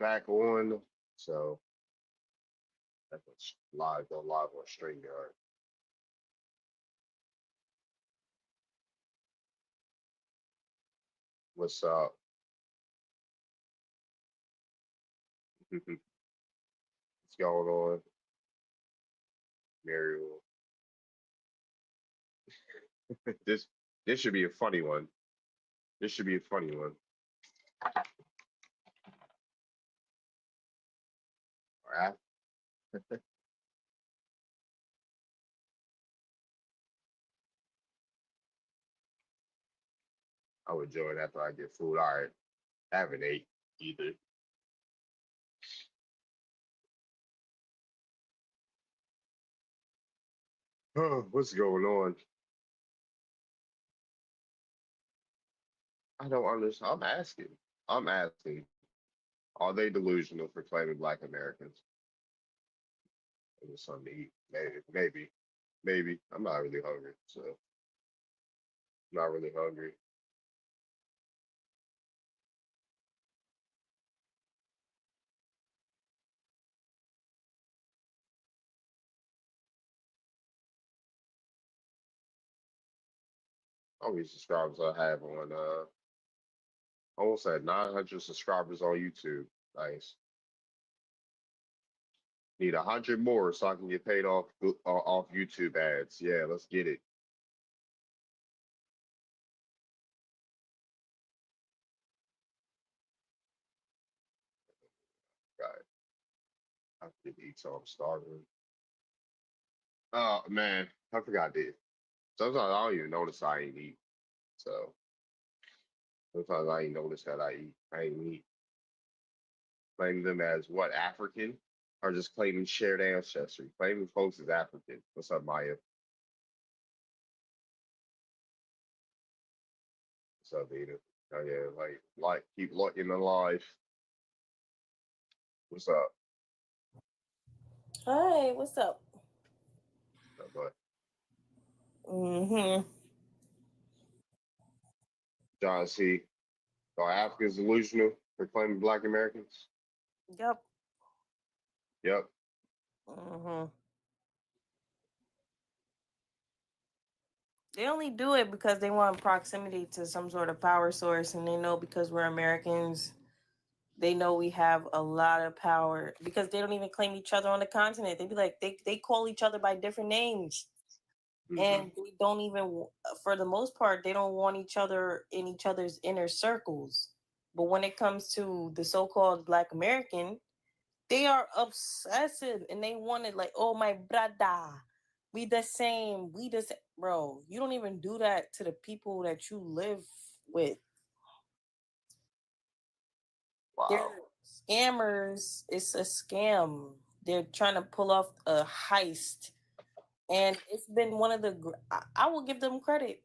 back on, so that's live go live on StreamYard. What's up? What's going on, Muriel? this this should be a funny one. This should be a funny one. All right. I would join after I get food. All right. I haven't ate either. What's going on? I don't understand. I'm asking. I'm asking. Are they delusional for claiming Black Americans? It was something to eat. Maybe. I'm not really hungry, so I'm not really hungry. How many subscribers I have on almost at 900 subscribers on YouTube. Nice. Need 100 more so I can get paid off YouTube ads. Yeah, let's get it. Got it. I have to eat, so I'm starving. Oh man, I forgot this. Sometimes I don't even notice I ain't eat. So sometimes I ain't notice that I ain't eat. Claim them as what, African? Or just claiming shared ancestry. Claiming folks as African. What's up, Maya? What's up, Ada? Oh yeah, like keep looking alive. What's up? Hi, what's up? But Mm-hmm. John C. Are Africans delusional for claiming Black Americans? Yep. Yep. Mm-hmm. They only do it because they want proximity to some sort of power source, and they know because we're Americans, they know we have a lot of power because they don't even claim each other on the continent. They be like they call each other by different names, Hmm. and they don't even, for the most part, they don't want each other in each other's inner circles. But when it comes to the so-called Black American, they are obsessive and they want it like, oh my brother, we the same, we the same. Bro, you don't even do that to the people that you live with. They're Wow. scammers. It's a scam. They're trying to pull off a heist, and it's been one of the. I will give them credit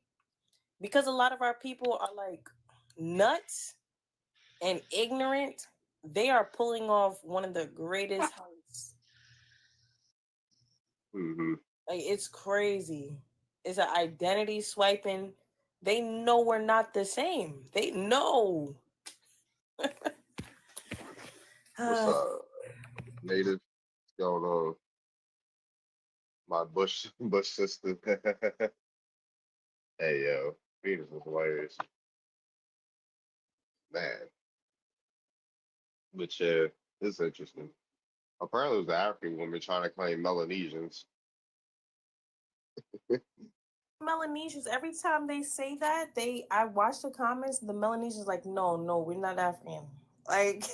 because a lot of our people are like nuts and ignorant. They are pulling off one of the greatest heists. Hmm. Like, it's crazy. It's an identity swiping. They know we're not the same. They know. What's native? What's going on? My Bush sister. Hey yo, Venus was hilarious. Man, but yeah, it's interesting. Apparently, it was an African woman trying to claim Melanesians. Melanesians, every time they say that, I watch the comments, the Melanesians like, no, no, we're not African. Like,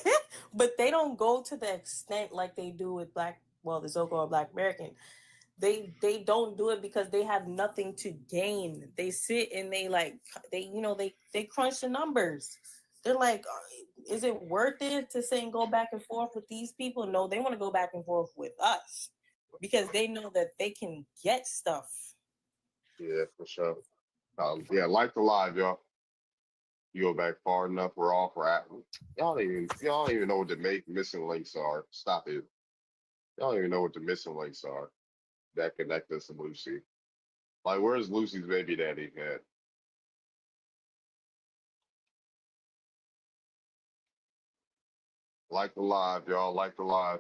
but they don't go to the extent like they do with the so-called Black American. They don't do it because they have nothing to gain. They sit and they crunch the numbers. They're like, is it worth it to say and go back and forth with these people? No, they want to go back and forth with us because they know that they can get stuff. Yeah, for sure. Yeah, like the live, y'all. You go back far enough, we're off. We're at. Y'all don't even know what the missing links are. Stop it. Y'all don't even know what the missing links are that connect us to Lucy. Like, where's Lucy's baby daddy at? Like the live, y'all. Like the live.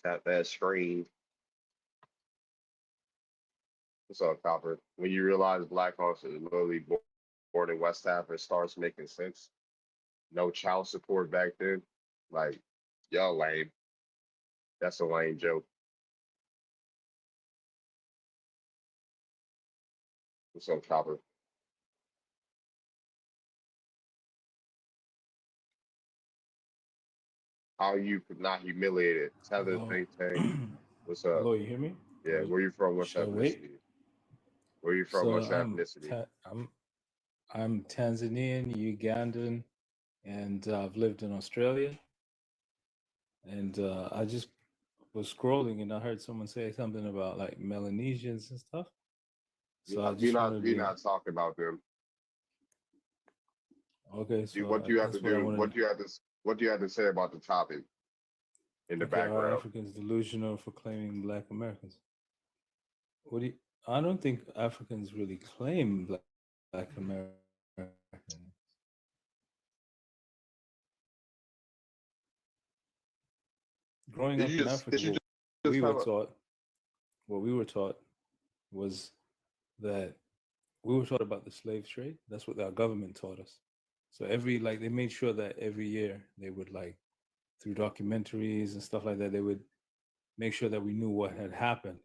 Tap that screen. What's up, Copper? When you realize Black Hawks is literally born in West Africa, it starts making sense. No child support back then. Like, y'all lame. That's a lame joke. What's up, Copper? How you could not humiliated? Tether Hello. think tank. What's up? Hello, you hear me? Yeah, where you from? What's Should I wait? ethnicity? Where you from? So What's ethnicity? I'm Tanzanian, Ugandan, and I've lived in Australia. And I just was scrolling and I heard someone say something about like Melanesians and stuff. So I We're just not wanted we're to. not talking about them. Okay, so What do you have to that's what I do? wanted. What do you have to say about the topic in the Okay, are background? Africans delusional for claiming Black Americans? What do you? I don't think Africans really claim Black Americans. Growing up in Africa, Did you we just were have a taught what we were taught was that we were taught about the slave trade. That's what our government taught us. So they made sure that every year they would like through documentaries and stuff like that, they would make sure that we knew what had happened.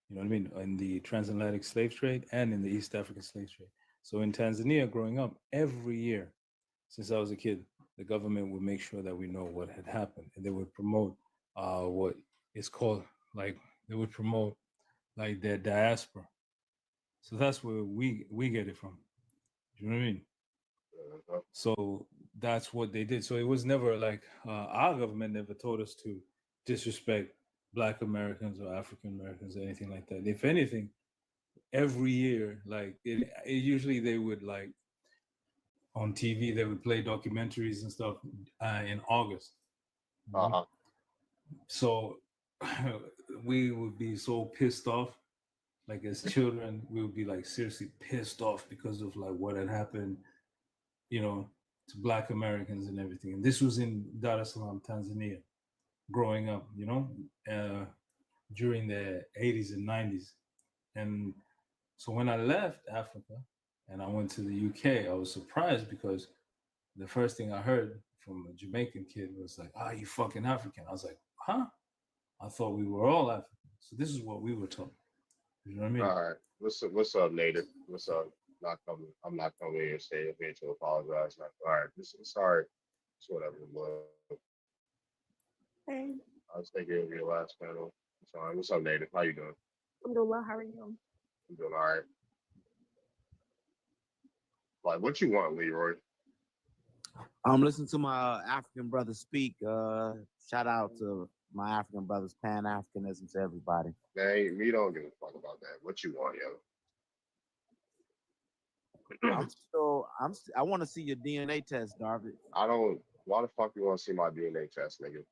You know what I mean? In the transatlantic slave trade and in the East African slave trade. So in Tanzania, growing up, every year since I was a kid, the government would make sure that we know what had happened, and they would promote what is called like they would promote like their diaspora. So that's where we get it from. You know what I mean? So that's what they did. So it was never like our government never told us to disrespect Black Americans or African Americans or anything like that. If anything, every year, like usually they would like on TV they would play documentaries and stuff in August. uh-huh. So we would be so pissed off. Like as children, we would be like seriously pissed off because of like what had happened, you know, to Black Americans and everything. And this was in Dar es Salaam, Tanzania, growing up, you know, during the 80s and 90s. And so when I left Africa and I went to the UK, I was surprised because the first thing I heard from a Jamaican kid was like, "Ah, you fucking African." I was like, "Huh?" I thought we were all African. So this is what we were taught. You know what I mean? All right. What's up, Native? What's up? Not coming. I'm not coming here and staying here to apologize. Not, all right. Sorry. It's whatever. Hey, I was thinking of your last panel. Sorry. What's up, Native? How you doing? I'm doing well. How are you? I'm doing all right. Like, what you want, Leroy? I'm listening to my African brothers speak. Shout out to my African brothers, Pan Africanism to everybody. Man, we don't give a fuck about that. What you want, yo? I want to see your DNA test, Darby. I don't. Why the fuck you want to see my DNA test, nigga?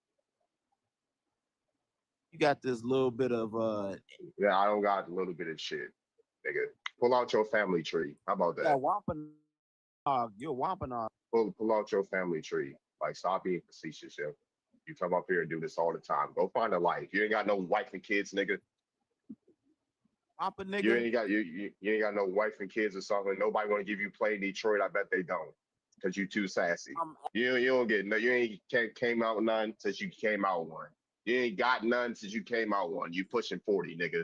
You got this little bit of Yeah, I don't got a little bit of shit, nigga. Pull out your family tree. How about that? Wampanoag. You're a Wampanoag. Pull out your family tree. Like, stop being facetious, yo. You come up here and do this all the time. Go find a life. You ain't got no wife and kids, nigga. Wampa nigga. You ain't got no wife and kids or something. Nobody want to give you play in Detroit. I bet they don't, cause you too sassy. You don't get no. You ain't came out none since you came out one. You ain't got none since you came out one. You pushing 40, nigga.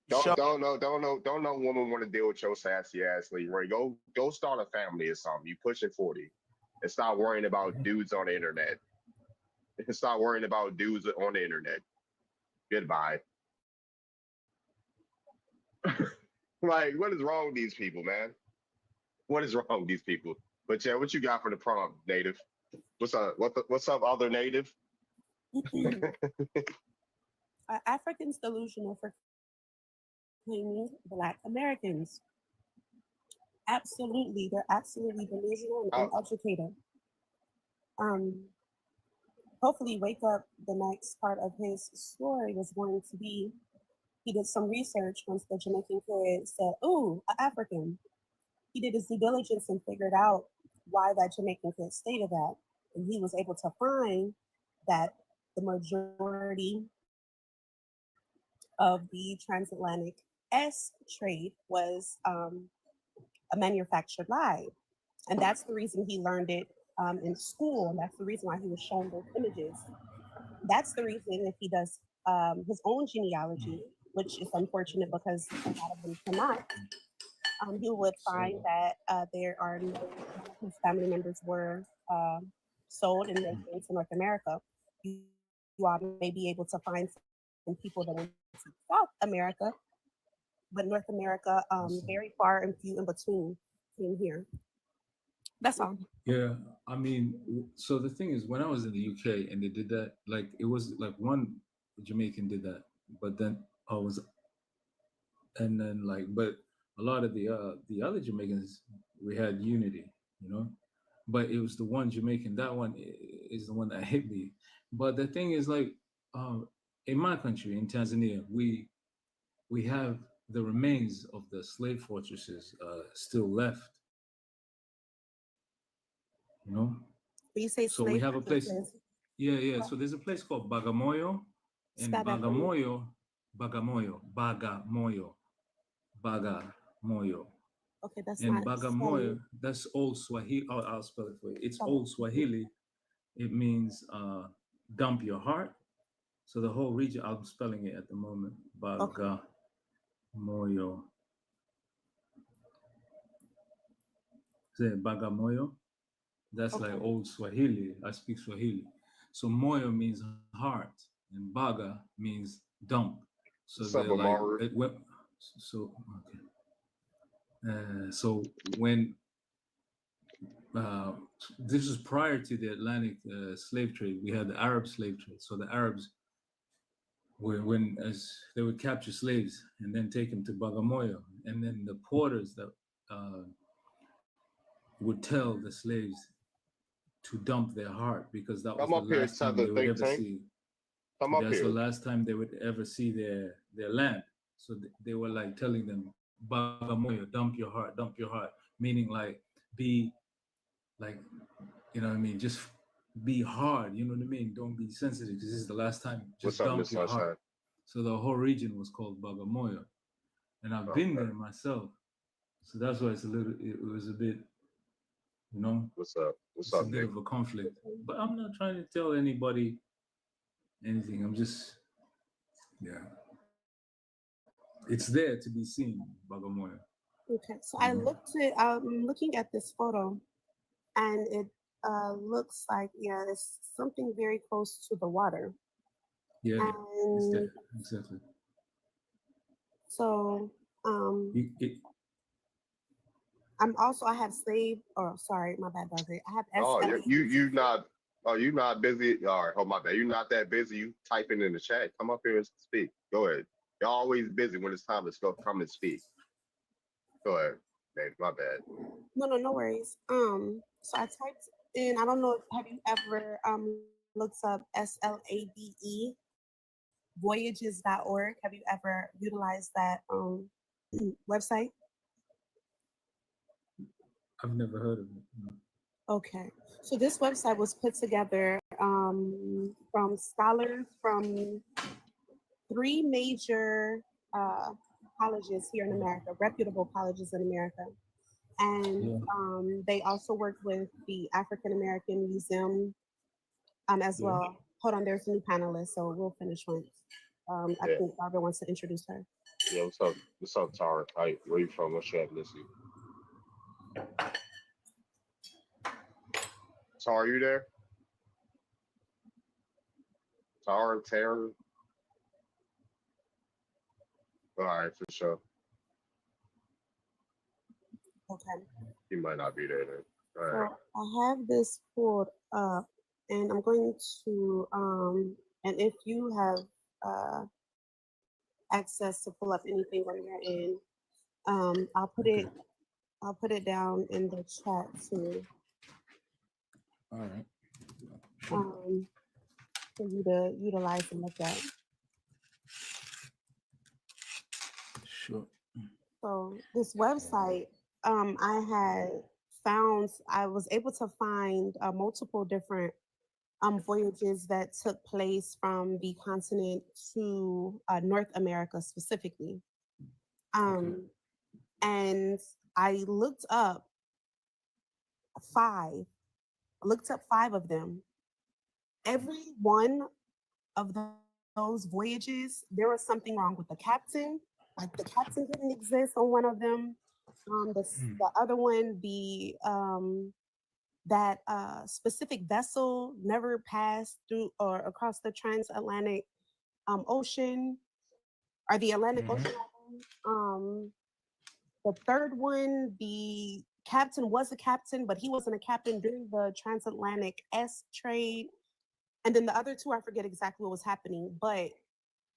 Don't no woman want to deal with your sassy ass, Leroy. Go start a family or something. You pushing 40, and stop worrying about dudes on the internet. And stop worrying about dudes on the internet. Goodbye. Like, what is wrong with these people, man? What is wrong with these people? But yeah, what you got for the prompt, Native? What's up? What's up, other Native? Are Africans delusional for claiming Black Americans? Absolutely. They're absolutely delusional and uneducated. Hopefully, Wake Up, the next part of his story was going to be he did some research once the Jamaican kid said, "Ooh, an African." He did his due diligence and figured out why that Jamaican kid stated that, and he was able to find that the majority of the transatlantic trade was a manufactured lie. And that's the reason he learned it in school. And that's the reason why he was shown those images. That's the reason if he does his own genealogy, which is unfortunate because a lot of them cannot, he would find that there are no whose family members were sold and they came to North America. You all may be able to find some people that went to South America, but North America, very far and few in between came here. That's all. Yeah, I mean, so the thing is, when I was in the UK and they did that, like it was like one Jamaican did that, but then I was, and then like, but a lot of the other Jamaicans, we had unity, you know, but it was the one Jamaican, that one is the one that hit me. But the thing is, like, in my country, in Tanzania, we have the remains of the slave fortresses still left, you know. When you say So we slave have a place. practices, Yeah. So there's a place called Bagamoyo, and spell that for me. Bagamoyo. Okay, that's And not Bagamoyo, spelling. that's old Swahili. I'll spell it for you. It's Spell old it. Swahili. It means dump your heart. So the whole region, I'm spelling it at the moment. Okay. Bagamoyo. Say Bagamoyo. That's like Okay. old Swahili. I speak Swahili. So Moyo means heart, and Baga means dump. So What's up, they're like, Amaru? so okay. So when uh, this was prior to the Atlantic slave trade, we had the Arab slave trade. So the Arabs were, when as they would capture slaves and then take them to Bagamoyo, and then the porters that would tell the slaves to dump their heart because that was Come the up here, last time they Southern would think ever tank. see. Come up That's the here. last time they would ever see their land. So they were like telling them, "Bagamoyo, dump your heart," meaning like be like, you know what I mean, just be hard. You know what I mean? Don't be sensitive because this is the last time. What's Just up, dump Miss your heart. Sunshine? So the whole region was called Bagamoyo, and I've been Okay. there myself. So that's why it was a bit, you know, What's up? What's it's a up, bit Nick? of a conflict. But I'm not trying to tell anybody anything. I'm just, yeah, it's there to be seen, Bagamoyo. Okay. So You I know? looked at I'm looking at this photo and it looks like it's something very close to the water. Yeah, it's And there exactly. so I have slave or sorry, my bad, Dante. I have Oh, SLA. you not. Oh, you not busy. All right, hold my bad. You not that busy. You typing in the chat. Come up here and speak. Go ahead. You're always busy when it's time to go. Come and speak. Go ahead, babe. My bad. No worries. So I typed in, I don't know, have you ever looked up SLABE voyages.org? Have you ever utilized that website? I've never heard of it. No. Okay. So this website was put together from scholars from three major colleges here in America, reputable colleges in America. And Yeah. they also worked with the African American Museum as Yeah. well. Hold on, there's a new panelist, so we'll finish once. I Yeah. think Barbara wants to introduce her. Yeah. What's up? What's up, Tara? Hi. Where you from? What's your ethnicity? Tara, you there? Tara, Tara. All right, for sure. Okay. He might not be there then. All right. So I have this pulled up, and I'm going to and if you have access to pull up anything when you're in, I'll put it down in the chat too. All right. For you to utilize and look at. Sure. So this website, I was able to find multiple different voyages that took place from the continent to North America specifically. Okay. And I five, looked up five of them. Every one of those voyages, there was something wrong with the captain. Like the captain didn't exist on one of them. Mm. The other one, that specific vessel never passed through or across the transatlantic ocean or the Atlantic Mm-hmm. Ocean. Um, the third one, the captain was a captain, but he wasn't a captain during the transatlantic S trade. And then the other two, I forget exactly what was happening, but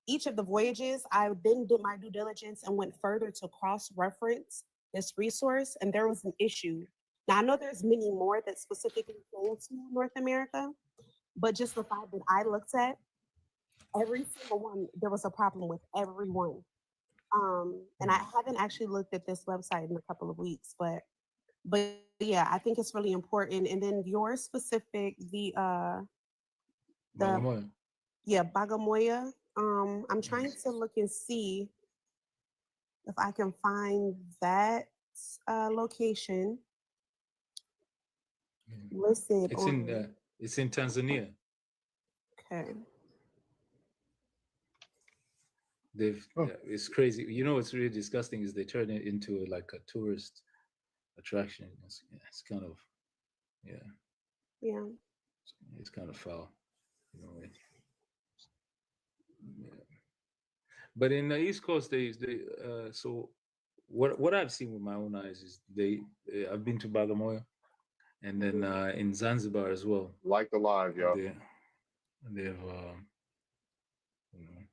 each of the voyages, I then did my due diligence and went further to cross reference this resource, and there was an issue. Now, I know there's many more that specifically came to North America, but just the five that I looked at, every single one, there was a problem with every one. And I haven't actually looked at this website in a couple of weeks, but yeah, I think it's really important. And then your specific, the Bagamoyo. yeah, Bagamoya. I'm trying Yes. to look and see if I can find that location Mm. listed on. It's in Tanzania. Okay. Oh, It's crazy. You know what's really disgusting is they turn it into like a tourist attraction. It's kind of, yeah, Yeah. it's kind of foul. You know, yeah. But in the East Coast, they so what I've seen with my own eyes is I've been to Bagamoyo and then in Zanzibar as well. like the live, yo. They they have you know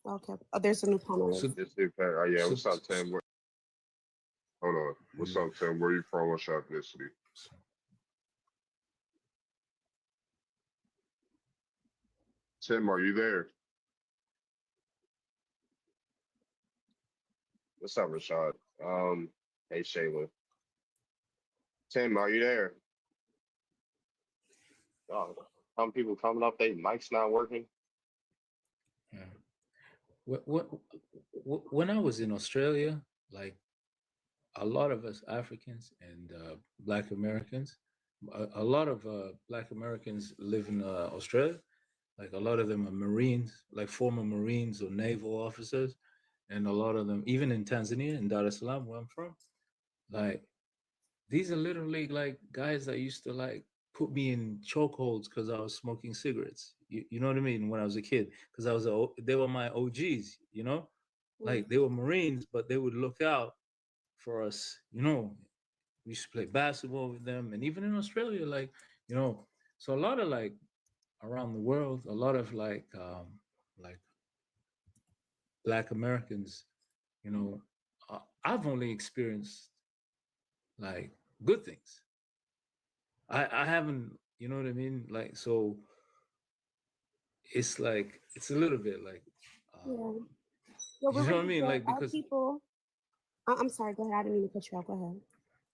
Okay. Oh, there's a new so panelist. This dude, oh yeah, so, what's up, Tim? Hold on. What's yeah. up, Tim? Where you from? What's your ethnicity? So, Tim, are you there? What's up, Rashad? Hey Shayla. Tim, are you there? Oh, some people coming up, they mic's not working. yeah. When I was in Australia, like a lot of us Africans and Black Americans, a lot of Black Americans live in Australia. Like a lot of them are Marines, like former Marines or naval officers, and a lot of them, even in Tanzania, in Dar es Salaam, where I'm from, like these are literally like guys that used to like put me in chokeholds because I was smoking cigarettes. You know what I mean? When I was a kid, because they were my OGs. You know, Mm. like they were Marines, but they would look out for us. You know, we used to play basketball with them, and even in Australia, like you know, so a lot of like around the world, a lot of like Black Americans, you know, I've only experienced like good things. I haven't, you know what I mean? Like so, it's like it's a little bit like, Yeah. Yeah, you we're know what I really mean? good. Like Our because people. I'm sorry. Go ahead. I didn't mean to cut you off. Go ahead.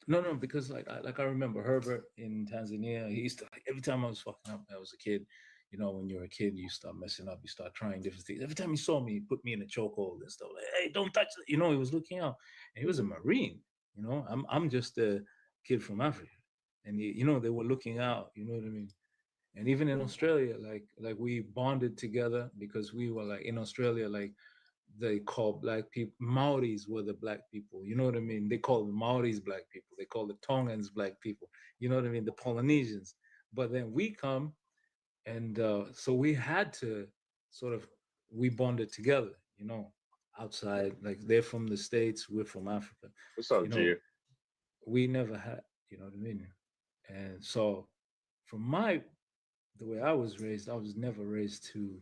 no, because like I remember Herbert in Tanzania. He used to like every time I was fucking up, I was a kid. You know, when you're a kid, you start messing up, you start trying different things. Every time he saw me, he put me in a chokehold and stuff. Like, hey, don't touch it. You know, he was looking out, and he was a Mhm. Marine. You know, I'm just a kid from Africa, and you know they were looking out. You know what I mean? And even in Yeah. Australia, like we bonded together because we were like in Australia, like they call black people Maoris were the black people. You know what I mean? They call the Maoris black people. They call the Tongans black people. You know what I mean? The Polynesians. But then we come and so we had to sort of we bonded together. You know, outside like they're from the States, we're from Africa. What's up, You know, Gia? we never had. You know what I mean? And so from my the way I was raised, I was never raised to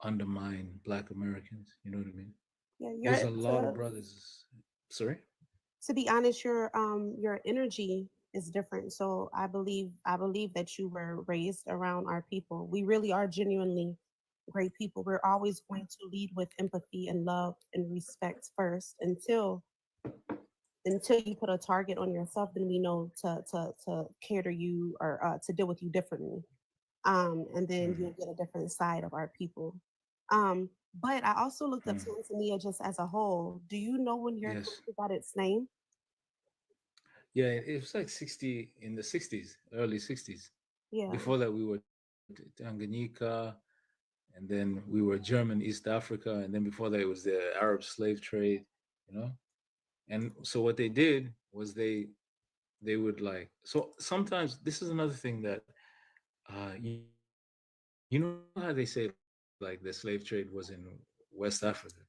undermine Black Americans. You know what I mean? Yeah. There's a lot of brothers. Sorry. To be honest, your energy is different. So I believe that you were raised around our people. We really are genuinely great people. We're always going to lead with empathy and love and respect first until you put a target on yourself, then we know to cater you or to deal with you differently. And then you'll get a different side of our people. Um, but I also looked up Tanzania just as a whole. Do you know when your Yes. country got its name? Yeah, it was like 60 in the 60s, early 60s. Yeah. Before that, we were Tanganyika, and then we were German East Africa, and then before that, it was the Arab slave trade, you know. And so what they did was they would like so sometimes this is another thing that you know how they say like the slave trade was in West Africa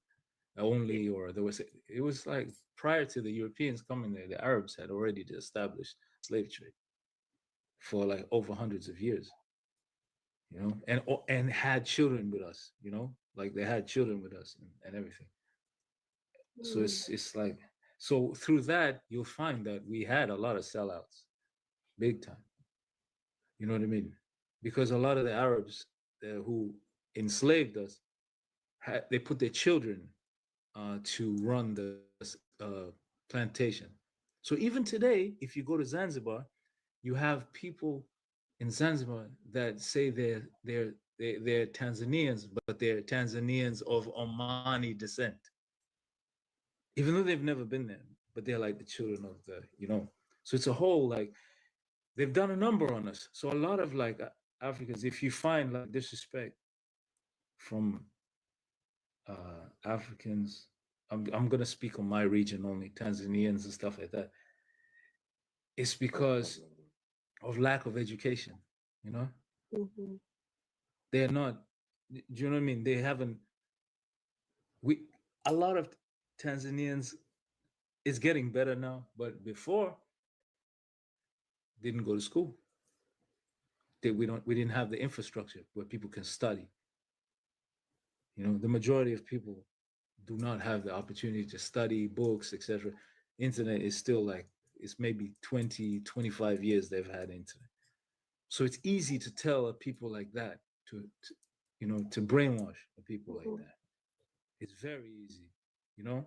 only, or it was like prior to the Europeans coming there, the Arabs had already established slave trade for like over hundreds of years, you know, and had children with us, you know, like they had children with us and everything. So Mm, it's like so through that you'll find that we had a lot of sellouts, big time. You know what I mean? Because a lot of the Arabs who enslaved us, they put their children to run the plantation. So even today, if you go to Zanzibar, you have people in Zanzibar that say they're Tanzanians, but they're Tanzanians of Omani descent, even though they've never been there. But they're like the children of the, you know. So it's a whole like they've done a number on us. So a lot of like Africans, if you find like disrespect from Africans, I'm gonna speak on my region only, Tanzanians and stuff like that. It's because of lack of education. You know, mhm, they're not. Do you know what I mean? They haven't. We a lot of Tanzanians is getting better now, but before didn't go to school. We didn't have the infrastructure where people can study. You know, the majority of people do not have the opportunity to study books, etc. Internet is still like it's maybe 20, 25 years they've had internet. So it's easy to tell people like that to you know to brainwash people like mhm. that. It's very easy, you know,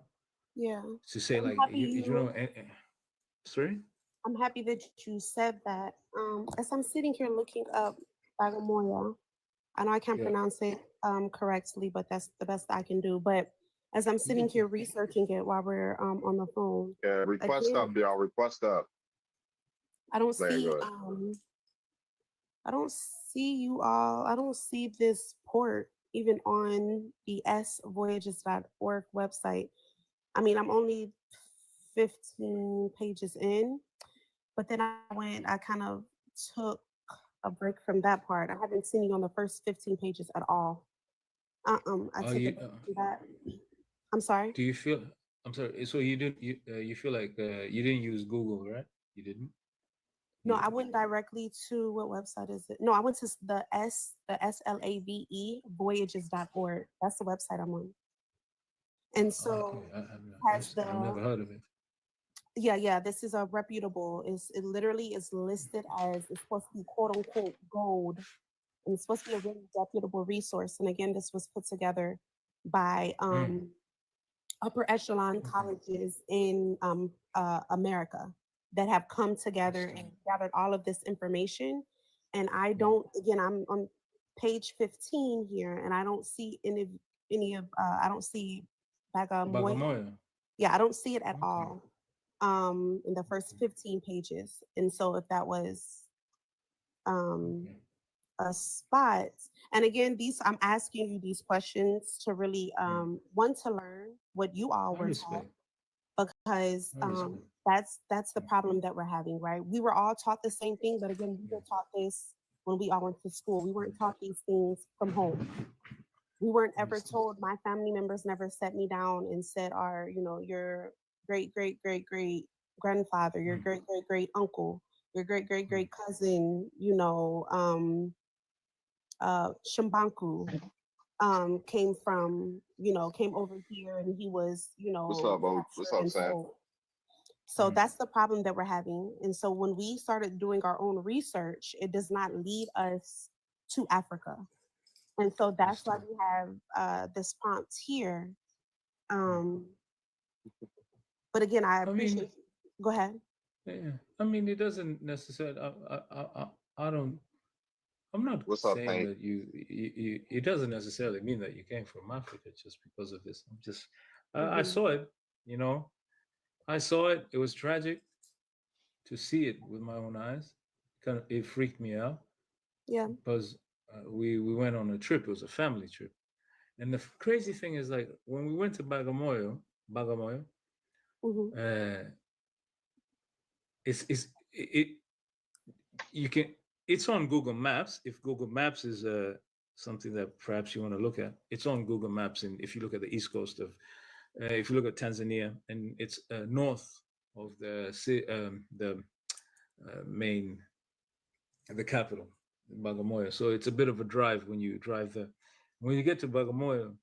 Yeah. to say I'm like happy you know. you Sorry. I'm happy that you said that. As I'm sitting here looking up Bagamoyo, I know I can't Yeah. pronounce it correctly, but that's the best I can do. But as I'm sitting here researching it while we're on the phone, Yeah, request up, again, y'all. Request up. I don't Very see good. I don't see you all. I don't see this port even on the svoyages.org website. I mean, I'm only 15 pages in, but then I kind of took a break from that part. I haven't seen you on the first 15 pages at all. I Are took a you? break from that. I'm sorry. Do you feel? I'm sorry. So you didn't. You feel like you didn't use Google, right? You didn't. No, You, I went directly to what website is it? No, I went to the SLAVE voyages.org. That's the website I'm on. And okay. so has I've never the heard of it. yeah, this is a reputable. It literally is listed as it's supposed to be quote unquote gold, and it's supposed to be a really reputable resource. And again, this was put together by Mm, upper echelon okay. colleges in America that have come together and Understand. gathered all of this information. And I Yeah. don't, again, I'm on page 15 here, and I don't see any of I don't see Bagamoyo. Bagamoyo. Yeah, I don't see it at Okay. all in the first 15 pages. And so if that was um, Okay. a spot, and again, these I'm asking you these questions to really Mm. want to learn what you all I were taught, respect. because I respect. that's the problem that we're having, right? We were all taught the same thing, but again, we Yeah. were taught this when we all went to school. We weren't taught these things from home. We weren't ever Understand. told. My family members never set me down and said, "Our, your great great great great grandfather, your Mm. great great great uncle, your great great Mm. great cousin, Shambanku, came from, came over here and he was, What's up, Bo? What's captured up, and Sam? sold." So Mm. that's the problem that we're having. And so when we started doing our own research, it does not lead us to Africa. And so that's why we have this prompt here. But again, I appreciate. Go ahead. Yeah, I mean, it doesn't necessarily. I don't. I'm not What's up, saying Hank? that you. It doesn't necessarily mean that you came from Africa just because of this. I'm just. I saw it. You know, I saw it. It was tragic to see it with my own eyes. It freaked me out. Yeah. Because we went on a trip. It was a family trip, and the crazy thing is, like, when we went to Bagamoyo, it's it you can it's on Google Maps. If Google Maps is something that perhaps you want to look at, it's on Google Maps. And if you look at the east coast of, if you look at Tanzania, and it's north of the main, the capital, Bagamoyo. So it's a bit of a drive when you drive there. When you get to Bagamoyo,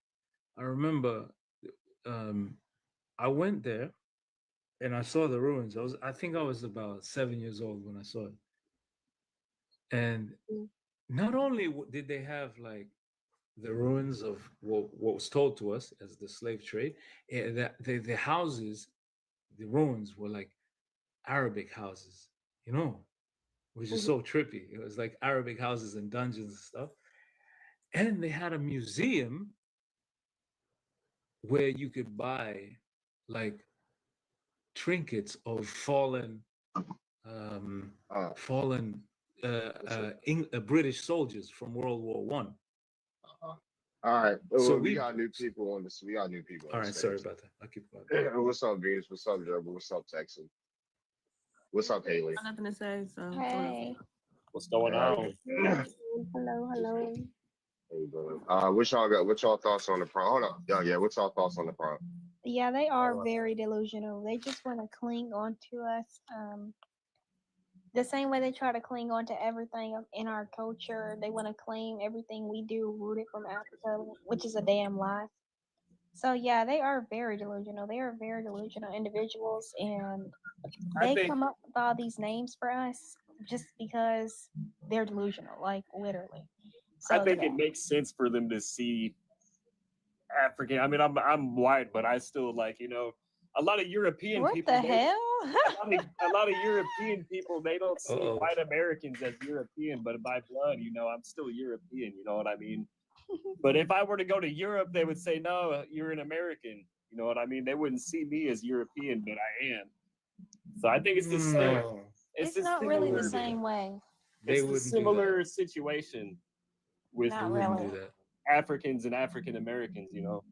I remember I went there and I saw the ruins. I think I was about 7 years old when I saw it. And not only did they have like the ruins of what was told to us as the slave trade, that the houses, the ruins were like Arabic houses, you know, which is so trippy. It was like Arabic houses and dungeons and stuff. And they had a museum where you could buy like trinkets of fallen British soldiers from World War One. All right. So we got new people on this. We got new people. All right. Sorry about that. I'll keep going. What's up, Venus? What's up, Gerber? What's up, Texan? What's up, Haley? Nothing to say. So Hey. What's going on? Hello, hello. What y'all thoughts on the prompt? Hold on. Yeah. What's y'all thoughts on the prompt? Yeah, they are very delusional. They just want to cling on to us. The same way they try to cling on to everything in our culture. They want to claim everything we do rooted from Africa, which is a damn lie. So yeah, they are very delusional. They are very delusional individuals, and they come up with all these names for us just because they're delusional, like literally. So, I think it makes sense for them to see African. I mean, I'm white, but I still like, you know, a lot of European what people. the hell? a lot of European people, they don't see white Americans as European, but by blood, you know, I'm still European. You know what I mean? But if I were to go to Europe, they would say, no, you're an American. You know what I mean? They wouldn't see me as European, but I am. So I think it's the same. It's not really the same way. It's a similar situation with Not really. Africans and African Americans, you know.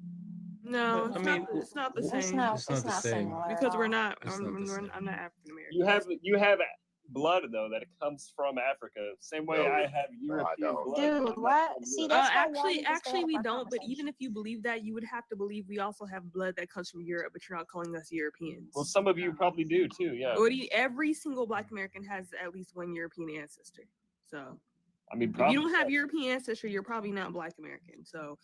No, it's not the same. It's not the same because we're not. It's not the same. I'm not African American. You have blood though that comes from Africa. Same way I have European blood. Dude, why? See, that's actually, we don't. But even if you believe that, you would have to believe we also have blood that comes from Europe. But you're not calling us Europeans. Well, some of you probably do too. Yeah. Every single Black American has at least one European ancestor. So. I mean, if you don't have European ancestry, you're probably not Black American. So,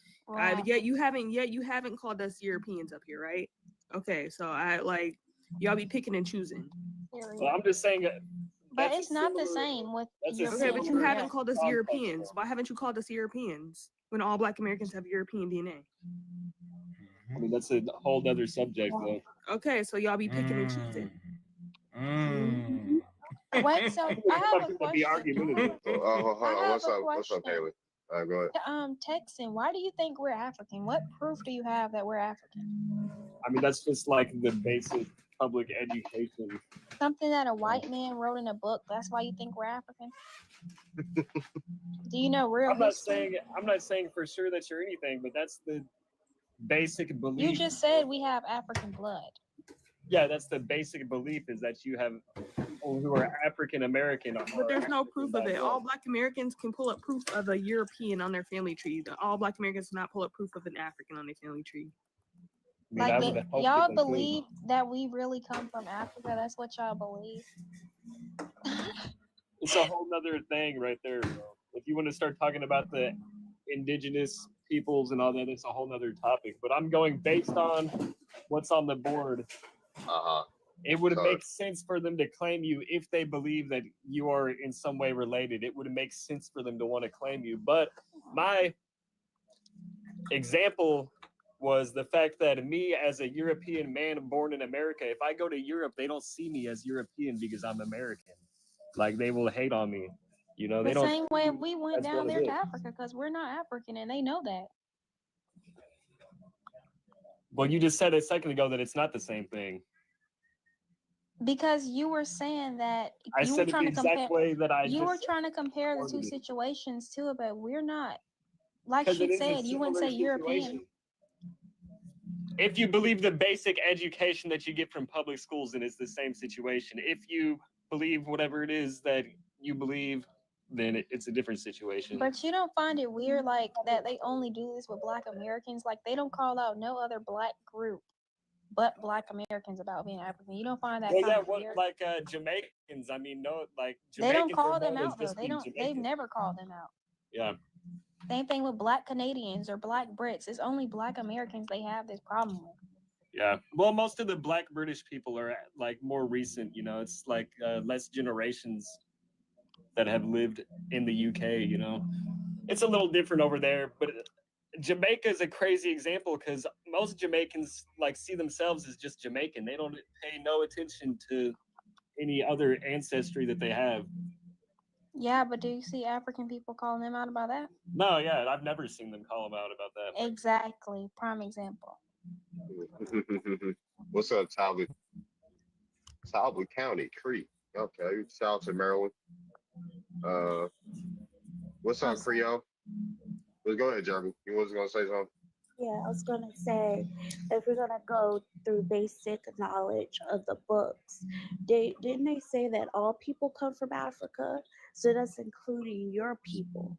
yet you haven't called us Europeans up here, right? Okay, so y'all be picking and choosing. Well, I'm just saying. But it's not the same with okay, but you haven't called us Europeans. Why haven't you called us Europeans when all Black Americans have European DNA? I mean, that's a whole other subject, though. Okay, so y'all be picking and choosing. Wait, so I have a question. What's up, Haley? Go ahead. Texan, why do you think we're African? What proof do you have that we're African? I mean, that's just like the basic public education. Something that a white man wrote in a book. That's why you think we're African? Do you know real history? I'm not saying for sure that you're anything, but that's the basic belief. You just said we have African blood. Yeah, that's the basic belief, is that you have people who are African American. But there's no proof of it. All Black Americans can pull up proof of a European on their family tree. All Black Americans cannot pull up proof of an African on their family tree. Like y'all believe that we really come from Africa? That's what y'all believe? It's a whole nother thing right there, bro. If you want to start talking about the indigenous peoples and all that, it's a whole nother topic. But I'm going based on what's on the board. It would make sense for them to claim you if they believe that you are in some way related. It would make sense for them to want to claim you. But my example was the fact that me as a European man born in America, if I go to Europe, they don't see me as European because I'm American. Like they will hate on me. You know, they The don't. same way we went That's down what it there to is. Africa because we're not African and they know that. Well, you just said a second ago that it's not the same thing. Because you were saying that I you were said it the trying to compare. exact way that I You were just trying to compare the two worded it. situations too, but we're not. Like Because she it is a said, you wouldn't say similar European. situation. If you believe the basic education that you get from public schools, then it's the same situation. If you believe whatever it is that you believe, then it's a different situation. But you don't find it weird, like that they only do this with Black Americans? Like they don't call out no other Black group but Black Americans about being African. You don't find that Well, kind yeah, of what weird? like Jamaicans? I mean, no, like They don't Jamaicans call are them known as out though. just They being don't. They've Jamaican. never called them out. Yeah. Same thing with Black Canadians or Black Brits. It's only Black Americans they have this problem with. Yeah. Well, most of the Black British people are like more recent. You know, it's like less generations that have lived in the UK. You know, it's a little different over there, but Jamaica is a crazy example because most Jamaicans like see themselves as just Jamaican. They don't pay no attention to any other ancestry that they have. Yeah, but do you see African people calling them out about that? No, yeah, I've never seen them call them out about that. Exactly. Prime example. What's up, Talbot? Talbot County, Creek. Okay, shout out to Maryland. What's up, Creole? Let's go ahead, Jeremy. You was gonna say something? Yeah, I was gonna say, if we're gonna go through basic knowledge of the books, didn't they say that all people come from Africa? So that's including your people.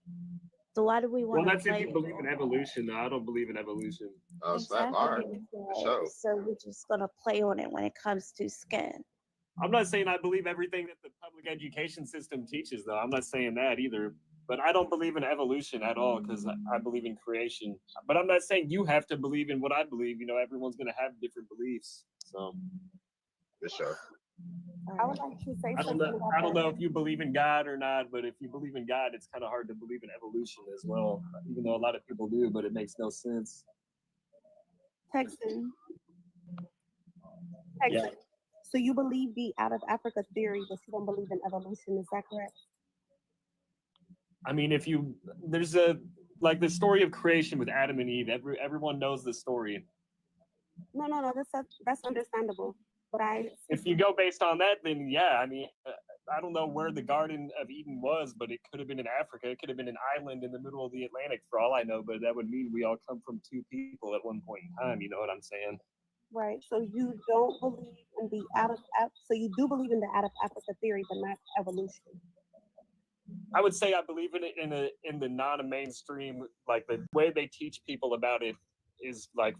So why do we Well, want to that's if play you believe in evolution. No, I don't believe in evolution. Oh, snap! All right, it? for sure. So we're just gonna play on it when it comes to skin. I'm not saying I believe everything that the public education system teaches, though. I'm not saying that either. But I don't believe in evolution at all because I believe in creation. But I'm not saying you have to believe in what I believe. You know, everyone's going to have different beliefs. So, For sure. I would like to say I don't something know. about I don't that. know if you believe in God or not, but if you believe in God, it's kind of hard to believe in evolution as well. Even though a lot of people do, but it makes no sense. Texan. Yeah. So you believe the out of Africa theory, but you don't believe in evolution. Is that correct? I mean, if you there's a like the story of creation with Adam and Eve. Everyone knows the story. No. That's understandable. But If you go based on that, then yeah, I mean, I don't know where the Garden of Eden was, but it could have been in Africa. It could have been an island in the middle of the Atlantic, for all I know. But that would mean we all come from two people at one point in time. You know what I'm saying? right. So you don't believe in the so you do believe in the out of Africa theory, but not evolution. I would say I believe in it in the non-mainstream, like the way they teach people about it is like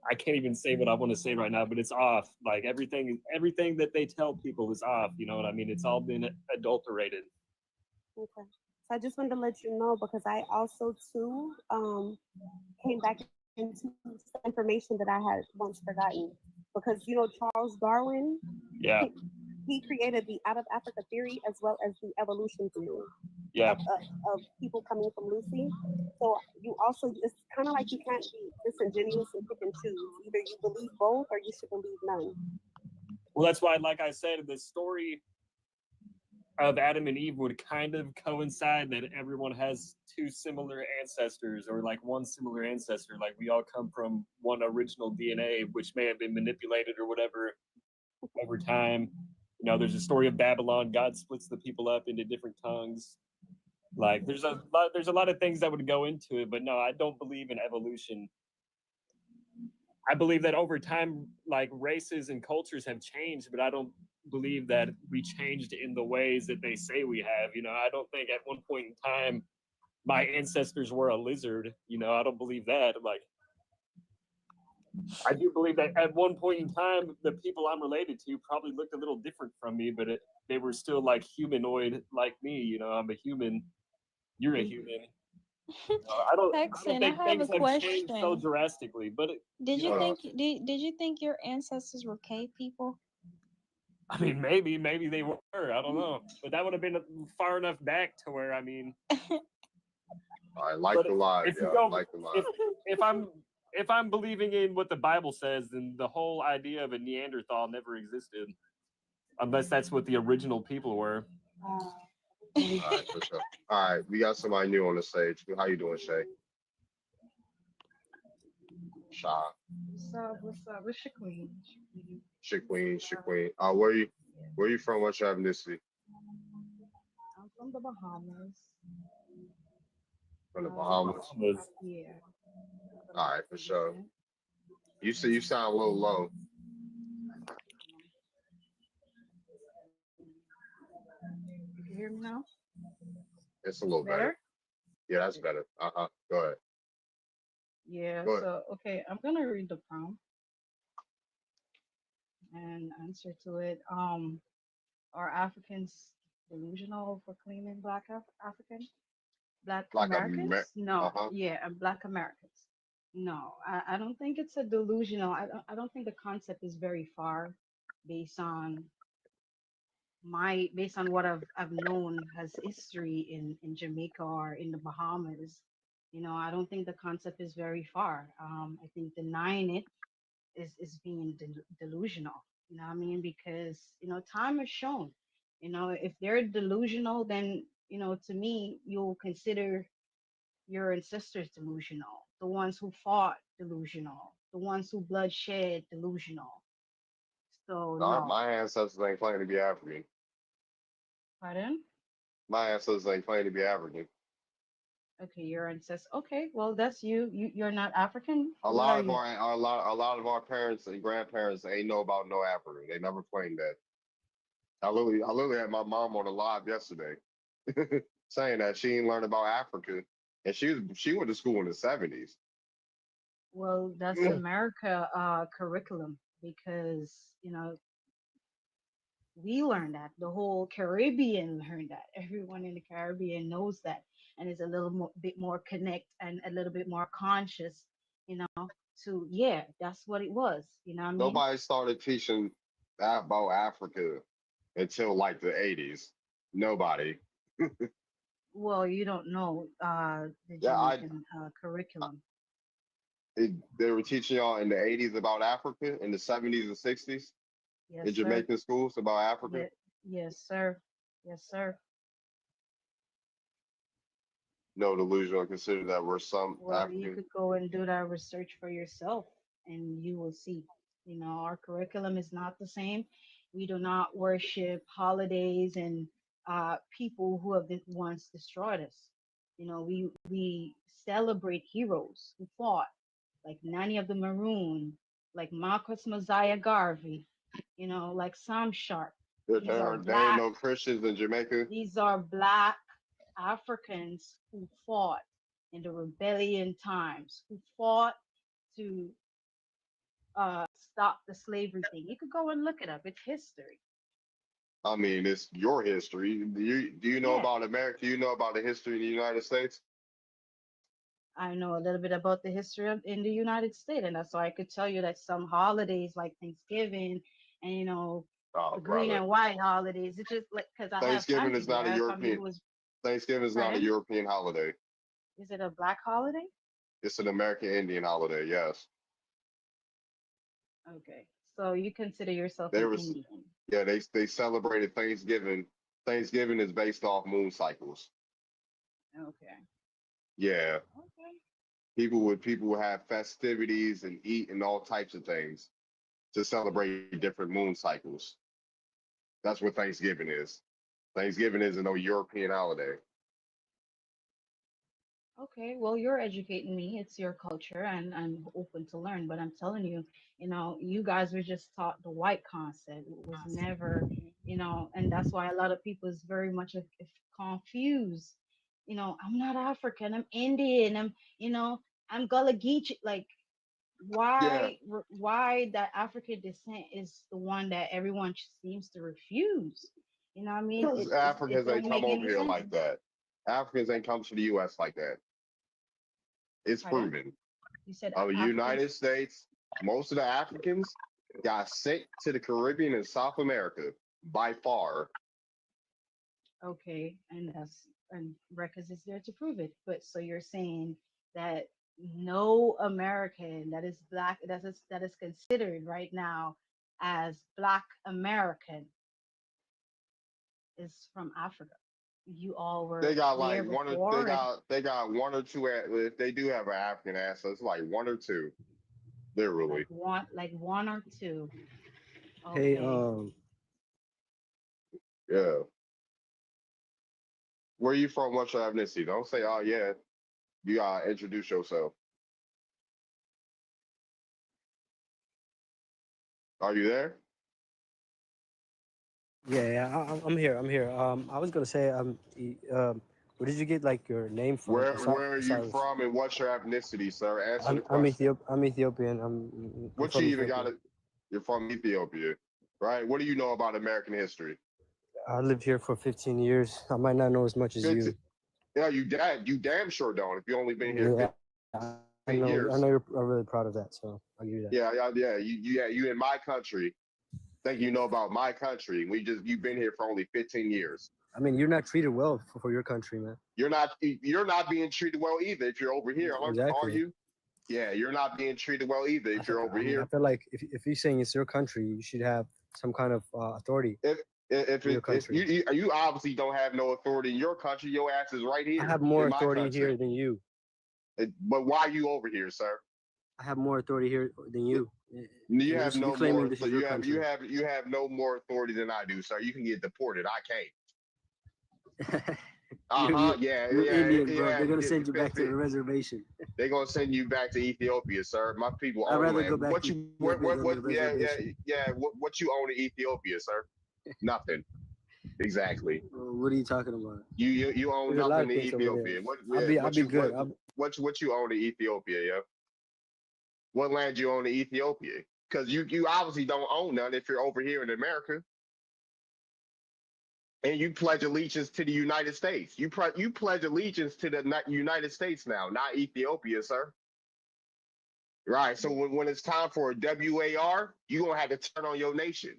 I can't even say what I want to say right now, but it's off. Like everything that they tell people is off. You know what I mean? It's all been adulterated. Okay. So I just wanted to let you know because I also too came back into some information that I had once forgotten. Because Charles Darwin, Yeah. he created the out of Africa theory as well as the evolution theory. Yeah. Of people coming from Lucy. So you also, it's kind of like you can't be disingenuous and pick and choose. Either you believe both or you should believe none. Well, that's why, like I said, the story of Adam and Eve would kind of coincide that everyone has two similar ancestors or like one similar ancestor. Like we all come from one original DNA, which may have been manipulated or whatever over time. You know, there's a story of Babylon. God splits the people up into different tongues. Like there's a lot of things that would go into it, but no, I don't believe in evolution. I believe that over time, like races and cultures have changed, but I don't believe that we changed in the ways that they say we have. You know, I don't think at one point in time my ancestors were a lizard. You know, I don't believe that. Like, I do believe that at one point in time, the people I'm related to probably looked a little different from me, but they were still like humanoid like me. You know, I'm a human. You're a human. I don't think things have changed so drastically. But did you think your ancestors were cave people? I mean, maybe they were. I don't know, but that would have been far enough back to where I mean. I like But the live, if you yeah. go, Like the live. if I'm believing in what the Bible says, then the whole idea of a Neanderthal never existed, unless that's what the original people were. All right, for sure. All right, we got somebody new on the stage. How you doing, Shay? Sha. What's up? What's your queen? Shaqueen. Where you from? What's your ethnicity? I'm from the Bahamas. From the Bahamas. Yeah. All right, for sure. You sound a little low. You can hear me now? It's a little better. Yeah, that's better. Go ahead. Yeah. Go ahead. So okay, I'm gonna read the prompt and answer to it. Are Africans delusional for claiming Black African? Black Like a Americans? No. uh-huh. Yeah, and Black Americans. No, I don't think it's a delusional. I don't think the concept is very far based on based on what I've known as history in Jamaica or in the Bahamas. I don't think the concept is very far. I think denying it is being delusional. You know what I mean? Because time has shown. If they're delusional, then to me, you'll consider your ancestors delusional, the ones who fought delusional, the ones who bloodshed delusional. So no. My ancestors ain't claiming to be African. Pardon? My ancestors ain't claiming to be African. Okay, your ancestors. Okay, well that's you. You're not African. A What are lot of you? our a lot of our parents and grandparents ain't know about no African. They never claimed that. I literally had my mom on the live yesterday saying that she didn't learn about Africa, and she went to school in the 70s. Well, that's America curriculum because we learned that. The whole Caribbean learned that. Everyone in the Caribbean knows that, and is a bit more connect and a little bit more conscious. To yeah, that's what it was. You know what I mean? Nobody started teaching about Africa until like the 80s. Nobody. Well, you don't know the Yeah, Jamaican curriculum. they were teaching y'all in the 80s about Africa, in the 70s and 60s in Yes, sir. Jamaican schools about Africa. Yes, sir. Yes, sir. No, delusional. Consider that we're some Well, African. you could go and do that research for yourself, and you will see. Our curriculum is not the same. We do not worship holidays and people who have once destroyed us. We celebrate heroes who fought, like Nanny of the Maroon, like Marcus Mosiah Garvey, like Sam Sharp. There ain't no Christians in Jamaica. These are Black Africans who fought in the rebellion times, who fought to stop the slavery thing. You could go and look it up. It's history. I mean, it's your history. Do you know about America? Do you know about the history of the United States? I know a little bit about the history in the United States, and that's why I could tell you that some holidays like Thanksgiving and the green and white holidays. It's just like because I have Thanksgiving family is not a European. Thanksgiving is not a European holiday. Is it a Black holiday? It's an American Indian holiday. Yes. Okay, so you consider yourself an Indian? Yeah, they celebrated Thanksgiving. Thanksgiving is based off moon cycles. Okay. Yeah. Okay. People would have festivities and eat and all types of things to celebrate different moon cycles. That's what Thanksgiving is. Thanksgiving isn't no European holiday. Okay, well, you're educating me. It's your culture, and I'm open to learn. But I'm telling you, you guys were just taught the white concept. It was never, and that's why a lot of people is very much confused. I'm not African. I'm Indian. I'm Gullah Geechee. Like, why that African descent is the one that everyone seems to refuse? You know what I mean? Because Africans it ain't don't come make over any here sense. like that. Africans ain't come to the U.S. like that. It's Pardon? proven. You said The Africans? United States, most of the Africans got sent to the Caribbean and South America by far. Okay, and and records is there to prove it. But so you're saying that no American that is black that is considered right now as Black American is from Africa. You all They were got there like one or before, and they got one or two. If they do have an African ancestor, it's like one or two, literally. like one or two. Hey, Okay. Yeah. Where you from? What's your ethnicity? Don't say, oh yeah. You gotta introduce yourself. Are you there? I'm here. I'm here. I was gonna say, where did you get like your name from? Where are you Osiris. from and what's your ethnicity, sir? Answer the I'm question. I'm Ethiopian. I'm What you from even got Ethiopia. it? You're from Ethiopia, right? What do you know about American history? I lived here for 15 years. I might not know as much as 50, you. yeah, you damn sure don't. If you only been here Yeah, 15 I years. know you're really proud of that, so I'll give you that. Yeah. You in my country. Think you know about my country. You've been here for only 15 years. I mean, you're not treated well for your country, man. You're not being treated well either if you're over here, are Exactly. you? Yeah, you're not being treated well either if you're over I mean, here. I feel like if you're saying it's your country, you should have some kind of authority. If you obviously don't have no authority in your country, your ass is right here. I have more in my authority country. here than you. But why are you over here, sir? I have more authority here than you. You have no more. This is your country. You have no more authority than I do, sir. You can get deported. I can't. You're Indian, bro. They're gonna send you back to the reservation. They're gonna send you back to Ethiopia, sir. My people I'd own rather land. go back What to you Ethiopia. what you own in Ethiopia, sir? Nothing. Exactly. What are you talking about? You own There's nothing in Ethiopia. I'll be good. What you own in Ethiopia, yeah? What land you own in Ethiopia? Because you obviously don't own none if you're over here in America. And you pledge allegiance to the United States. You pledge allegiance to the United States now, not Ethiopia, sir. Right. So when it's time for a WAR, you're gonna have to turn on your nation.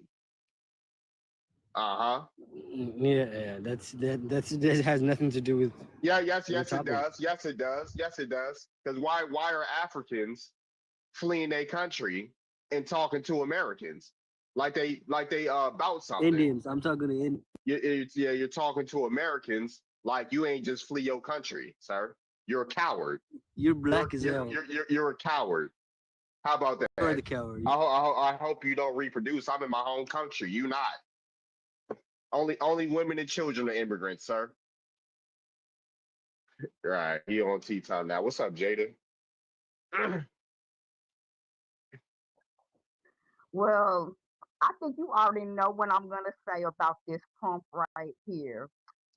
Yeah, that has nothing to do with. Yes, it does. Yes, it does. Because why are Africans fleeing their country and talking to Americans like they about something? Indians. I'm talking to Indians. You're talking to Americans like you ain't just flee your country, sir. You're a coward. You're black as hell. You're a coward. How about that? You're the coward. I hope you don't reproduce. I'm in my home country. You not. Only women and children are immigrants, sir. Right. He on T-Time now. What's up, Jada? Well, I think you already know what I'm going to say about this Trump right here.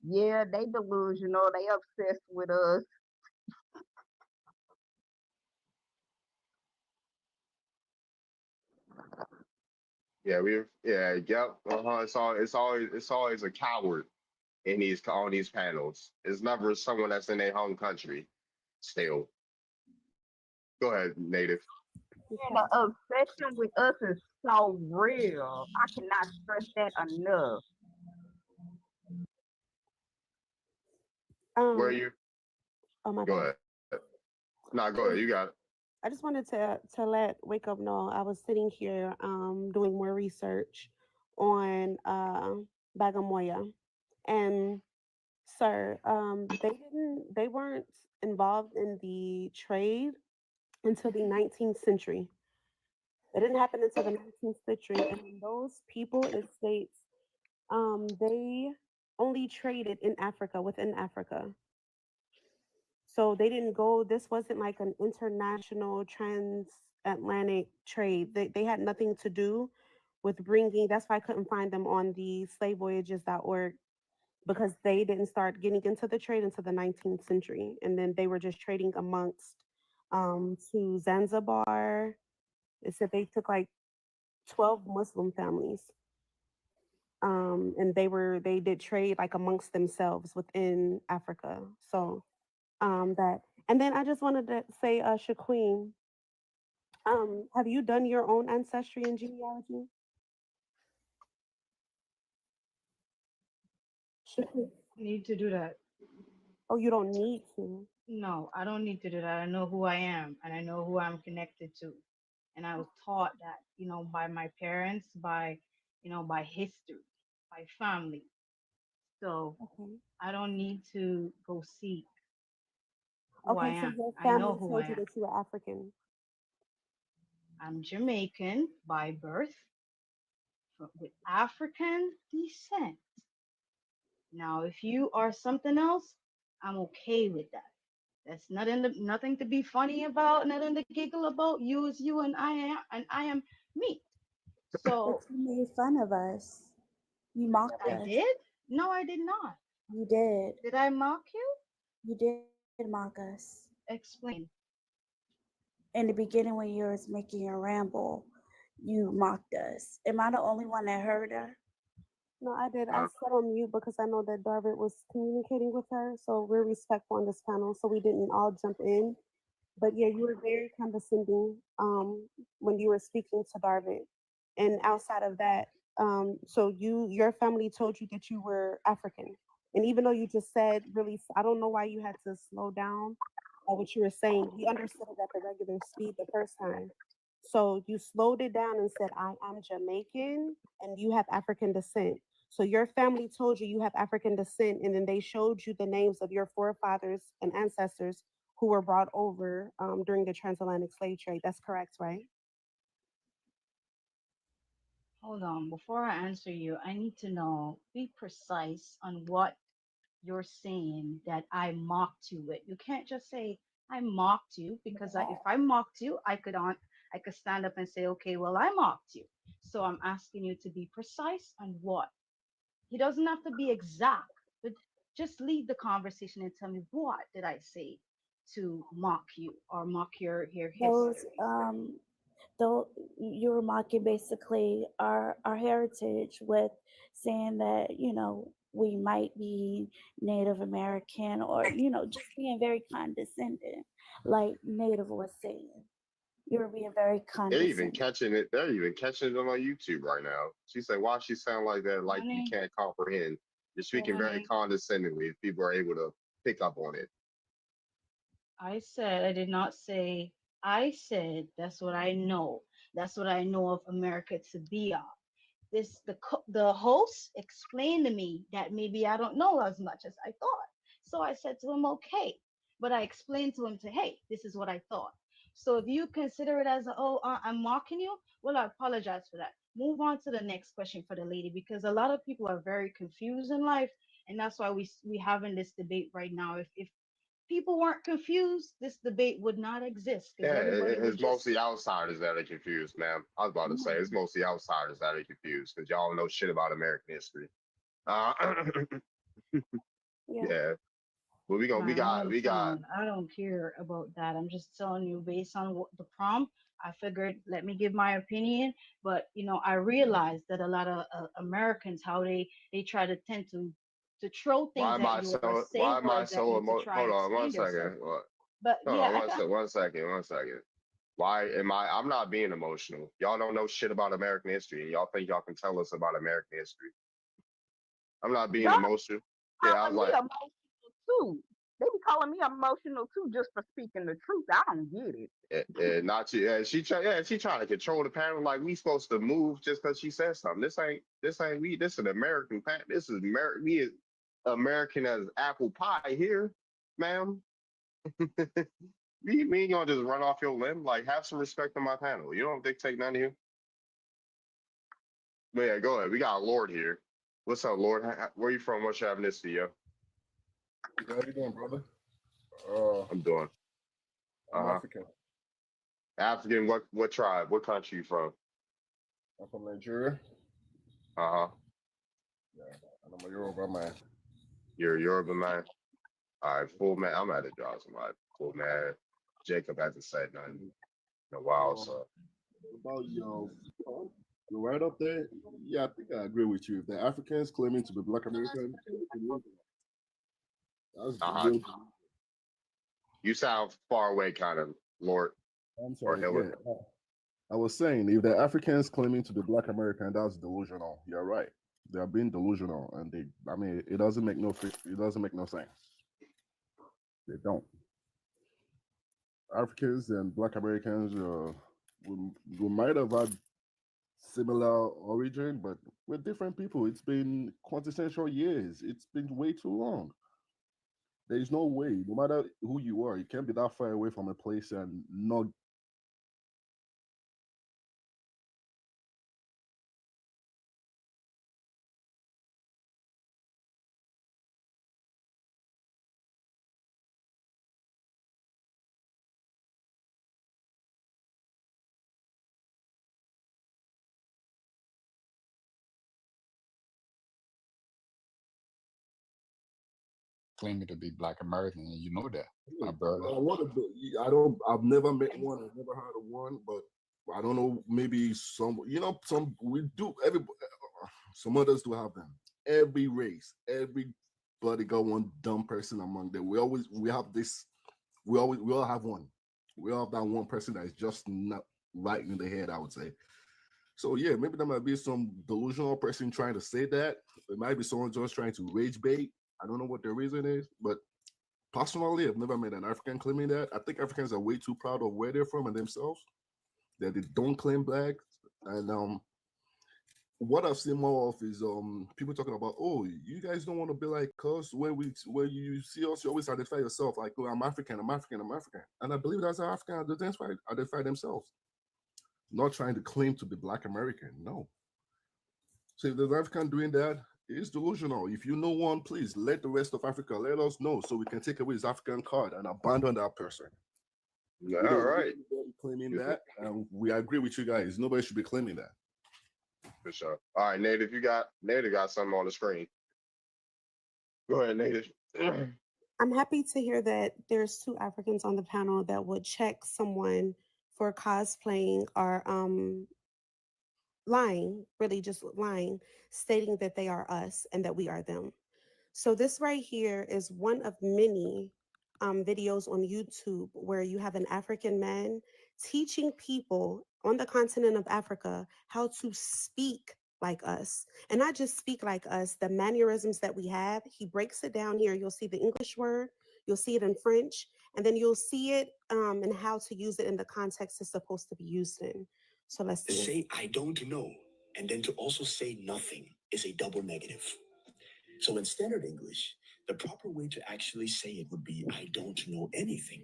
Yeah, they delusional. They obsessed with us. Yep. It's always a coward in on these panels. It's never someone that's in their home country. Still. Go ahead, Native. The obsession with us is so real. I cannot stress that enough. Where are you? Oh my Go bad. ahead. No, go ahead. You got it. I just wanted to let Wake Up know I was sitting here doing more research on Bagamoya, and sir, they weren't involved in the trade until the 19th century. It didn't happen until the 19th century, and those people, it states, they only traded in Africa, within Africa. So they didn't go, this wasn't like an international transatlantic trade. They had nothing to do with bringing, that's why I couldn't find them on the slavevoyages.org, because they didn't start getting into the trade until the 19th century. And then they were just trading amongst to Zanzibar. It said they took like 12 Muslim families. And they did trade like amongst themselves within Africa. So that, and then I just wanted to say, Shaquem, have you done your own ancestry and genealogy? Need to do that. Oh, you don't need to. No, I don't need to do that. I know who I am and I know who I'm connected to. And I was taught that, by my parents, by history, by family. So Okay. I don't need to go seek who I Okay, so am. your I know family who I told you am. that you were African. I'm Jamaican by birth with African descent. Now, if you are something else, I'm okay with that. That's nothing to be funny about, nothing to giggle about. You is you, and I am me. But So you made fun of us. You mocked I us. did? No, I did not. You did. Did I mock you? You did mock us. Explain. In the beginning, when you was making your ramble, you mocked us. Am I the only one that heard her? No, I did. I Uh, said on mute because I know that Darvit was communicating with her, so we're respectful on this panel, so we didn't all jump in. But yeah, you were very condescending when you were speaking to Darvit. And outside of that, so your family told you that you were African. And even though you just said really, I don't know why you had to slow down what you were saying. We understood it at the regular speed the first time. So you slowed it down and said, I am Jamaican and you have African descent. So your family told you you have African descent, and then they showed you the names of your forefathers and ancestors who were brought over during the transatlantic slave trade. That's correct, right? Hold on. Before I answer you, I need to know, be precise on what you're saying that I mocked you with. You can't just say I mocked you because if I mocked you, I could stand up and say, okay, well, I mocked you. So I'm asking you to be precise on what. He doesn't have to be exact, but just lead the conversation and tell me, what did I say to mock you or mock your Those history? though you were mocking basically our heritage with saying that we might be Native American, or just being very condescending, like Native was saying. You were being very they're even condescending. catching it. They're even catching it on YouTube right now. She said, "Why she sound like that? Like you Honey, can't comprehend. You're speaking very honey, condescendingly. If people are able to pick up on it." I said, I did not say, I said, that's what I know. That's what I know of America to be of. The host explained to me that maybe I don't know as much as I thought. So I said to him, okay. But I explained to him hey, this is what I thought. So if you consider it as I'm mocking you, well, I apologize for that. Move on to the next question for the lady, because a lot of people are very confused in life, and that's why we having this debate right now. If people weren't confused, this debate would not exist because Yeah, everybody would it's just. mostly outsiders that are confused, ma'am. I was about to say it's mostly outsiders that are confused because y'all don't know shit about American history. Uh, Yeah. yeah, but Man, I don't care about that. I'm just telling you based on what the prompt. I figured, let me give my opinion, but I realized that a lot of Americans, how they try to tend to throw things at you or say why am I words at so you to try hold on one explain themselves. second. What? But Hold yeah, on one second. Why am I'm not being emotional. Y'all don't know shit about American history, and y'all think y'all can tell us about American history. I'm not being Y'all emotional. Yeah, I was calling me like, emotional too. They be calling me emotional too just for speaking the truth. I don't get it. not you. Yeah, she trying to control the panel like we supposed to move just because she said something. This ain't we. This is an American panel. This is we is American as apple pie here, ma'am. We ain't gonna just run off your limb. Like, have some respect on my panel. You don't dictate none of you. But yeah, go ahead. We got a Lord here. What's up, Lord? Where you from? What's your ethnicity, yo? How you doing, brother? I'm doing. I'm Uh-huh. African. African, what tribe? What country you from? I'm from Nigeria. Uh-huh. Yeah, and I'm a Yoruba man. You're a Yoruba man? All right, full man. I'm at to draw somebody. Full man. Jacob hasn't said nothing in a while, so. About you're right up there. Yeah, I think I agree with you. If the Africans claiming to be Black American, that's the Uh-huh. real. You sound far away, kind of, Lord. I'm Or sorry. Hillary. Yeah, I was saying if the Africans claiming to be Black American, that's delusional. You're right. They are being delusional, and it doesn't make no sense. They don't. Africans and Black Americans, we might have had similar origin, but we're different people. It's been quintessential years. It's been way too long. There is no way, no matter who you are, you can't be that far away from a place and not. Claiming to be Black American, and you know that, my brother. I've never met one. I've never heard of one, but I don't know. Maybe some. We do. Some others do have them. Every race, everybody got one dumb person among them. We have this. We all have one. We all have that one person that is just not right in the head, I would say. So yeah, maybe there might be some delusional person trying to say that. It might be someone just trying to rage bait. I don't know what the reason is, but personally, I've never met an African claiming that. I think Africans are way too proud of where they're from and themselves that they don't claim Black. And what I've seen more of is people talking about, oh, you guys don't want to be like us. When you see us, you always identify yourself like, oh, I'm African. And I believe that's how Africans identify themselves. Not trying to claim to be Black American, no. So if there's an African doing that, it's delusional. If you know one, please let the rest of Africa let us know so we can take away his African card and abandon that person. Yeah, all right. Claiming that, and we agree with you guys. Nobody should be claiming that. For sure. All right, Native, Native got something on the screen. Go ahead, Native. I'm happy to hear that there's 2 Africans on the panel that would check someone for cosplaying or lying, really just lying, stating that they are us and that we are them. So this right here is one of many videos on YouTube where you have an African man teaching people on the continent of Africa how to speak like us, and not just speak like us, the mannerisms that we have. He breaks it down here. You'll see the English word, you'll see it in French, and then you'll see it and how to use it in the context it's supposed to be used in. So let's see. To say I don't know and then to also say nothing is a double negative. So in standard English, the proper way to actually say it would be I don't know anything.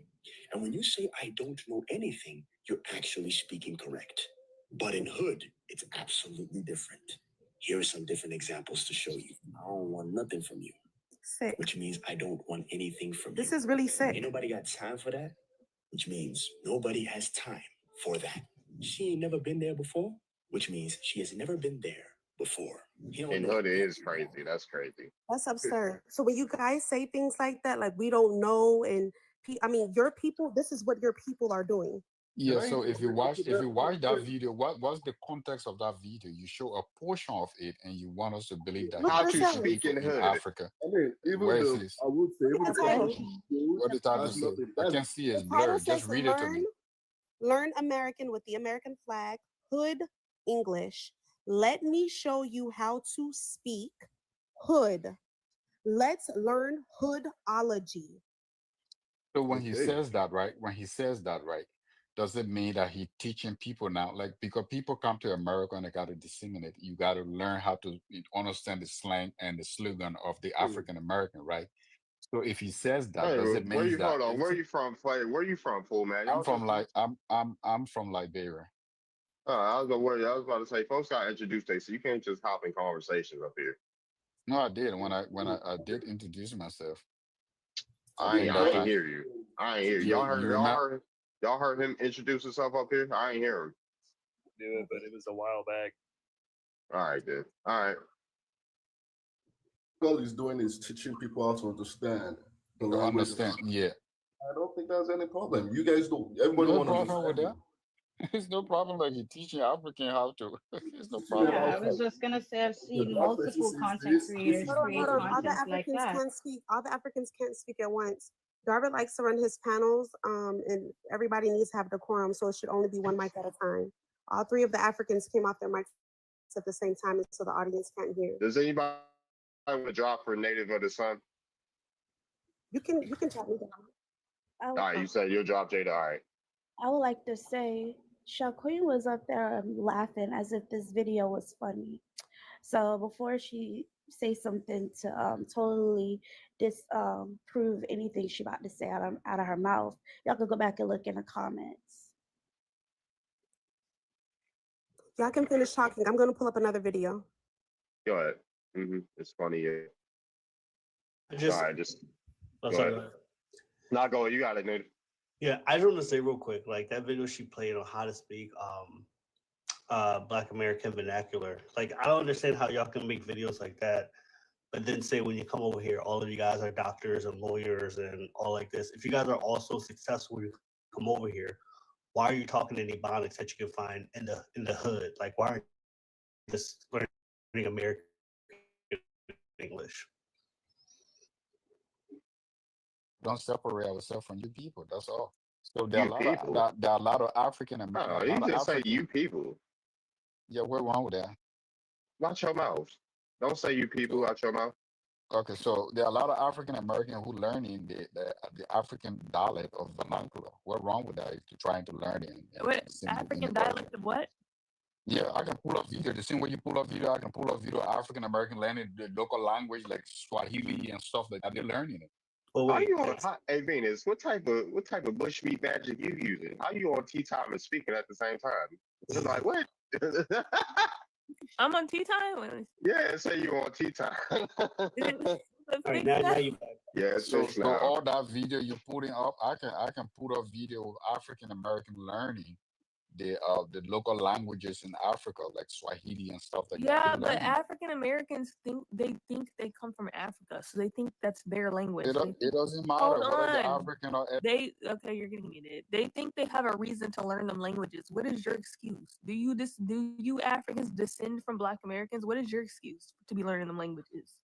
And when you say I don't know anything, you're actually speaking correct. But in Hood, it's absolutely different. Here are some different examples to show you. I don't want nothing from you. Sick. Which means I don't want anything from you. This is really sick. Ain't nobody got time for that, which means nobody has time for that. She ain't never been there before, which means she has never been there before. And Hood is crazy. That's crazy. That's absurd. So when you guys say things like that, like we don't know, and I mean, your people, this is what your people are doing. Yeah, so if you watch that video, what's the context of that video? You show a portion of it and you want us to believe that how you to speak in Hood. Africa. I mean, Where is this? I would say, even What did that say? I can't see it's blurred. Just read it to me. Learn American with the American flag, Hood English. Let me show you how to speak Hood. Let's learn Hoodology. So when he says that, right? Does it mean that he teaching people now? Like, because people come to America and they got to disseminate. You got to learn how to understand the slang and the slogan of the African American, right? So if he says that, does it mean that? Hold on. Where you from, Flay? Where you from, fool man? I'm from Liberia. I was about to say, folks got introduced today, so you can't just hop in conversations up here. No, I did. When I did introduce myself. I ain't hear you. I ain't hear you. Y'all heard him introduce himself up here? I ain't hear him. Do it, but it was a while back. All right, dude. All right. All he's doing is teaching people how to understand the language. Yeah. I don't think there's any problem. You guys don't. Everybody want to understand. With that. There's no problem like he teaching African how to. There's no problem. Yeah, I was just gonna say I've seen multiple content creators create content like that. All the Africans can't speak at once. Darvin likes to run his panels, and everybody needs to have decorum, so it should only be one mic at a time. All 3 of the Africans came off their mics at the same time, so the audience can't hear. Does anybody want to drop for Native of the Sun? You can tell me down. All right, you said you'll drop Jada. All right. I would like to say Shaquille was up there laughing as if this video was funny. So before she say something to totally prove anything she about to say out of her mouth, y'all could go back and look in the comments. Y'all can finish talking. I'm gonna pull up another video. Go ahead. It's funny. Yeah. Sorry, just Oh, go sorry, ahead. Not go. You got it, dude. Yeah, I just want to say real quick, like that video she played on how to speak Black American vernacular. Like I don't understand how y'all can make videos like that, but then say when you come over here, all of you guys are doctors and lawyers and all like this. If you guys are also successful, when you come over here, why are you talking any Ebonics that you can find in the hood? Like why aren't you just learning American English? Don't separate ourselves from you people. That's all. So there are You a lot people. of there are a lot of African American. Oh, you just say you people. Yeah, what's wrong with that? Watch your mouth. Don't say you people out your mouth. Okay, so there are a lot of African American who learning the African dialect of vernacular. What's wrong with that? If you're trying to learn it. What African dialect of what? Yeah, I can pull up video. The same way you pull up video, I can pull up video African American learning the local language like Swahili and stuff like that. They're learning it. Oh wait, hey Venus, what type of bushmeat magic you using? How you on tea time and speaking at the same time? It's like what? I'm on tea time. Yeah, say you on tea time. Right, now you yeah, so so now. all that video you're putting up, I can put up video of African American learning the local languages in Africa, like Swahili and stuff like that. Yeah, They're but learning it. African Americans think they come from Africa, so they think that's their language. It doesn't matter Hold whether they're on. African or Okay, you're getting muted. They think they have a reason to learn them languages. What is your excuse? Do you Africans descend from Black Americans? What is your excuse to be learning them languages?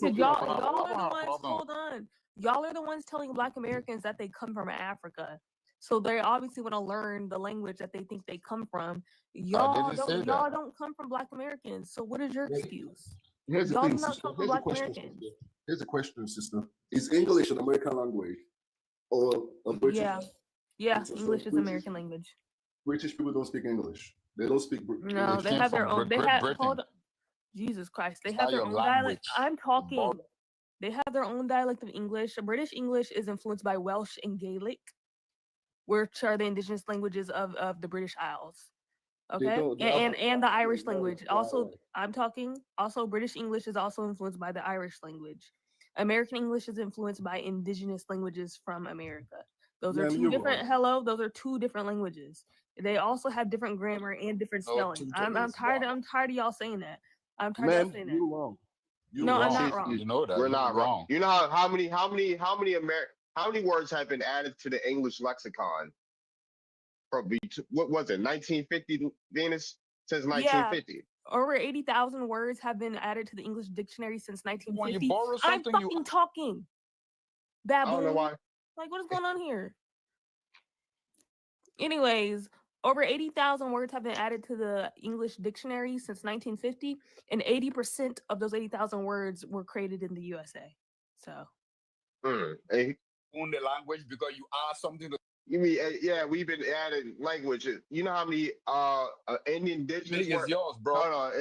Y'all are the ones. Hold on. Y'all are the ones telling Black Americans that they come from Africa. So they obviously want to learn the language that they think they come from. Y'all don't come from Black Americans. So what is your excuse? Here's the Y'all thing, do not sister. come from Here's a Black question, Americans. sister. Here's a question, sister. Is English an American language or a British? Yeah. English is American language. British people don't speak English. They don't speak English. No, they have their own. Hold on. Jesus Christ, they have their own dialect. I'm talking. They have their own dialect of English. British English is influenced by Welsh and Gaelic, which are the indigenous languages of the British Isles. Okay, and the Irish language. Also, I'm talking. Also, British English is also influenced by the Irish language. American English is influenced by indigenous languages from America. Those are two different. Those are two different languages. They also have different grammar and different spelling. I'm tired of y'all saying that. I'm tired of y'all saying that. You're wrong. No, I'm not wrong. You know that. We're not wrong. You know how many words have been added to the English lexicon? Probably what was it? 1950, Venus? Since 1950. Yeah, over 80,000 words have been added to the English dictionary since 1950. When you borrow I'm something, fucking talking. Baboon. I don't know why. Like, what is going on here? Anyways, over 80,000 words have been added to the English dictionary since 1950, and 80% of those 80,000 words were created in the USA. So. On the language because you ask something to. You mean we've been adding languages. You know how many indigenous words? Yours, bro. Hold on,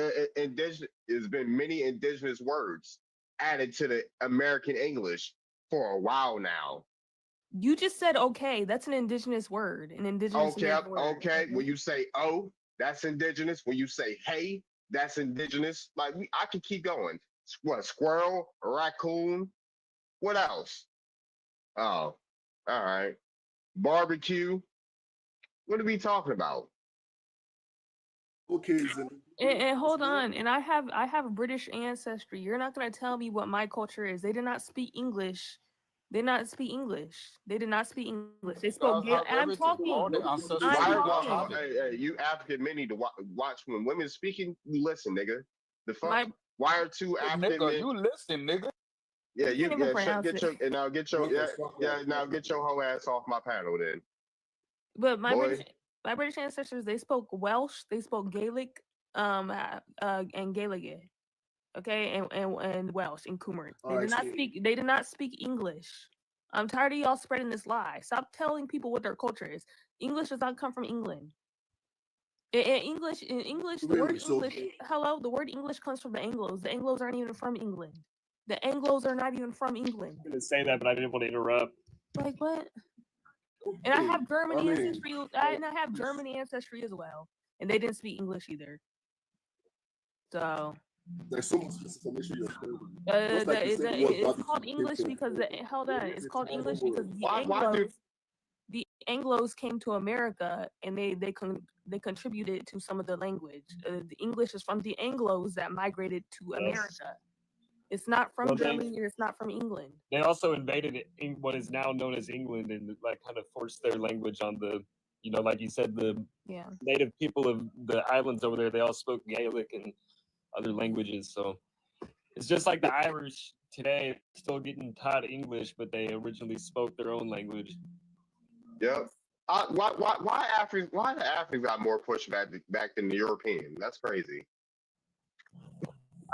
there's been many indigenous words added to the American English for a while now. You just said okay. That's an indigenous word. An indigenous word. Okay. When you say "oh," that's indigenous. When you say "hey," that's indigenous. Like I can keep going. What? Squirrel, raccoon. What else? Oh, all right. Barbecue. What are we talking about? Okay. And hold on. And I have British ancestry. You're not gonna tell me what my culture is. They did not speak English. They did not speak English. They did not speak English. They spoke. I'm talking. Hey, you African men need to watch when women speaking. You listen, nigga. The fuck. Why are two African men? You listen, nigga. Yeah, get your whole ass off my panel then. But my British ancestors, they spoke Welsh, they spoke Gaelic, and Gaeleg. okay, and Welsh and Kumeric. All They right, did not so speak. They did not speak English. I'm tired of y'all spreading this lie. Stop telling people what their culture is. English does not come from England. In English, the word really, so English. Hello, the word English comes from the Anglos. The Anglos aren't even from England. The Anglos are not even from England. I'm gonna say that, but I didn't want to interrupt. Like what? And I okay, have German I mean, ancestry. And I have German ancestry as well. And they didn't speak English either. So there's so much misinformation you're spreading. Just like you said, it's called English because hold on. It's called English because the Anglos came to America and they contributed to some of the language. The English is from the Anglos that migrated to America. It's not from Well, Germany or it's not from England. They also invaded what is now known as England and like kind of forced their language on the, like you said, the native people of the islands over there. They all spoke Gaelic and other languages. So it's just like the Irish today, still getting taught English, but they originally spoke their own language. Yep. Why Africans? Why the Africans got more pushback back than the European? That's crazy.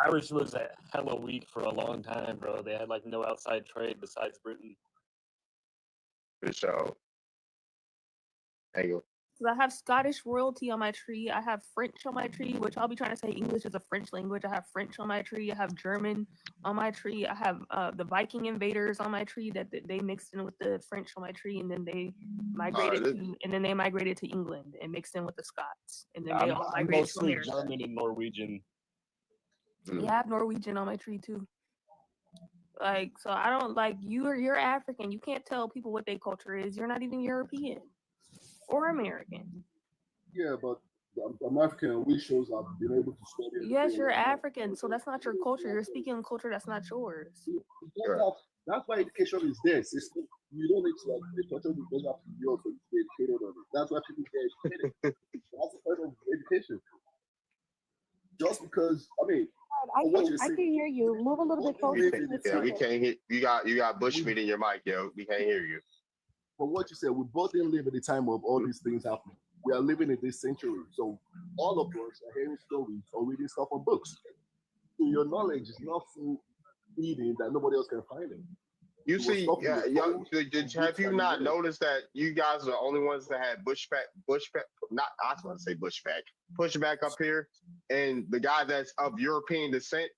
Irish was hella weak for a long time, bro. They had like no outside trade besides Britain. For sure. Angle. I have Scottish royalty on my tree. I have French on my tree, which I'll be trying to say English is a French language. I have French on my tree. I have German on my tree. I have the Viking invaders on my tree that they mixed in with the French on my tree, and then they migrated to England and mixed in with the Scots, and then they all I'm migrated to mostly America. German and Norwegian. Yeah, I have Norwegian on my tree too. Like, so I don't like you're African. You can't tell people what their culture is. You're not even European or American. Yeah, but I'm African, and we shows I've been able to study. Yes, you're African, so that's not your culture. You're speaking a culture that's not yours. That's why education is there. You don't need to the culture doesn't have to be yours to be educated on it. That's why people get educated. That's the point of education. Just because, I can hear you. Move a little bit closer. Yeah, we can't hear you. Got bushmeat in your mic, yo. We can't hear you. But what you said, we both didn't live at the time of all these things happening. We are living in this century, so all of us are hearing stories or reading stuff on books. So your knowledge is not full feeding that nobody else can find it. You see, have you not noticed that you guys are the only ones that had pushback? Not I was going to say pushback up here, and the guy that's of European descent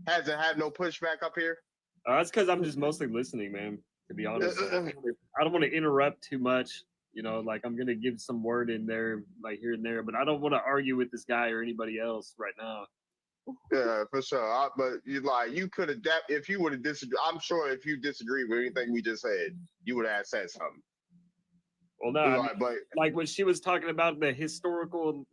hasn't had no pushback up here. That's because I'm just mostly listening, man. To be honest, I don't want to interrupt too much. Like I'm gonna give some word in there, like here and there, but I don't want to argue with this guy or anybody else right now. Yeah, for sure. But you could adapt if you would have disagreed. I'm sure if you disagree with anything we just said, you would have said something. Well, no, but like when she was talking about the historical,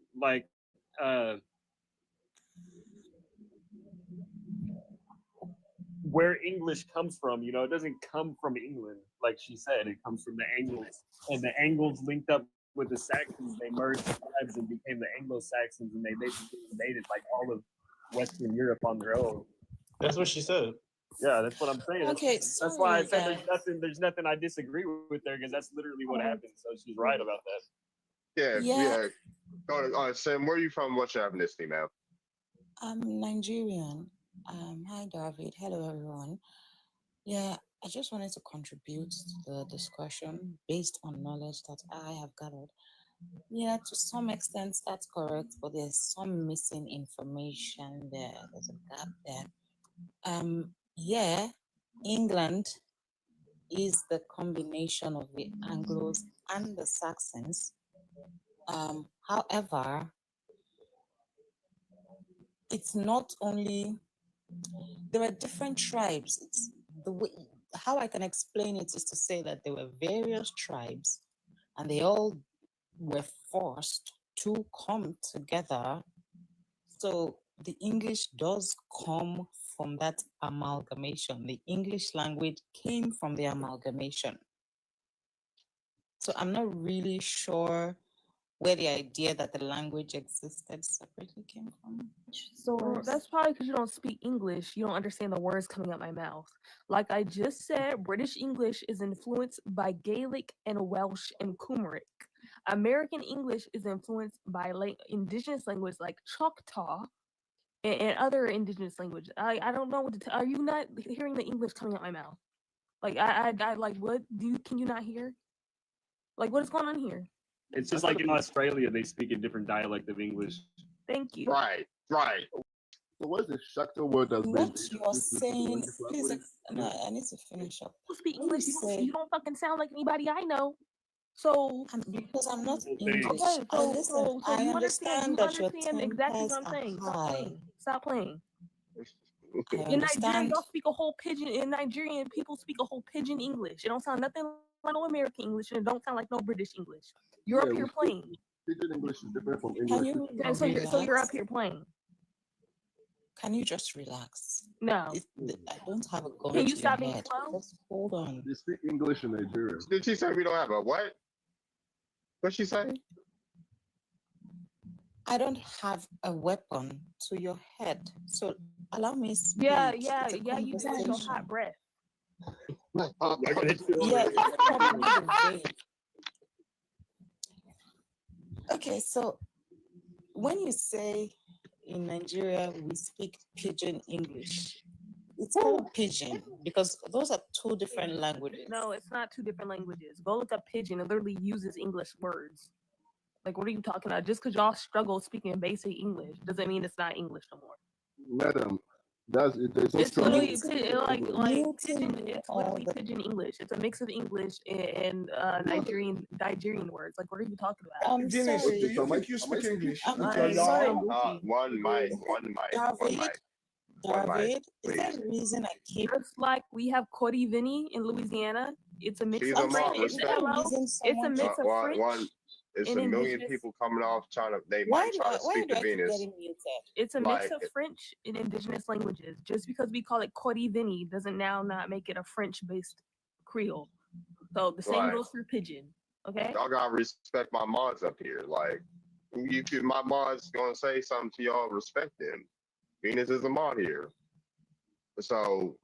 where English comes from, it doesn't come from England, like she said. It comes from the Angles, and the Angles linked up with the Saxons. They merged tribes and became the Anglo-Saxons, and they basically invaded like all of Western Europe on their own. That's what she said. Yeah, that's what I'm saying. Okay, that's why I said there's nothing I disagree with there, because that's literally what happened. So she's right about that. Yeah. Go on, Sam. Where are you from? What's your ethnicity, ma'am? I'm Nigerian. Hi, David. Hello, everyone. Yeah, I just wanted to contribute to the discussion based on knowledge that I have gathered. Yeah, to some extent, that's correct, but there's some missing information there. There's a gap there. Yeah, England is the combination of the Anglos and the Saxons. However, it's not only, there are different tribes. It's the way, how I can explain it is to say that there were various tribes and they all were forced to come together. So the English does come from that amalgamation. The English language came from the amalgamation. So I'm not really sure where the idea that the language existed separately came from. So that's probably because you don't speak English. You don't understand the words coming out my mouth. Like I just said, British English is influenced by Gaelic and Welsh and Kumeric. American English is influenced by indigenous language like Choctaw and other indigenous language. I don't know what to tell. Are you not hearing the English coming out my mouth? Like I like what can you not hear? Like what is going on here? It's just like in Australia, they speak a different dialect of English. Thank you. Right. So what's the Shakta word that's been What you're introduced into the saying, English please, language? no, I need to finish up. You speak When you English, say, you don't fucking sound like anybody I know. So because I'm not Whole English. okay, I so listen. so so I you understand that you're understand 10 exactly pairs what I'm saying. Stop high. playing. Stop playing. I In Nigeria, understand. y'all speak a whole pidgin. In Nigerian, people speak a whole pidgin English. It don't sound nothing like no American English, and it don't sound like no British English. You're Yeah, up here playing. Pidgin English is different from Can English. you Okay, so you're up relax? here playing. Can you just relax? No. I don't have a gun Can you to stop your being head. slow? Just hold on. They speak English in Nigeria. Did she say we don't have a what? What's she saying? I don't have a weapon to your head. So allow me speak. Yeah, It's a you do with your conversation. hot breath. Yeah, it's probably the way. Okay, so when you say in Nigeria we speak pidgin English, it's called pidgin because those are two different languages. No, it's not two different languages. Go look up pidgin. It literally uses English words. Like, what are you talking about? Just because y'all struggle speaking basic English doesn't mean it's not English no more. Madam, there's no It's struggle. literally like pidgin. It's all literally the pidgin English. It's a mix of English and Nigerian words. Like, what are you talking about? I'm Dennis, sorry. do you think you speak English? I'm Because sorry. One mic. David, is there a reason I keep Just like we have Cody Vinny in Louisiana, it's a mix She's of a mom. French. Respect. It's a mix of French. It's and a million indigenous. people coming off trying to. They Why might do try I, to why speak do to I keep Venus. getting muted? It's a mix Like, of French and indigenous languages. Just because we call it Cody Vinny doesn't now not make it a French-based Creole. So the same Right. goes for pidgin. Okay. Y'all gotta respect my mods up here. Like, my mods gonna say something to y'all. Respect them. Venus is a mod here. So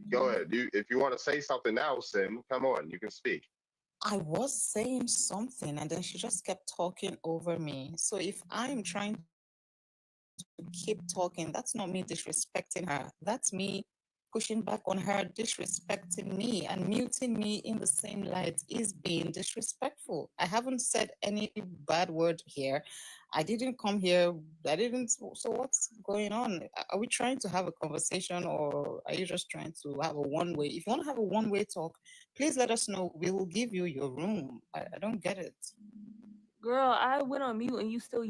go ahead. If you want to say something else, then come on. You can speak. I was saying something and then she just kept talking over me. So if I'm trying to keep talking, that's not me disrespecting her. That's me pushing back on her, disrespecting me, and muting me in the same light is being disrespectful. I haven't said any bad word here. I didn't come here. So what's going on? Are we trying to have a conversation or are you just trying to have a one-way? If you want to have a one-way talk, please let us know. We will give you your room. I don't get it. Girl, I went on mute and you still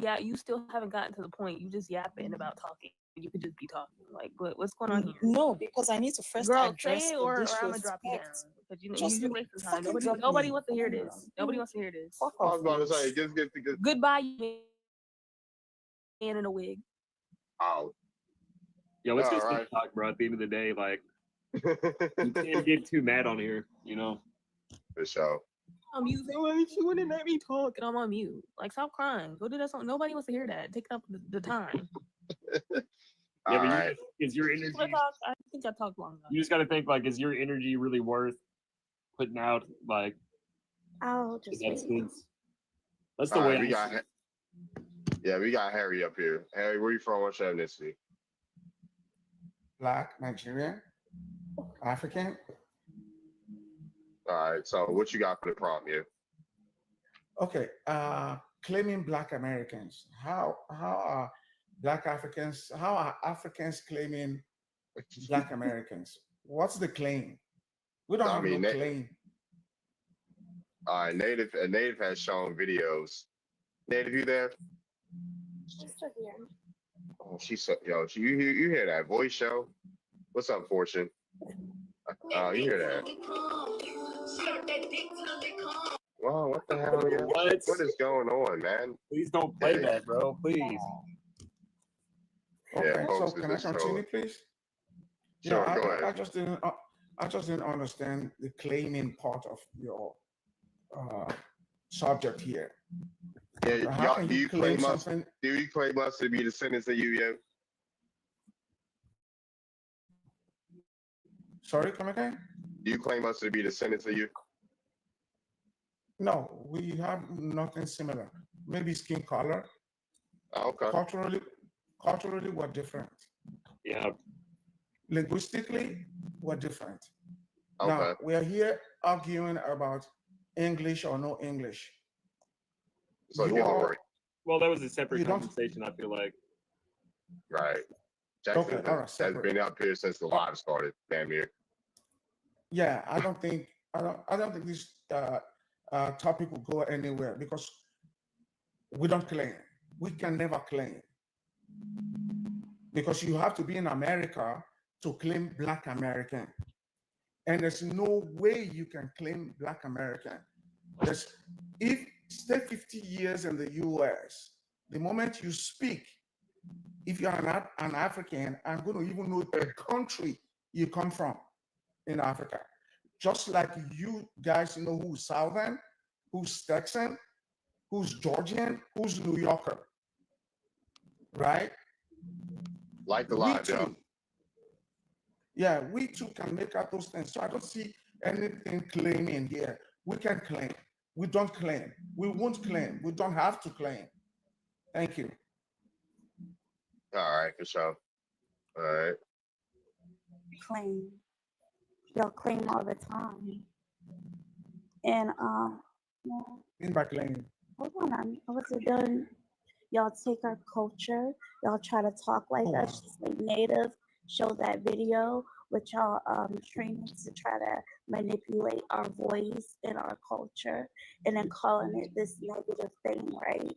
haven't gotten to the point. You just yapping about talking. You could just be talking. Like, what's going on here? No, because I need to first Girl, address say it the or I'm gonna drop you down. disrespect. Because you Just you wasting time. fucking drop Nobody me. wants to hear this. Nobody wants to hear this. Fuck I off, was about to bitch. say, just get the good. Goodbye, you man in a wig. Oh, Yo, it's just All right. TikTok, bro. At the end of the day, like you can't get too mad on here, you know. For sure. I'm using why she wouldn't let me talk and I'm on mute. Like, stop crying. Go do that song. Nobody wants to hear that. Take up the time. Yeah, All but right. is your energy? I think I talked long enough. You just got to think like, is your energy really worth putting out? Like, I'll just that's wait. the All way. right, we got Harry up here. Harry, where you from? What's your ethnicity? Black, Nigerian, African. All right. So what you got for the prompt here? Okay. Claiming Black Americans. How are Black Africans? How are Africans claiming Black Americans? What's the claim? We don't have no claim. Native has shown videos. Native, you there? She's still here. Oh, she's so you hear that voice show? What's up, Fortune? You hear that? Wow, what the hell? What is going on, man? Please don't play that, bro. Please. Okay, so folks, can I continue, please? Sure, Yeah, go ahead. I just didn't understand the claiming part of your subject here. Yeah, How can do you claim us? something? Do you claim us to be descendants of you? Yeah. Sorry, come again? Do you claim us to be descendants of you? No, we have nothing similar. Maybe skin color. Okay. Culturally, Culturally, we're different. Yeah. Linguistically, we're different. Okay. Now, we're here arguing about English or no English. So You Hillary. all, Well, that was a separate you don't, conversation, I feel like. Right. Jackson okay, all right, has separate. been up here since the live started. Damn near. Yeah, I don't think this topic will go anywhere because we don't claim. We can never claim because you have to be in America to claim Black American, and there's no way you can claim Black American. If stay 50 years in the U.S., the moment you speak, if you're an African, I'm going to even know the country you come from in Africa. Just like you guys know who's Southern, who's Texan, who's Georgian, who's New Yorker, right? Like the We live, yeah. too. Yeah, we too can make out those things. So I don't see anything claiming here. We can claim. We don't claim. We won't claim. We don't have to claim. Thank you. All right, for sure. All right. Claim. Y'all claim all the time. And yeah, In by claim. hold on, I wasn't done. Y'all take our culture, y'all try to talk like Oh, us, wow. just like native, show that video with y'all trainings to try to manipulate our voice and our culture and then calling it this negative thing, right?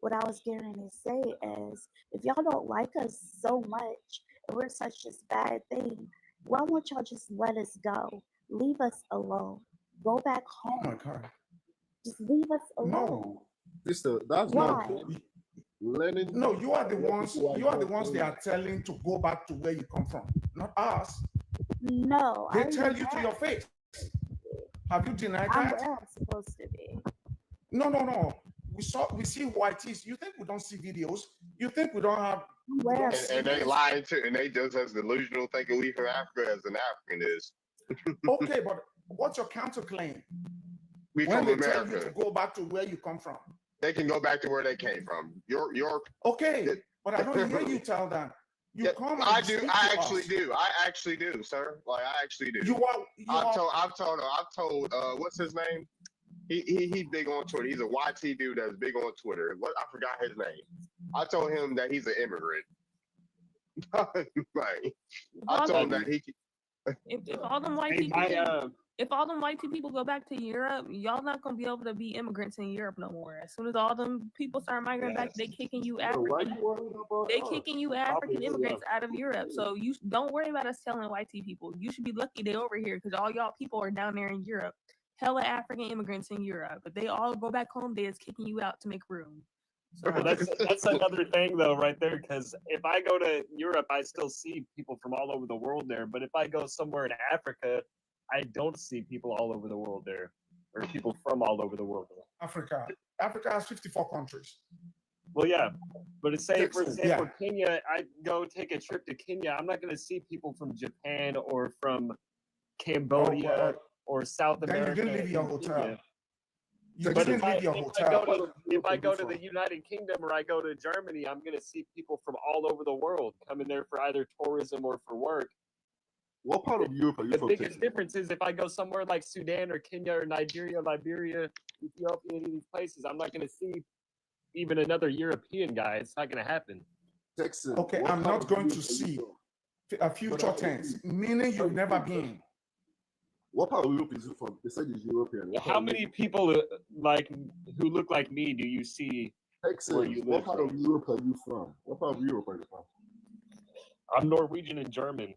What I was getting to say is if y'all don't like us so much and we're such this bad thing, why won't y'all just let us go? Leave us alone. Go back Oh my home. God. Just leave us alone. No. Sister, that's Why? not learning. No, you are the what ones. people You are the not ones they doing. are telling to go back to where you come from, not us. No, I They already tell you to have. your face. Have you denied I'm that? where I'm supposed to be. No. We see whiteys. You think we don't see videos? You think we don't have? We Where don't I'm see And they this? lying to, and they just as delusional thinking we from Africa as an African is. Okay, but what's your counterclaim We when from they tell you to America. go back to where you come from? They can go back to where they came from. Your Okay, but I don't hear you tell them. You Yeah, come and I you do. speak I to actually us. do. I actually do, sir. Like I actually do. You are. I've told. What's his name? He's big on Twitter. He's a YT dude that's big on Twitter. What I forgot his name. I told him that he's an immigrant. Like, I told him that he. If all them white Hey, people, my if all them white people go back to Europe, y'all not gonna be able to be immigrants in Europe no more. As soon as all them people start migrating back, they kicking you Bro, why African. you worried about They us? kicking you African immigrants out of Europe. So you don't worry about us telling white people. You should be lucky they over here because all y'all people are down there in Europe. Hella African immigrants in Europe, but they all go back home. They is kicking you out to make room. So Well, that's another thing though, right there. Because if I go to Europe, I still see people from all over the world there. But if I go somewhere in Africa, I don't see people all over the world there, or people from all over the world. Africa. Africa has 54 countries. Well, yeah, but it's say for Texas, example, yeah. Kenya. I go take a trip to Kenya. I'm not going to see people from Japan or from Cambodia well, or South then you America. didn't leave your in hotel. Kenya. You But didn't leave your hotel. if I go to the United Kingdom or I go to Germany, I'm going to see people from all over the world coming there for either tourism or for work. What part of Europe are you The from? biggest difference is if I go somewhere like Sudan or Kenya or Nigeria, Liberia, Ethiopia, any of these places, I'm not going to see even another European guy. It's not going to happen. Texas. Okay, I'm not going to see a future tense, meaning you've never been. What part of Europe is you from? They said it's European. How many people like who look like me do you see Texas. where you What live? part of Europe are you from? What part of Europe are you from? I'm Norwegian and German.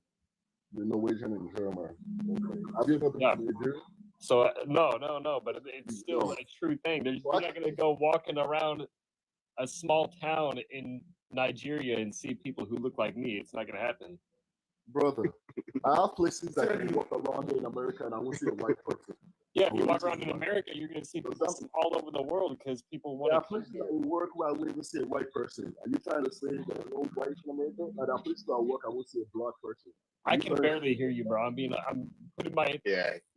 The Norwegian and German. Okay. Have you ever been to Nigeria? So no, but it's still a true thing. You're not going to go walking around a small town in Nigeria and see people who look like me. It's not going to happen. Brother, I have places that I can walk around in America and I won't see a white person. Yeah, if you walk around in America, you're going to see people from all over the world because people want There are to. places that will work where I won't even see a white person. Are you trying to say there are no whites in America? And there are places that I work, I won't see a black person. I can barely hear you, bro. I'm putting my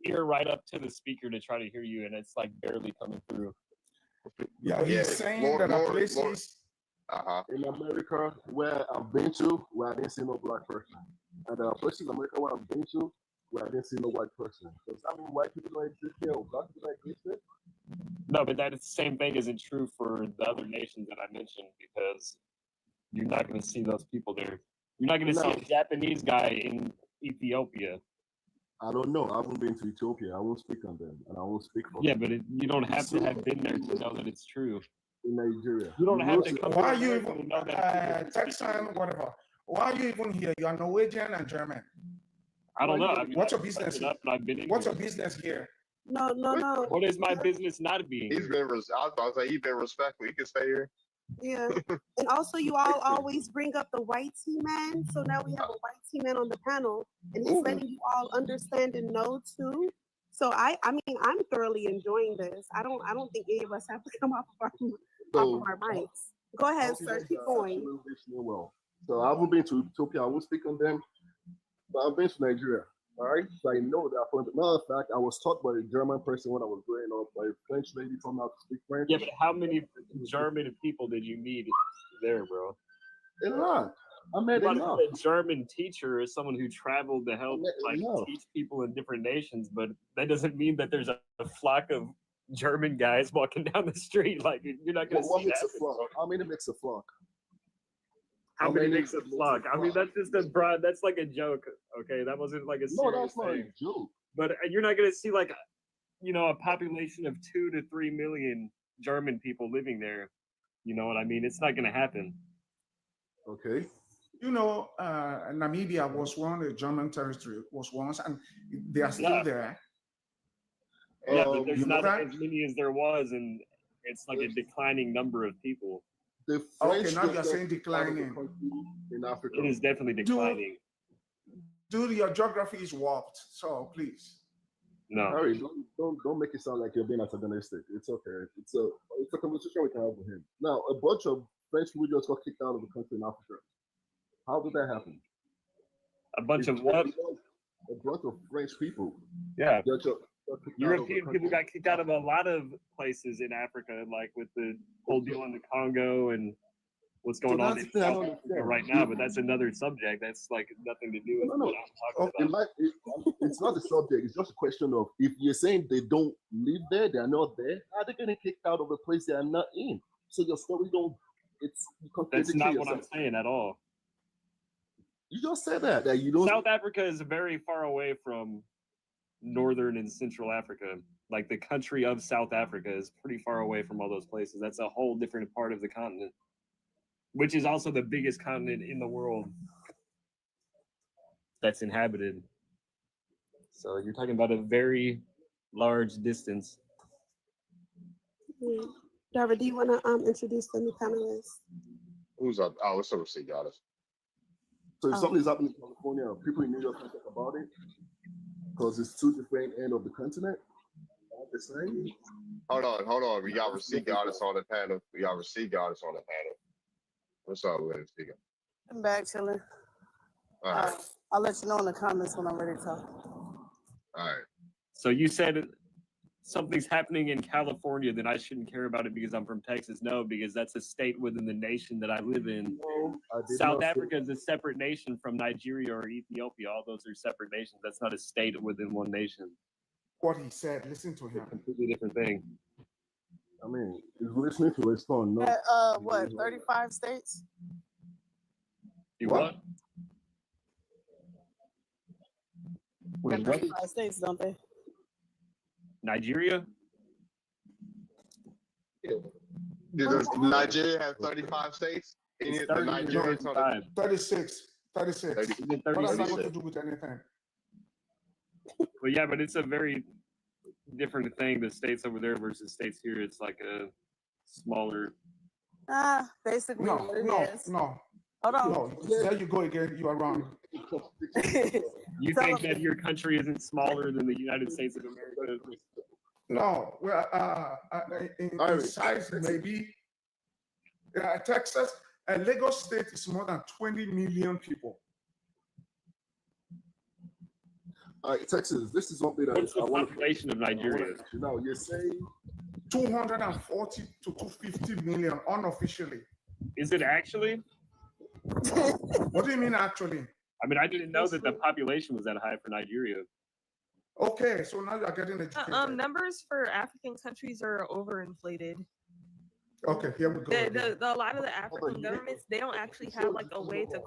ear right up to the speaker to try to hear you, and it's like barely coming through. Yeah, he's saying that places In America, where I've been to, where I didn't see no black person, and places in America where I've been to, where I didn't see no white person. Does that mean white people don't exist here or black people don't exist here? No, but that same thing isn't true for the other nations that I mentioned because you're not going to see those people there. You're not going to see a Japanese guy in Ethiopia. I don't know. I haven't been to Ethiopia. I won't speak on them, and I won't speak for them. But you don't have to have been there to know that it's true. In Nigeria, you don't have to come. Why are you America even to know that Texan, whatever? Why are you even here? You are Norwegian and German. I don't know. I mean, What's your business? What's your here. business here? No. What is my business not being? He's been. I was about to say he's been respectful. He can stay here. Yeah. And also, you all always bring up the white tea man. So now we have a white tea man on the panel, and he's letting you all understand and know too. So I mean, I'm thoroughly enjoying this. I don't think any of us have to come off of our mics. Go ahead, sir. Keep going. Well, so I haven't been to Ethiopia. I won't speak on them, but I've been to Nigeria. All right, so I know that. For another fact, I was taught by a German person when I was growing up, by a French lady taught me how to speak French. Yeah, but how many German people did you meet there, bro? A lot. I met a lot. A German teacher is someone who traveled to help teach people in different nations, but that doesn't mean that there's a flock of German guys walking down the street. Like you're not going to see that. How many makes a flock? How many makes a flock? I mean, that's just that's like a joke. Okay, that wasn't like a serious No, that's not a thing. joke. But you're not going to see like, a population of 2 to 3 million German people living there. You know what I mean? It's not going to happen. Okay. Namibia was one, the German territory was once, and they are still there. Yeah, but there's not as many as there was, and it's like a declining number of people. Okay, now you're saying declining. In Africa. It is definitely declining. Dude, your geography is warped, so please. No. Harry, don't make it sound like you're being antagonistic. It's okay. It's a conversation we can have with him. Now, a bunch of French people just got kicked out of the country in Africa. How did that happen? A bunch of what? A bunch of French people. Yeah. European people got kicked out of a lot of places in Africa, like with the whole deal in the Congo and what's going on in South Africa right now. But that's another subject. That's like nothing to do with what I'm talking about. It's not a subject. It's just a question of if you're saying they don't live there, they're not there. How are they getting kicked out of a place they are not in? So your story don't. That's not what I'm saying at all. You just said that you don't. South Africa is very far away from Northern and Central Africa. Like the country of South Africa is pretty far away from all those places. That's a whole different part of the continent, which is also the biggest continent in the world that's inhabited. So you're talking about a very large distance. Darva, do you want to introduce the new panelists? Who's up? Oh, let's see, Goddess. So if something's happening in California, people in New York can talk about it because it's two different ends of the continent. Not the same. Hold on. We got Receipt Goddess on the panel. What's up with it, Receipt? I'm back chilling. All right. I'll let you know in the comments when I'm ready to talk. All right. So you said something's happening in California, then I shouldn't care about it because I'm from Texas. No, because that's a state within the nation that I live in. South Africa is a separate nation from Nigeria or Ethiopia. All those are separate nations. That's not a state within one nation. What he said, listen to him. Completely different thing. I mean, he's listening to his phone. No. What, 35 states? You what? Got 35 states, don't they? Nigeria? Nigeria has 35 states. Nigeria's on 36. 36. What has that got to do with anything? Well, yeah, but it's a very different thing. The states over there versus states here. It's like a smaller. Basically. No. Hold on. No, there you go again. You are wrong. You think that your country isn't smaller than the United States of America? No, well, in size maybe. Texas and Lagos State is more than 20 million people. All right, Texas. This is something that what's the population of Nigeria? You're saying 240 to 250 million unofficially. Is it actually? What do you mean actually? I mean, I didn't know that the population was that high for Nigeria. Okay, so now you're getting educated. Numbers for African countries are overinflated. Okay, here we go. A lot of the African governments, they don't actually have like a way to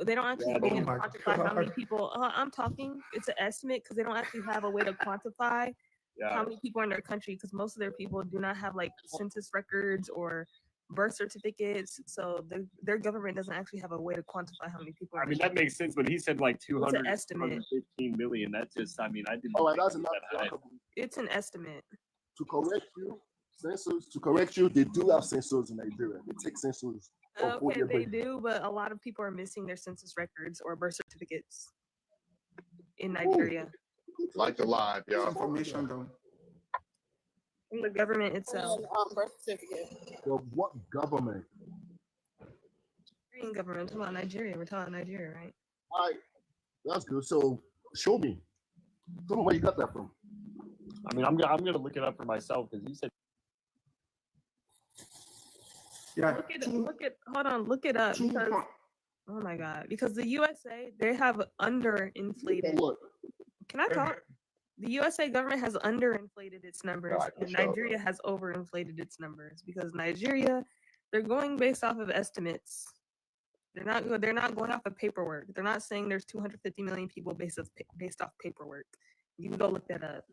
they don't actually quantify how many people. I'm talking. It's an estimate because they don't actually have a way to quantify how many people are in their country because most of their people do not have like census records or birth certificates. So their government doesn't actually have a way to quantify how many people. I mean, that makes sense, but he said like 200, estimate. 215 million. That just, I mean, I didn't. Oh, that's think enough. that high. It's an estimate. To correct you, census. To correct you, they do have census in Nigeria. They take census. Okay, they do, but a lot of people are missing their census records or birth certificates in Nigeria. Like the live, y'all. Information though. From the government itself. Birth certificate. So what government? Korean government. We're talking about Nigeria. We're talking about Nigeria, right? All right, that's good. So show me. Tell me where you got that from. I mean, I'm gonna look it up for myself because you said. Yeah. Look it up. Because, oh my God. Because the USA, they have underinflated. Can I talk? The USA government has underinflated its numbers, and Nigeria has overinflated its numbers because Nigeria, they're going based off of estimates. They're not going off of paperwork. They're not saying there's 250 million people based off paperwork. You can go look that up.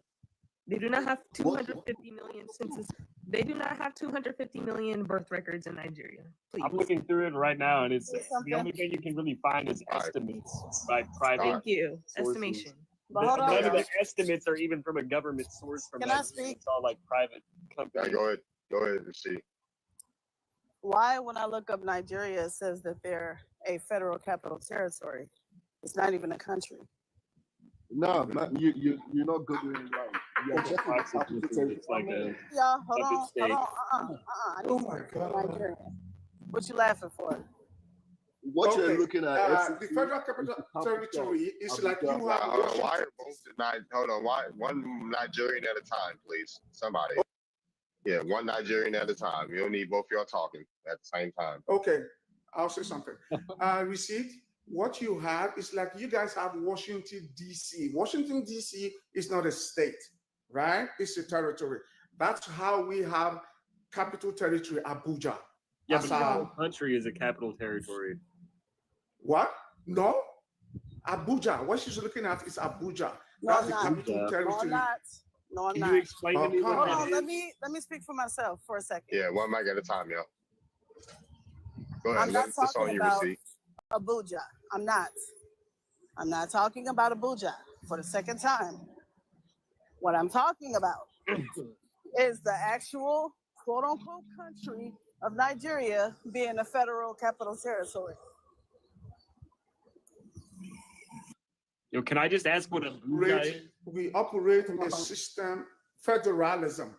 They do not have 250 million census. They do not have 250 million birth records in Nigeria. Please. I'm looking through it right now, and it's the only thing you can really find is estimates by private. Thank you. Sources. Estimation. None of the estimates are even from a government source. From Can I speak? It's all like private companies. Yeah, go ahead and see. Why, when I look up Nigeria, it says that they're a federal capital territory? It's not even a country. No, you're not good doing it right. It's like a Yeah, hold on. state. I need Nigeria. What you laughing for? What you're looking at, the federal capital territory is like you have. Why are both hold on, why one Nigerian at a time, please? Somebody. Yeah, one Nigerian at a time. You don't need both of y'all talking at the same time. Okay, I'll say something. Receipt. What you have is like you guys have Washington, D.C. Washington, D.C. is not a state, right? It's a territory. That's how we have capital territory, Abuja. Yeah, but the whole country is a capital territory. What? No. Abuja. What she's looking at is Abuja. No, That's the capital territory. No, I'm Can not. you explain to me what Hold that on, is? let me speak for myself for a second. Yeah, one mic at a time, yo. Go ahead. I'm not This on talking your about receipt. Abuja. I'm not talking about Abuja for the second time. What I'm talking about is the actual quote unquote country of Nigeria being a federal capital territory. Yo, can I just ask what Abuja is? We operate in a system, federalism,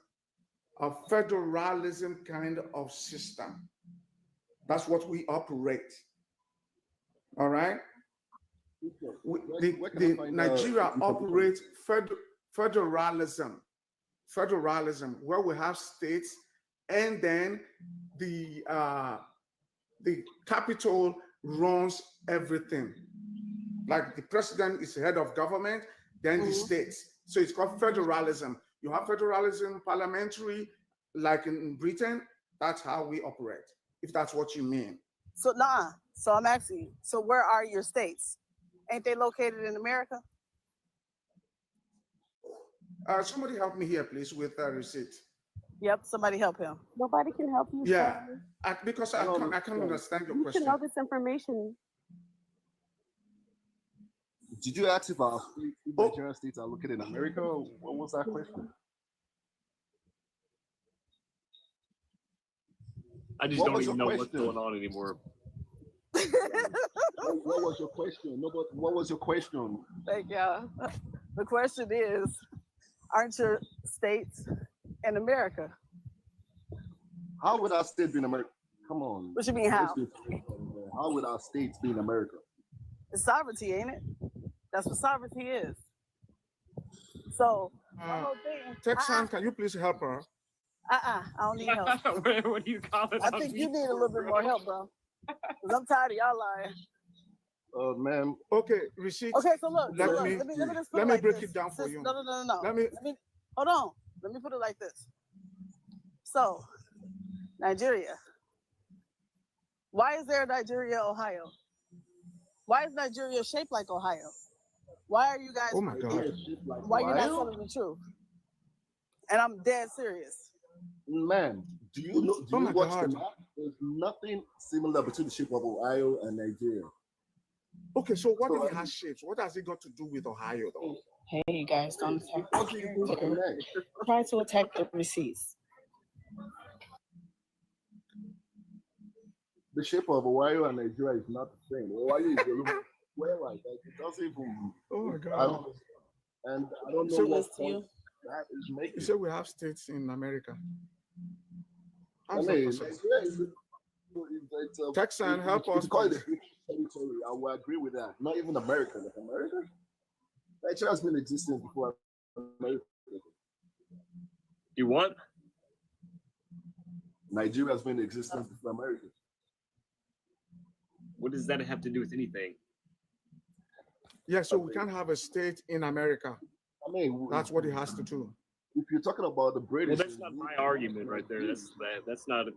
a federalism kind of system. That's what we operate. All right? Nigeria operates federalism, where we have states, and then the capital runs everything. Like the president is the head of government, then the states. So it's called federalism. You have federalism, parliamentary, like in Britain. That's how we operate, if that's what you mean. So So I'm asking you, so where are your states? Ain't they located in America? Somebody help me here, please, with a receipt. Yep, somebody help him. Nobody can help you. Yeah, sir. because I can't understand your You question. should know this information. Did you ask if our Nigerian states are located in America? Or what was that question? I just don't even know what's going on anymore. What was your question? No, but what was your question? Thank you. The question is, aren't your states in America? How would our state be in America? Come on. What you mean, how? How would our states be in America? It's sovereignty, ain't it? That's what sovereignty is. So, Texan, can you please help her? I don't need help. What do you call it? I think you need a little bit more help, bro. Because I'm tired of y'all lying. Man. Okay, receipts. Okay, so look, Let let me me just put let it me like break this. it down for you. No. Let me Hold on. Let me put it like this. So, Nigeria. Why is there Nigeria, Ohio? Why is Nigeria shaped like Ohio? Why are you guys? Oh my God. Why you're not telling the truth? And I'm dead serious. Man, do you know? Do Oh you my watch God. the map? There's nothing similar between the shape of Ohio and Nigeria. Okay, so what if it has shapes? What has it got to do with Ohio, though? Hey, you guys, don't attack the character. Try to attack the receipts. The shape of Ohio and Nigeria is not the same. Ohio is a little square like that. It doesn't even. Oh my I God. don't, and I don't know So what point that is you making. say we have states in America. I How's that mean, possible? Nigeria is Texan, help us, If you call it please. a British territory, I will agree with that. Not even America. Like America? Nigeria has been in existence before America. You what? Nigeria has been in existence before America. What does that have to do with anything? Yeah, so we can't have a state in America. I mean, That's what it has to do. If you're talking about the British, Well, that's not my argument right there. That's not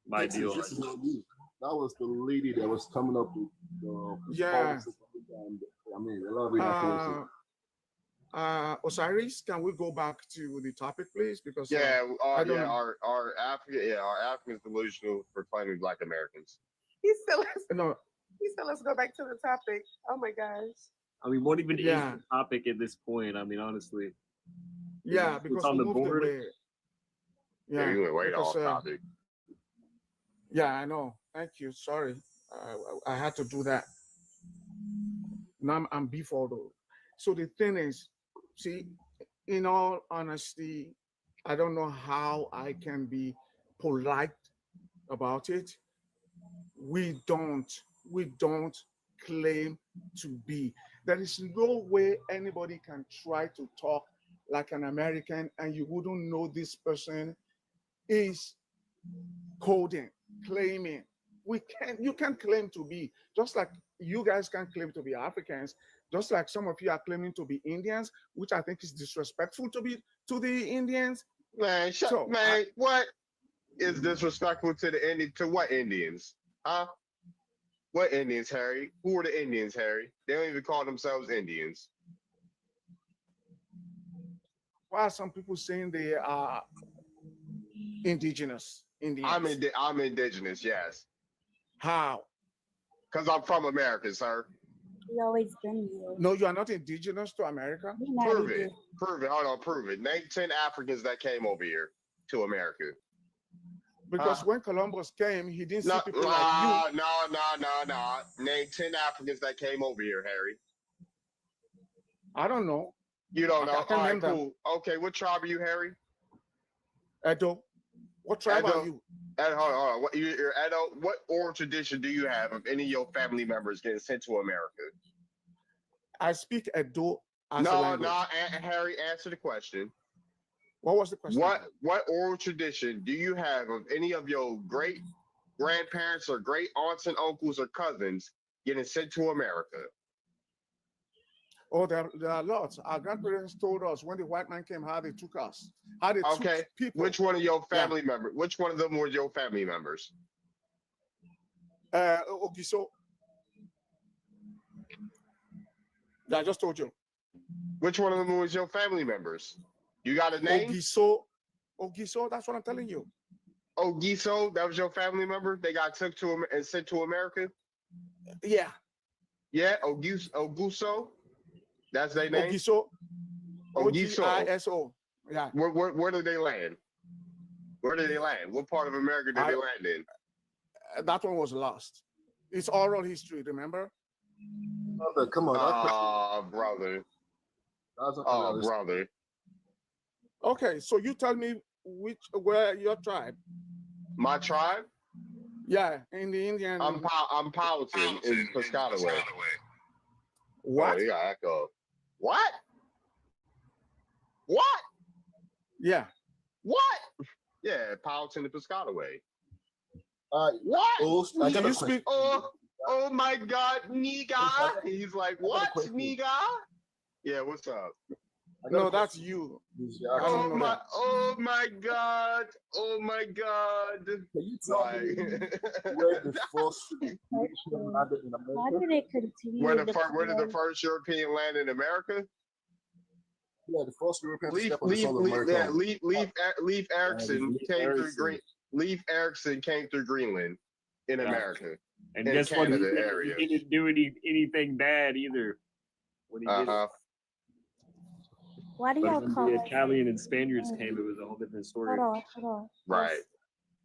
my deal. This is not me. That was the lady that was coming up with Yeah. policies. And, I mean, a lot of inaccuracy. Osiris, can we go back to the topic, please? Because Yeah, I don't know. our Africans delusional for claiming Black Americans. He still has, No, he still let's go back to the topic. Oh my gosh. I mean, what even Yeah. is the topic at this point? I mean, honestly. yeah, It's because on we the moved board. away. Yeah, you went way because, off topic. Yeah, I know. Thank you. Sorry, I had to do that. Now I'm before though. So the thing is, see, in all honesty, I don't know how I can be polite about it. We don't claim to be. There is no way anybody can try to talk like an American and you wouldn't know this person is coding, claiming. You can't claim to be, just like you guys can claim to be Africans, just like some of you are claiming to be Indians, which I think is disrespectful to the Indians. Man, what is disrespectful to the Indian? To what Indians? Huh? What Indians, Harry? Who are the Indians, Harry? They don't even call themselves Indians. Why are some people saying they are indigenous Indians? I'm indigenous, yes. How? Because I'm from America, sir. We always been here. No, you are not indigenous to America? Prove it. Prove it. Hold on, prove it. Name 10 Africans that came over here to America. Because when Columbus came, he didn't see No, people like you. no. Name 10 Africans that came over here, Harry. I don't know. You don't know? I can't All right, name them. cool. Okay, what tribe are you, Harry? Edo. What tribe Edo. are you? Hold on. What, you're Edo. What oral tradition do you have of any of your family members getting sent to America? I speak Edo as a language. Harry, answer the question. What was the question? What oral tradition do you have of any of your great grandparents or great aunts and uncles or cousins getting sent to America? Oh, there are lots. Our grandparents told us when the white man came how they took us. How they took people. Which one of your family members? Which one of them were your family members? Ogiso. I just told you. Which one of them was your family members? You got a name? Ogiso, that's what I'm telling you. Ogiso, that was your family member? They got took to and sent to America? Yeah. Yeah, Oguso? That's their name? Ogiso. Ogiso. O-G-I-S-O. Yeah. Where did they land? Where did they land? What part of America did they land in? That one was lost. It's oral history, remember? Brother, come on. Brother. Brother. Okay, so you tell me where your tribe? My tribe? Yeah, in the Indian. I'm Powhatan in Piscataway. What? Oh, you got echo. What? What? Yeah. What? Yeah, Powhatan and Piscataway. What? I got a question. Oh my God, nigga. He's like, what, nigga? Yeah, what's up? No, that's you. Oh my God. Oh my God. Can you tell me where the first European landed in America? Why did it continue? Where did the first European land in America? Yeah, the first European to step on the soil of America. Yeah, Leif Erikson came through Leif Erikson came through Greenland in America. And in guess what? Canada area. He didn't do anything bad either. When he did it. Why do But y'all when call the us? Italian and Spaniards came, it was a whole different story. Hold on. Right.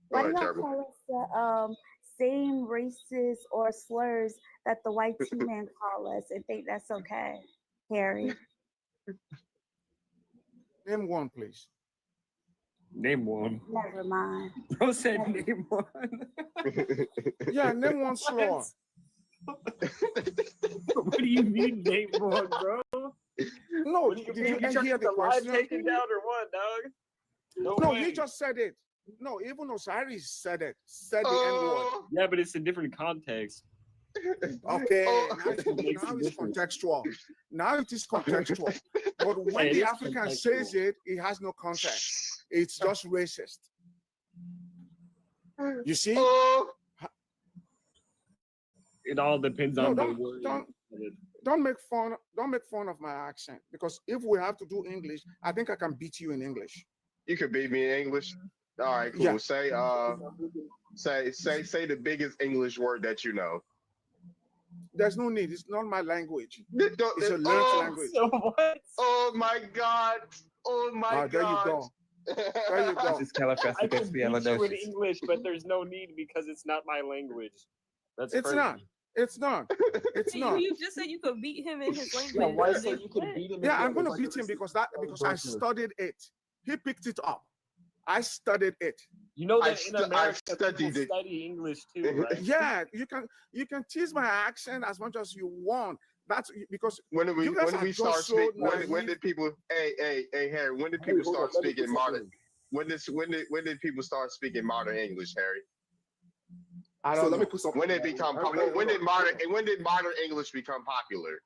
Why do y'all call us the same races or slurs that the white T-man call us and think that's okay, Harry? Name one, please. Name one. Never mind. Bro said name one. Yeah, name one slur. What do you mean name one, bro? No, did you you hear the live question? taken down or what, dog? No, way. he just said it. No, even Osiris said it. Said the N-word. Yeah, but it's a different context. Okay, now it's contextual. Now it is contextual. But when It the is African contextual. says it, it has no context. It's just racist. You see? It all depends on the word. Don't make fun of my accent, because if we have to do English, I think I can beat you in English. You could beat me in English. All right, cool. Yeah. Say the biggest English word that you know. There's no need. It's not my language. It's a learned language. So what? Oh my God. Oh my God. There you go. There you go. I can beat you in English, but there's no need because it's not my language. That's It's crazy. not. It's not. It's not. You just said you could beat him in his language. Yeah, why say you can beat him? Yeah, I'm gonna beat him because I studied it. He picked it up. I studied it. You know that in America people studied it. study English too, right? Yeah, you can tease my accent as much as you want. That's because when did you guys we are start just so speaking? When naive. did people? Hey, Harry. When did people start speaking modern? When did people start speaking modern English, Harry? I don't know. Let me put something. When did modern English become popular?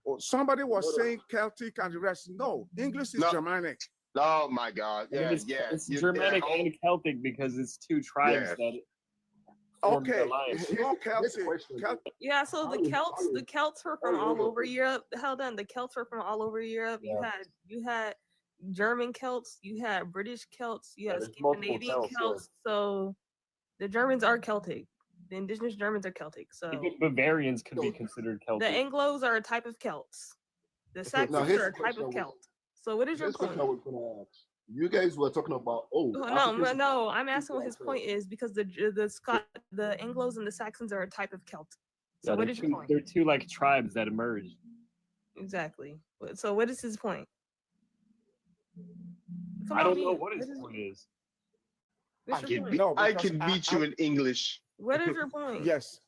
Oh, somebody was saying Celtic and the rest. No, English is Germanic. Oh my God! I mean, Yeah, it's Germanic and Celtic because it's two tribes that. formed an Okay, alliance. no Celtic. Yeah, so the Celts were from all over Europe. Hold on, the Celts were from all over Europe. You had German Celts, you had British Celts, you had there's multiple Scandinavian Celts, Celts. So the Germans are Celtic. The indigenous Germans are Celtic. So Even Bavarians could be considered the Celtic. Anglos are a type of Celts. The Saxons here's are a the type question of I Celt. So what is your This question point? I was gonna ask. You guys were talking about No, I'm asking what his point is because the Anglos and the Saxons are a type of Celt. So Yeah, what is your point? they're two like tribes that emerged. Exactly. So what is his point? Come I on, don't know me. what his point is. What's your point? I can beat you in English. What is your point? Yes,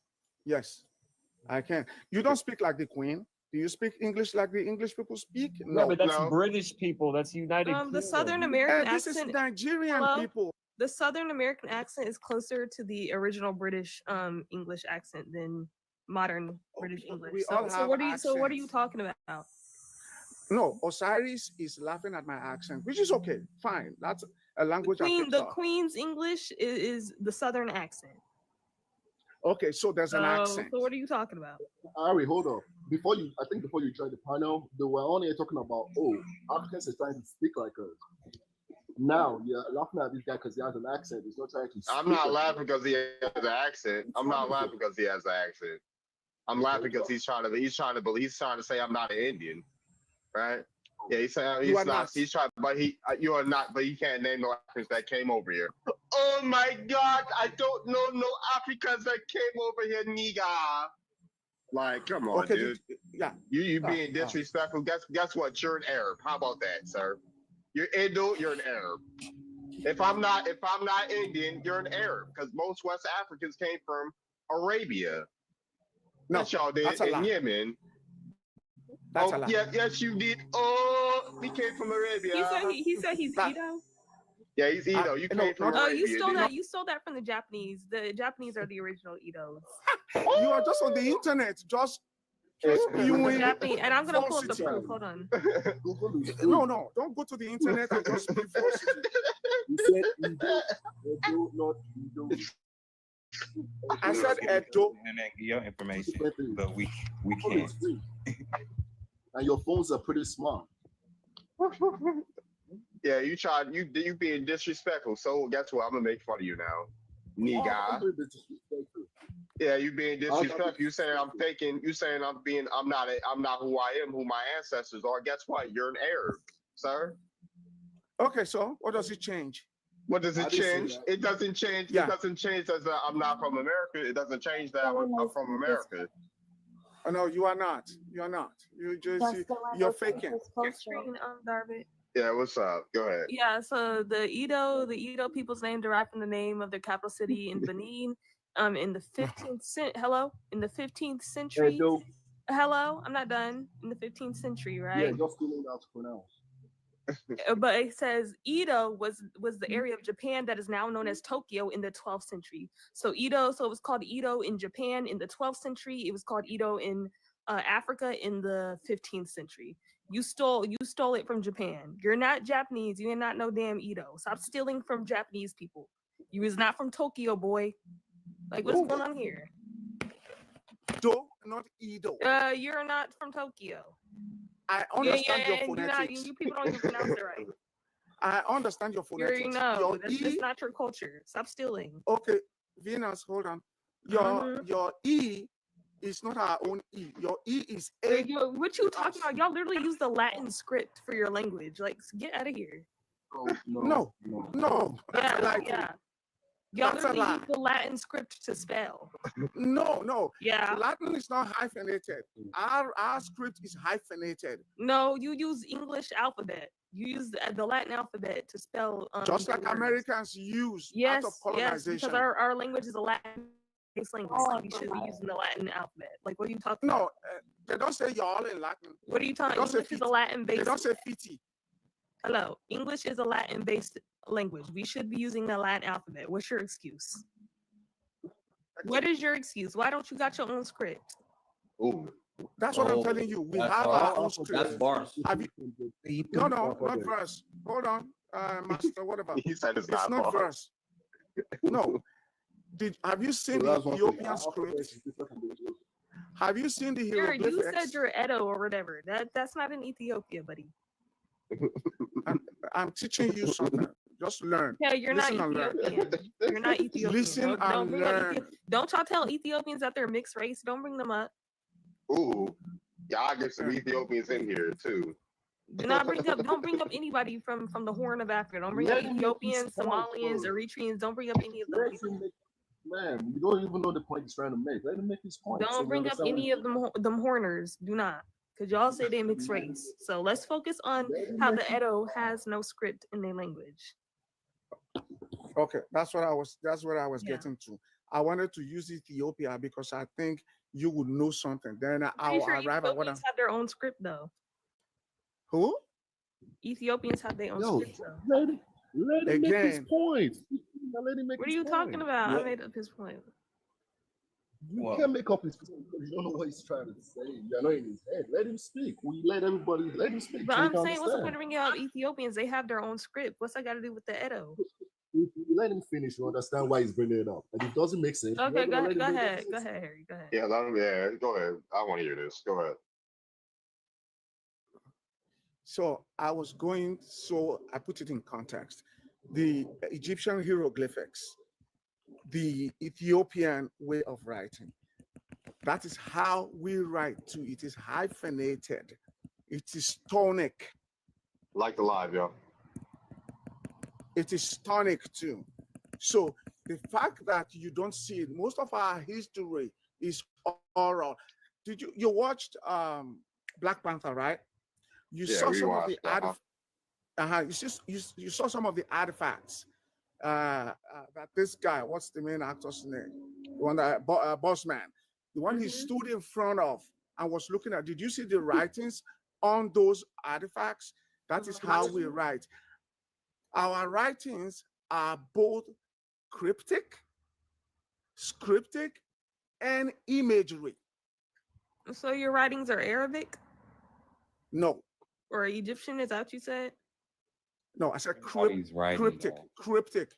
I can. You don't speak like the Queen. Do you speak English like the English people speak? No, but that's British people. That's United Kingdom. The Southern American this accent. is Nigerian people. The Southern American accent is closer to the original British English accent than modern British English. we So, all so have what are you? So what are you accents. talking about? No, Osiris is laughing at my accent, which is okay, fine. That's a language I picked The up. Queen's English is the Southern accent. Okay, so there's an accent. So what are you talking about? Ari, hold on. Before you joined the panel, they were only talking about Africans are trying to speak like us. Now you're laughing at this guy because he has an accent. He's not trying to. I'm not laughing because he has an accent. I'm not laughing because he has an accent. I'm laughing because he's trying to say I'm not an Indian, right? Yeah, he's saying he's not. He's trying, but you are not. But you can't name no Africans that came over here. Oh my God, I don't know no Africans that came over here, nigga. Like, come on, dude. Yeah. You being disrespectful. Guess what? You're an Arab. How about that, sir? You're Indo. You're an Arab. If I'm not Indian, you're an Arab because most West Africans came from Arabia. No, yes, y'all did that's a in lie. Yemen. That's a lie. Yeah, yes, you did. Oh, we came from Arabia. He said he's Edo. Yeah, he's Edo. You came from Oh, you Arabia, stole didn't that. You stole that from the Japanese. The Japanese are the original Edos. You are just on the internet, just spewing Japanese, and I'm gonna pull up the falsity. proof. Hold on. No, don't go to the internet and just spew falsity. You said Edo, not Edo. I said Edo. Internet, get your information, but we Google can't. is free. And your phones are pretty smart. Yeah, you being disrespectful. So guess what? I'm gonna make fun of you now, nigga. Yeah, you being disrespectful. You saying I'm faking. You saying I'm not who I am, who my ancestors are. Guess what? You're an Arab, sir. Okay, so what does it change? What does it change? It doesn't change. Yeah. It doesn't change that I'm not from America. It doesn't change that I'm from America. Oh, no, you are not. You are not. You're faking. Darby. Yeah, what's up? Go ahead. Yeah, so the Edo people's name derived from the name of their capital city in Benin. In the 15th century. Edo. Hello, I'm not done. In the 15th century, right? Yeah, just feeling how to pronounce. But it says Edo was the area of Japan that is now known as Tokyo in the 12th century. So it was called Edo in Japan in the 12th century. It was called Edo in Africa in the 15th century. You stole it from Japan. You're not Japanese. You ain't not no damn Edo. Stop stealing from Japanese people. You was not from Tokyo, boy. Like, what's going on here? Do, not Edo. You're not from Tokyo. I understand your and phonetics. you people don't even pronounce it right. I understand your phonetics. That's not your culture. Stop stealing. Okay, Venus, hold on. Your E is not our own E. Your E is A. What you talking about? Y'all literally use the Latin script for your language. Like, get out of here. No. Yeah. Y'all literally use the Latin script to spell. No. Yeah. Latin is not hyphenated. Our script is hyphenated. No, you use English alphabet. You use the Latin alphabet to spell. Just like Americans use out of colonization. Yes, because our language is a Latin-based language. So we should be using the Latin alphabet. Like, what are you talking about? No, they don't say y'all in Latin. What are you talking about? English is a Latin-based. They don't say fiti. Hello, English is a Latin-based language. We should be using the Latin alphabet. What's your excuse? What is your excuse? Why don't you got your own script? Ooh. That's what I'm telling you. We have our own script. That's bars. No, not verse. Hold on, Master. What about? He said it's not bars. verse. No. Have you seen the Ethiopian script? Have you seen the hieroglyphics? You said you're Edo or whatever. That's not in Ethiopia, buddy. I'm teaching you something. Just learn. Yeah, you're not Ethiopian. You're not Ethiopian. Listen and learn. Don't y'all tell Ethiopians that they're mixed race. Don't bring them up. Ooh, y'all get some Ethiopians in here too. Don't bring up anybody from the Horn of Africa. Don't bring up Ethiopians, Somalians, Eritreans. Don't bring up any of them. Man, you don't even know the point he's trying to make. Let him make his point. Don't bring up any of them Horners. Do not. Because y'all say they mixed race. So let's focus on how the Edo has no script in their language. Okay, that's what I was getting to. I wanted to use Ethiopia because I think you would know something. Then I'll arrive at what I'm. Ethiopians have their own script though. Who? Ethiopians have their own script though. Let him make his point. What are you talking about? I made up his point. You can't make up his point because you don't know what he's trying to say. You're not in his head. Let him speak. We let him speak. But I'm saying, what's the point of bringing out Ethiopians? They have their own script. What's that got to do with the Edo? If you let him finish, you understand why he's bringing it up. And if it doesn't make sense, okay, go ahead, Harry. Go ahead. Yeah, go ahead. I want to hear this. Go ahead. So I put it in context. The Egyptian hieroglyphics, the Ethiopian way of writing. That is how we write too. It is hyphenated. It is tonic. Like the live, y'all. It is tonic too. So the fact that you don't see it, most of our history is oral. You watched Black Panther, right? You saw some of the you saw some of the artifacts that this guy, what's the main actor's name? The one that Boss Man, the one he stood in front of and was looking at. Did you see the writings on those artifacts? That is how we write. Our writings are both cryptic, scriptic, and imagery. So your writings are Arabic No, or Egyptian? Is that what you said? no, I said Everybody's writing, cryptic, though. cryptic.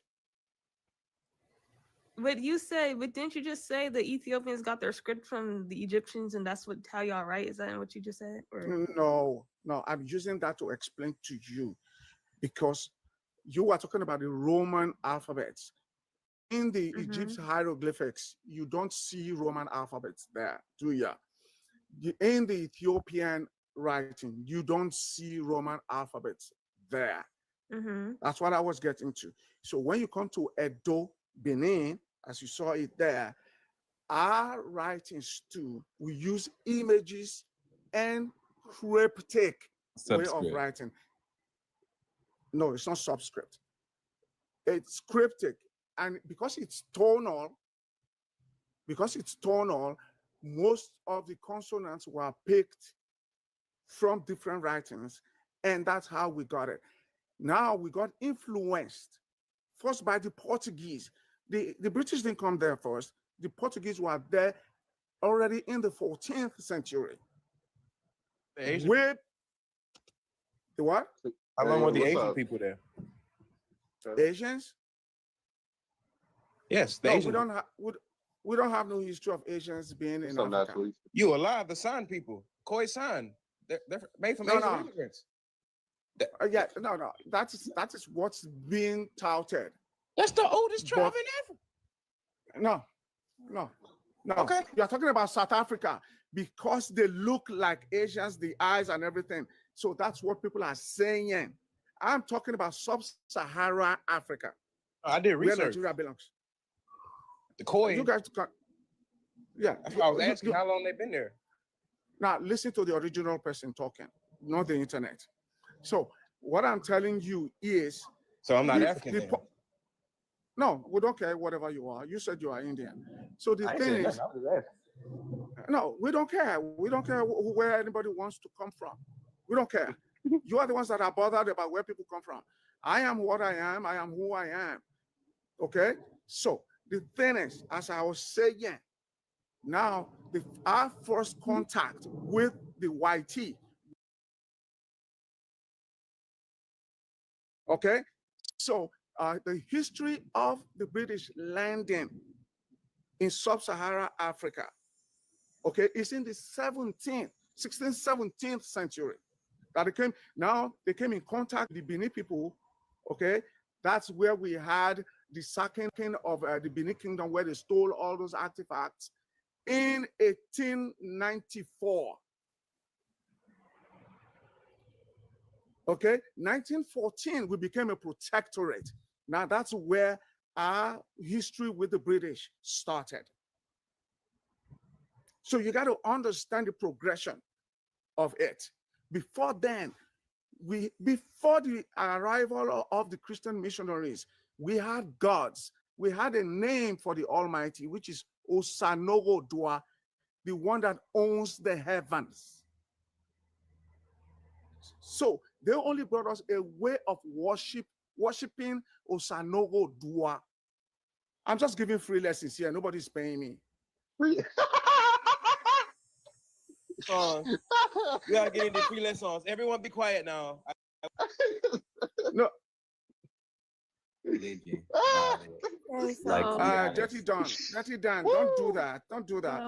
But didn't you just say the Ethiopians got their script from the Egyptians and that's how y'all write? Is that what you just said? Or No, I'm using that to explain to you because you are talking about the Roman alphabets. In the Egyptian hieroglyphics, you don't see Roman alphabets there, do you? In the Ethiopian writing, you don't see Roman alphabets there. That's what I was getting to. So when you come to Edo, Benin, as you saw it there, our writings too, we use images and cryptic way of Subscript. writing. No, it's not subscript. It's cryptic. And because it's tonal, most of the consonants were picked from different writings, and that's how we got it. Now we got influenced first by the Portuguese. The British didn't come there first. The Portuguese were there already in the 14th century. With the what? How long were the what's Asian up? people there? Asians? Yes, the No, Asian. we don't have no history of Asians being in Africa. You alive, the San people, Khoisan. They're made from No, Asian no. immigrants. Yeah, no. That is what's being touted. That's the oldest tribe in Africa. No. Okay. You're talking about South Africa because they look like Asians, the eyes and everything. So that's what people are saying. I'm talking about sub-Saharan Africa. I did research. Where Nigeria belongs. The Khoi. You guys, yeah. That's why I was asking how long they've been there. Now listen to the original person talking, not the internet. So what I'm telling you is. So I'm not African then. No, we don't care whatever you are. You said you are Indian. So the thing is, no, we don't care. We don't care where anybody wants to come from. We don't care. You are the ones that are bothered about where people come from. I am what I am. I am who I am. Okay? So the thing is, as I was saying, now our first contact with the YT. Okay? So the history of the British landing in sub-Saharan Africa, okay, is in the 16th, 17th century. That they came in contact with the Benin people, okay? That's where we had the sacking of the Benin Kingdom, where they stole all those artifacts in 1894. Okay, 1914, we became a protectorate. Now that's where our history with the British started. So you got to understand the progression of it. Before then, before the arrival of the Christian missionaries, we had gods. We had a name for the Almighty, which is Osanogo Dua, the one that owns the heavens. So they only brought us a way of worshiping Osanogo Dua. I'm just giving free lessons here. Nobody's paying me. We gotta get into free lessons. Everyone be quiet now. No. Dirty Don, don't do that. Don't do that.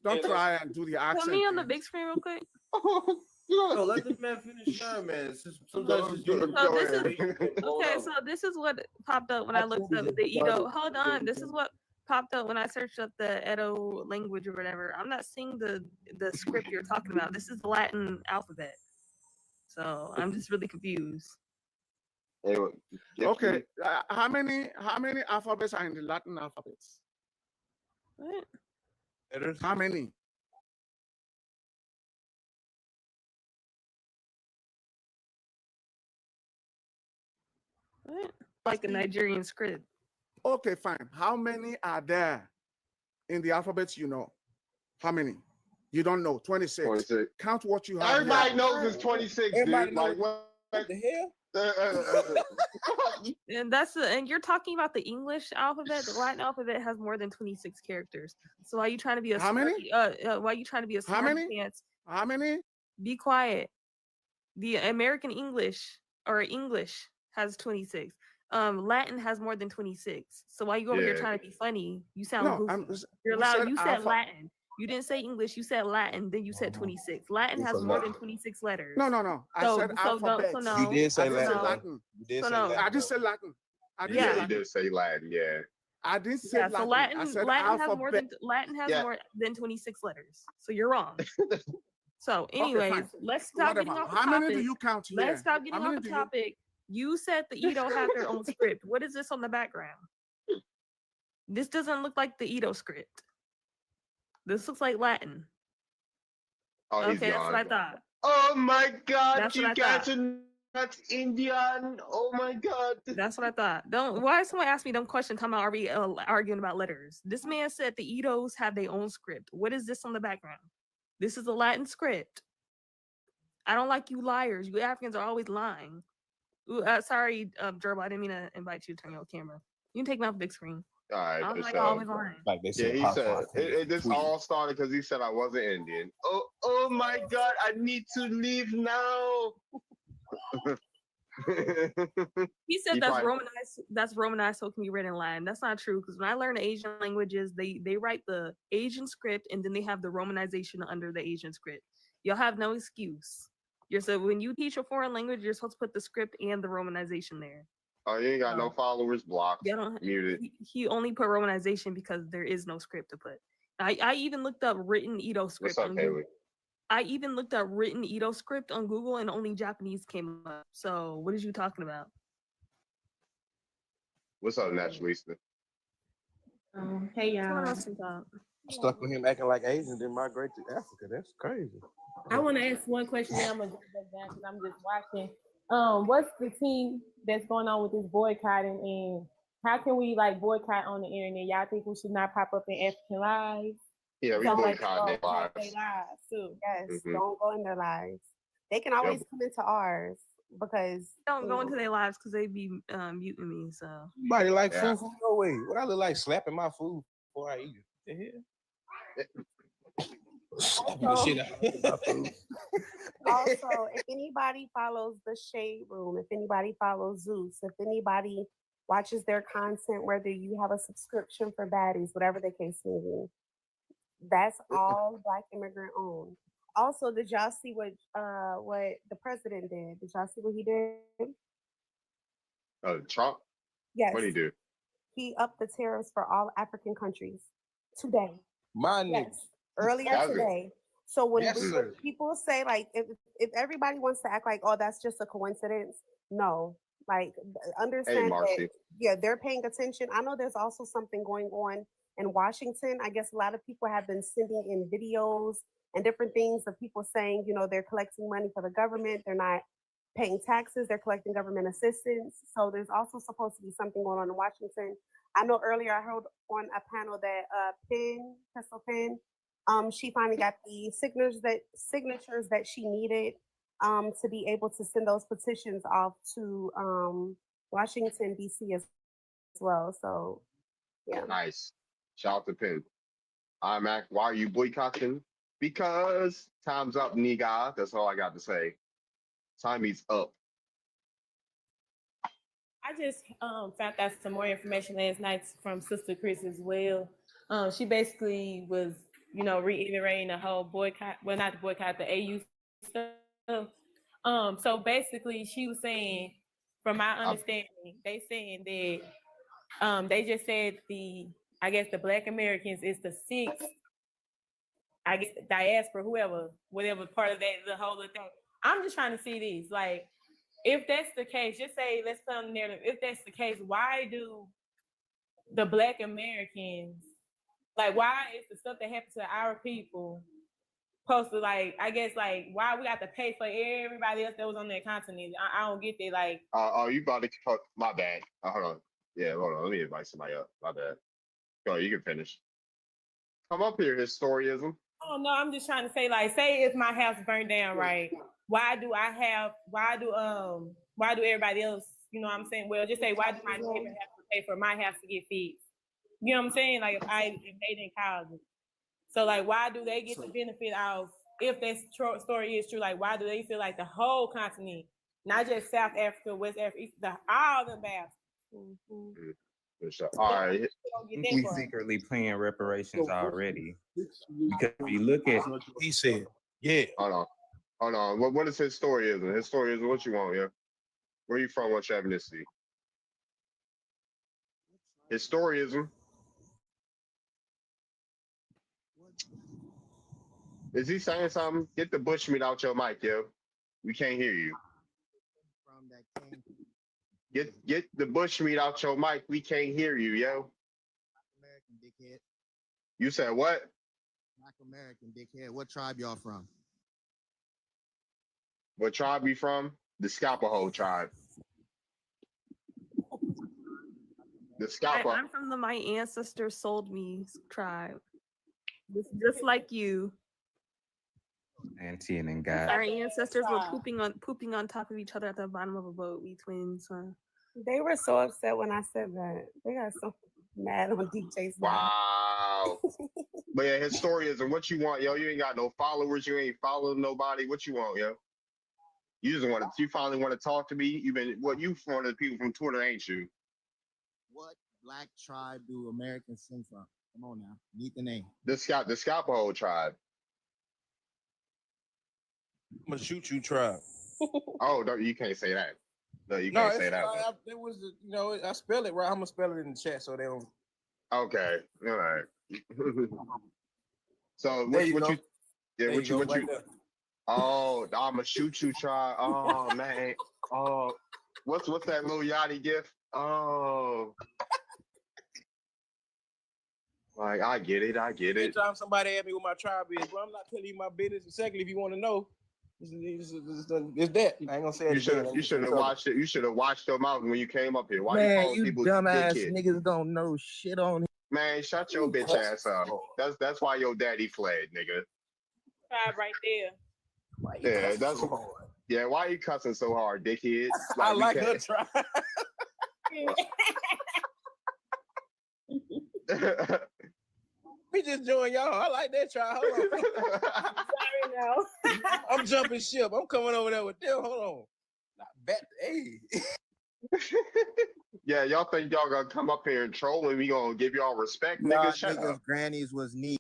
Don't try and do the accent. Put me on the big screen real quick. No, let this man finish sharing, man. So this is what popped up when I looked up the Edo. Hold on, this is what popped up when I searched up the Edo language or whatever. I'm not seeing the script you're talking about. This is the Latin alphabet, so I'm just really confused. Okay, how many alphabets are in the Latin alphabets? What? How many? What? Like a Nigerian script. Okay, fine. How many are there in the alphabets you know? How many? You don't know. 26. 26. Count what you have. Everybody knows it's 26, dude. Like, what the hell? And and you're talking about the English alphabet. The Latin alphabet has more than 26 characters. So why are you trying to be a How many? why are you trying to be a How smart many? pants? How many? Be quiet. The American English or English has 26. Latin has more than 26. So why you over here Yeah. trying to be funny? You sound No, goofy. You're you allowed. said You said alpha. Latin. You didn't say English. You said Latin. Then you said 26. Latin It's has a more lot. than 26 letters. No. I said alphabet. So You no. did say I didn't say Latin, though. Latin. You did So say no. Latin. I didn't though. say Latin. I didn't Yeah, say he Latin. did say Latin. Yeah. I didn't say Yeah, so Latin. I said Latin has alphabet. more than 26 letters. So you're wrong. So, Okay, anyways, fine. let's stop Whatever. getting off the How many topic. do you count here? Let's stop How getting many off the do you? topic. You said the Edo have their own script. What is this on the background? This doesn't look like the Edo script. This looks like Latin. Oh, he's Okay, that's what I gone. thought. Oh my God, That's what you I guys thought. are not Indian. Oh my God. That's what I thought. Why someone asked me dumb question talking about are we arguing about letters? This man said the Edos have their own script. What is this on the background? This is a Latin script. I don't like you liars. You Africans are always lying. Ooh, sorry, Gerbil, I didn't mean to invite you to turn your camera. You can take me off the big screen. All I right, don't for like sure. always lying. Like they Yeah, said, he pop said star. this all started because he said I wasn't Indian. Oh my God, I need to leave now. He said He that's probably, Romanized. That's Romanized, so it can be read in Latin. That's not true because when I learned Asian languages, they write the Asian script and then they have the Romanization under the Asian script. You'll have no excuse. So when you teach a foreign language, you're supposed to put the script and the Romanization there. oh, you ain't got no followers, blocked, muted. He only put Romanization because there is no script to put. I even looked up written Edo What's script up, on Google. Haley? I even looked up written Edo script on Google and only Japanese came up. So what are you talking about? What's up, Naturalista? Hey Someone y'all. else can talk. Stuck with him acting like Asian, then migrate to Africa. That's crazy. I want to ask one question. Then I'm gonna go back down because I'm just watching. What's the team that's going on with this boycotting, and how can we like boycott on the internet? Y'all think we should not pop up in African lives? Yeah, we Sounds like boycott their Attack lives. their lives too. Yes, Mhm. don't go in their lives. They can always come into ours because Don't go into their lives because they be muting me. So Somebody like Yeah. food. No way. What I look like slapping my food before I eat it. The hell? Slapping the shit out of my food. also, if anybody follows the Shade Room, if anybody follows Zeus, if anybody watches their content, whether you have a subscription for baddies, whatever the case may be, that's all Black immigrant owned. Also, did y'all see what the president did? Did y'all see what he did? Trump? Yes, What'd he do? he upped the tariffs for all African countries today. My nigga. Yes, earlier That's good. today. So when Yes, sir. people say like if everybody wants to act like oh that's just a coincidence, no. Like Hey, understand that Marcy. yeah they're paying attention. I know there's also something going on in Washington. I guess a lot of people have been sending in videos and different things of people saying they're collecting money for the government. They're not paying taxes. They're collecting government assistance. So there's also supposed to be something going on in Washington. I know earlier I heard on a panel that Crystal Penn, she finally got the signatures that she needed to be able to send those petitions off to Washington D.C. as well. So yeah. Nice. Shout out to Penn. Mac. Why are you boycotting? Because time's up, nigga. That's all I got to say. Time is up. I just found out some more information last night from Sister Chris as well. She basically was, reiterating the whole boycott. Well, not the boycott, the AU stuff. So basically, she was saying, from my understanding, they saying that they just said the Black Americans is the sixth, diaspora, whatever part of that, the whole thing. I'm just trying to see these. Like, if that's the case, just say, let's put on the narrative. If that's the case, why do the Black Americans, why is the stuff that happened to our people supposed to, why we got to pay for everybody else that was on that continent? I don't get that. You about to my bad. Hold on. Yeah, hold on. Let me invite somebody up. My bad. Go, you can finish. Come up here, historianism. Oh no, I'm just trying to say, say if my house burned down, right? Why do Why do everybody else, you know what I'm saying? Well, just say, why do my neighbor have to pay for my house to get fixed? You know what I'm saying? Like if they didn't cause it. So like, why do they get the benefit of, if that story is true, like why do they feel like the whole continent, not just South Africa, West Africa, all the bastards? For sure. All right. I think we secretly paying reparations already. Because if you look at, he said, yeah. Hold on. What is historianism? Historianism, what you want, yeah? Where you from? What's your ethnicity? Historianism. Is he saying something? Get the bushmeat out your mic, yo. We can't hear you. Get the bushmeat out your mic. We can't hear you, yo. American dickhead. You said what? Black American dickhead. What tribe y'all from? What tribe you from? The Scalpaho tribe. The Scalpa. I'm from the My Ancestors Sold Me tribe. Just like you. Antietam and God. Our ancestors were pooping on top of each other at the bottom of a boat. We twins. They were so upset when I said that. They got so mad on DJ's. Wow. But yeah, historianism, what you want, yo? You ain't got no followers. You ain't following nobody. What you want, yo? You just want to. You finally want to talk to me. You one of the people from Twitter, ain't you? What black tribe do Americans sing from? Come on now, need the name. The Scalpaho tribe. I'm gonna shoot you, tribe. Oh, no, you can't say that. No, you can't say that. It was, I spell it right. I'm gonna spell it in the chat so they don't. Okay, all right. So There what you you? go. Yeah, There what you you? go, right there. Oh, I'ma shoot you, try. Oh man. Oh, what's that little Yachty gift? Oh, like I get it. Anytime somebody ask me what my tribe is, bro, I'm not telling you my business. And secondly, if you want to know, it's that. I ain't gonna say it again. You should have watched it. You should have watched them out when you came up here. Why Man, you calling you people dumbass dickhead? niggas don't know shit on it. Man, shut your bitch ass up. That's why your daddy fled, nigga. Tribe right there. Yeah, that's so hard. Yeah, why you cussing so hard, dickhead? I like her tribe. We just joined y'all. I like that tribe. Hold on. Sorry, no. I'm jumping ship. I'm coming over there with them. Hold on. Not back. Hey. Yeah, y'all think y'all gonna come up here and troll and we gonna give y'all respect, Nah, nigga? Shut niggas, up. grannies was neat.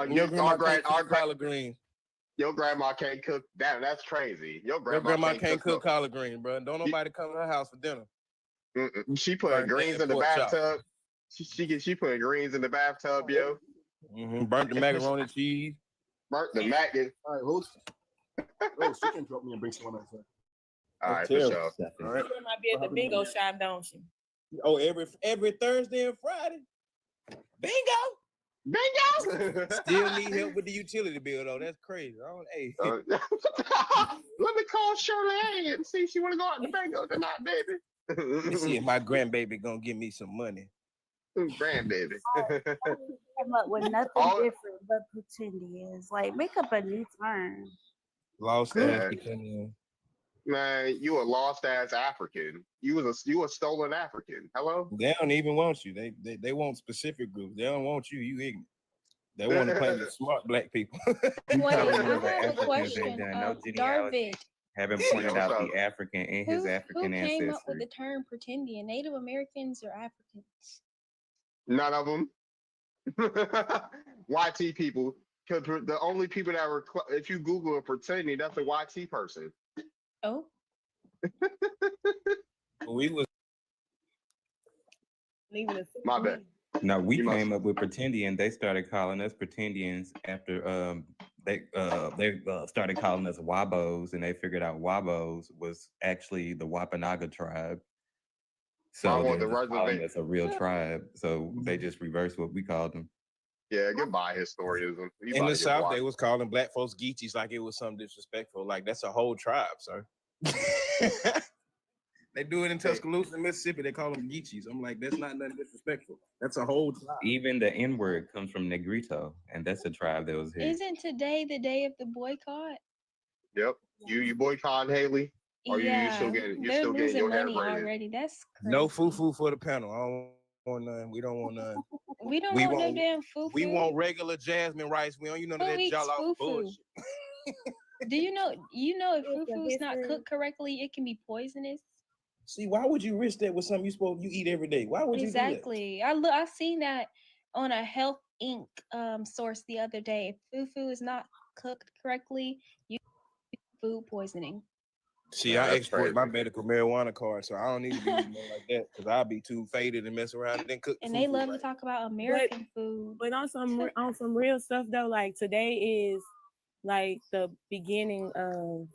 Your grandma can't cook collard green. Your grandma can't cook. Damn, that's crazy. Your Your grandma can't cook no- collard green, bro. Don't nobody come to her house for dinner. She put Burnt greens that in the pork chop. bathtub. She put greens in the bathtub, yo. Burnt the macaroni cheese. Burnt the mac. All right, host. Oh, she can drop me and bring someone else. All right, for sure. All right. She might be at the bingo shop, don't she? Oh, every Thursday and Friday. Bingo. Still need help with the utility bill though. That's crazy. Hey. Let me call Shirley and see if she want to go out the bingo tonight, baby. Let me see if my grandbaby gonna give me some money. Grandbaby. Come up with nothing different but pretendians. Like, make up a new term. Lost African. Man, you a lost ass African. You a stolen African. Hello? They don't even want you. They want specific groups. They don't want you. You ignorant. They want to play with smart black people. You Wait, probably I know the have a Africans question. ain't done no Darvin, genealogy. Haven't pointed out the African and his who African came up with ancestry. the term pretendian? Native Americans or Africans? None of them. YT people. Because the only people that were, if you Google a pretending, that's a YT person. Oh. We was My bad. No, we came up with pretendian. They started calling us pretendians after they started calling us Wabos, and they figured out Wabos was actually the Wampanoag tribe. So they're just calling us a real tribe. So they just reversed what we called them. Yeah, goodbye historianism. You in about the to get South, washed. they was calling black folks Geechees like it was something disrespectful. Like that's a whole tribe, sir. They do it in Tuscaloosa, Mississippi. They call them Geechees. I'm like, that's not nothing disrespectful. That's a whole tribe. Even the N word comes from Negrito, and that's a tribe that was here. Isn't today the day of the boycott? Yep. You boycott Haley? Or you still getting they're your losing hair money braided? already. That's crazy. No foo for the panel. I don't want none. We don't want none. We don't We want no want damn foo-foo. we want regular jasmine rice. We don't you know Who that eats jollof foo-foo? bullshit. Do you know if It's a foo-foo's not history. cooked correctly, it can be poisonous? See, why would you risk that with something you eat every day? Why would you do that? Exactly. I seen that on a Health Inc. Source the other day. If foo-foo is not cooked correctly, you get food poisoning. See, Yeah, I that's export crazy. my medical marijuana card, so I don't need to be eating nothing like that because I'll be too faded and mess around and then cook And food. they love to talk about American food. But on some real stuff though, like today is like the beginning of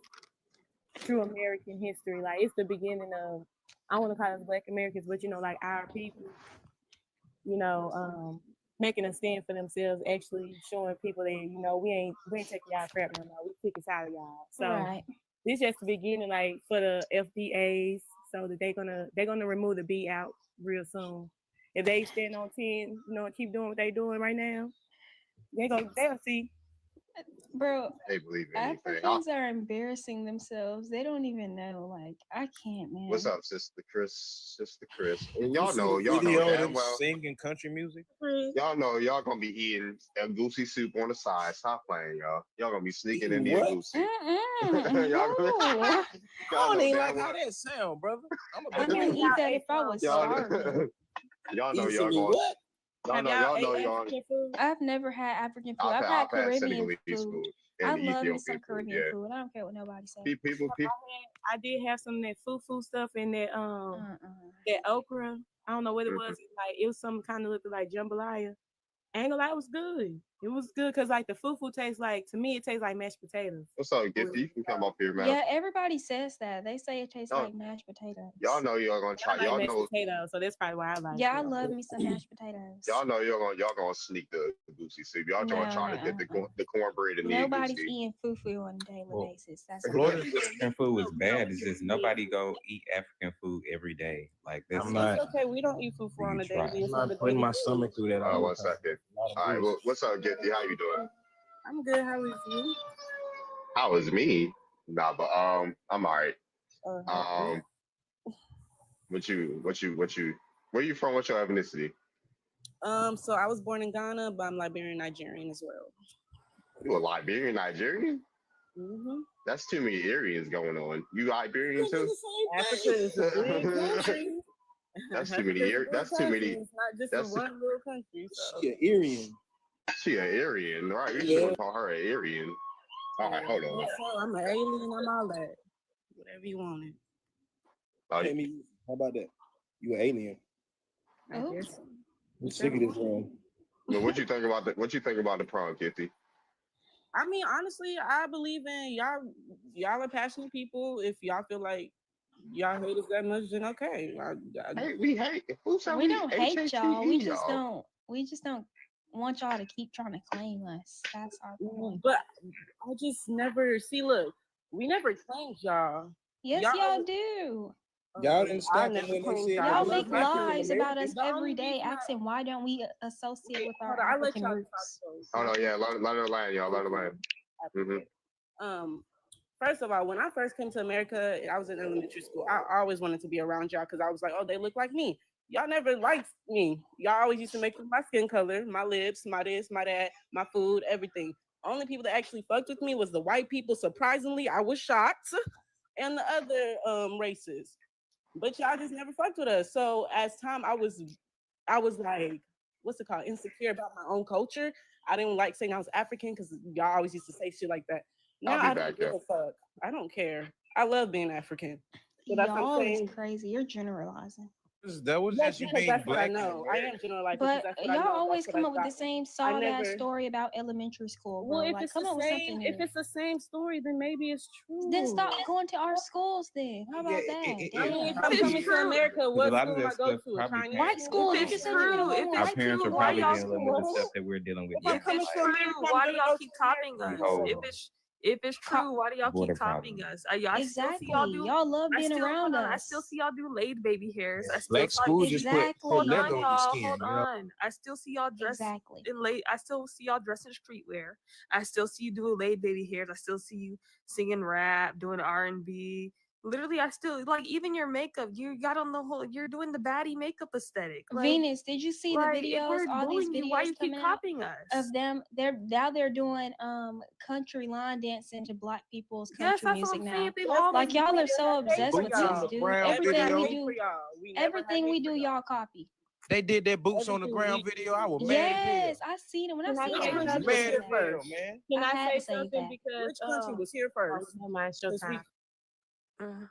true American history. Like it's the beginning of, I want to call us Black Americans, but like our people, making a stand for themselves, actually showing people that we ain't taking y'all crap no more. We sick and tired of y'all. So Right. this just the beginning, like for the FDAs, so that they're gonna remove the B out real soon. If they stand on 10, and keep doing what they doing right now, they'll see. Bro, They believe in anything. Africans are embarrassing themselves. They don't even know. Like, I can't, man. What's up, Sister Chris? And You y'all see know the video of damn them well. singing country music. Y'all know y'all gonna be eating a goosey soup on the side. Stop playing, y'all. Y'all gonna be sneaking in the What? goosey. I Y'all know don't even like damn how well. that sound, brother. I wouldn't eat that if I was starving. Y'all know Eat y'all some going. what? Y'all know y'all. African food? I've never had African food. I've I've had had Caribbean Senegalese food. food I and love me Ethiopian some food. Caribbean Yeah. food. I don't care what nobody says. People. I did have some of that foo stuff and that that okra. I don't know what it was. Like it was some kind of looking like jambalaya. I ain't gonna lie, it was good. It was good because like the foo tastes like, to me it tastes like mashed potatoes. What's up, Gifty? You can come up here, man. Yeah, everybody says that. They say it tastes No. like mashed potatoes. Y'all know y'all gonna try. I like Y'all mashed know. potatoes, so that's probably why I like Yeah, I it. love me some mashed potatoes. Y'all know y'all gonna sneak the goosey soup. Y'all gonna try to dip the cornbread in the Nobody's goosey. eating foo on a daily basis. That's Florida's African food is bad. It's just nobody go eat African food every day. Like that's I'm not. It's okay. We don't eat foo on a daily basis. I'm not putting my stomach through that. One second. All right. Well, what's up, Gifty? How you doing? I'm good. How is you? How is me? Nah, but I'm all right. What you? Where you from? What's your ethnicity? So I was born in Ghana, but I'm Liberian Nigerian as well. You a Liberian Nigerian? Mm-hmm. That's too many Aryans going on. You Liberian too? Africa is a big country. That's too many. That's too many. It's not just That's one little country. So. She an Aryan. She an Aryan, right? You should call her an Aryan. All right, hold on. So I'm an alien. I'm all that. Whatever you wanted. Amy, how about that? You an alien? I guess. I'm sick of this one. Well, what you think about the prom, Kitty? I mean, honestly, I believe in y'all. Y'all are passionate people. If y'all feel like y'all hate us that much, then okay. We hate. We don't hate y'all. We just don't. We just don't want y'all to keep trying to claim us. That's our point. But I just never see. Look, we never claimed y'all. Yes, y'all do. Y'all didn't stop never when they claimed said Y'all that make we African lies about us American. every day, asking why don't we associate with our I'll let African y'all roots. Oh no, yeah, let her land, y'all. Let her land. First of all, when I first came to America, I was in elementary school. I always wanted to be around y'all because I was like, oh, they look like me. Y'all never liked me. Y'all always used to make fun of my skin color, my lips, my this, my that, my food, everything. Only people that actually fucked with me was the white people. Surprisingly, I was shocked, and the other races. But y'all just never fucked with us. So as time, I was like, what's it called? Insecure about my own culture. I didn't like saying I was African because y'all always used to say shit like that. Now I don't give a fuck. I don't care. I love being African. So that's what I'm Y'all saying. is crazy. You're generalizing. That was just you being that's what I black. know. I am generalizing. But That's what I y'all know. always That's come what up with the same side ass story about elementary school, bro. Well, if like, it's come the up with same, something if new. it's the same story, then maybe it's true. Then stop going to our schools. Then how about that? I mean, if I'm coming to America, what school I go to? A Chinese white school. You just said you're gonna go to Our white parents are school. probably dealing with the stuff that we're dealing with. If I'm coming to America, Why do y'all keep copying us? If it's true, why do y'all Border keep copying us? I still see Exactly. y'all do. Y'all love being around I us. still see y'all do laid baby hairs. I still Black saw schools just put Hold leather on, on your y'all. skin. Hold you know? on. I still see y'all dress in late. I still see y'all dress in streetwear. I still see you doing laid baby hairs. I still see you singing rap, doing R&B. Literally, I still like even your makeup. You got on the whole. You're doing the baddie makeup aesthetic. Like, Venus, did you see the like if videos? we're All these bullying you, why videos you keep coming out copying us? of them. They're doing country line dancing to black people's Yes, country that's what music I'm now. saying. They've always Like y'all been are so obsessed with Boots on this, the dude. ground Everything we video. do, everything we do, y'all copy. They did that boots on the ground video. I was mad as hell. Yes, I seen it. When I seen it, I I was had to mad say as that. hell, man. Can I I had say to say something that. because Which country was here first? no mind, show 'Cause we- time.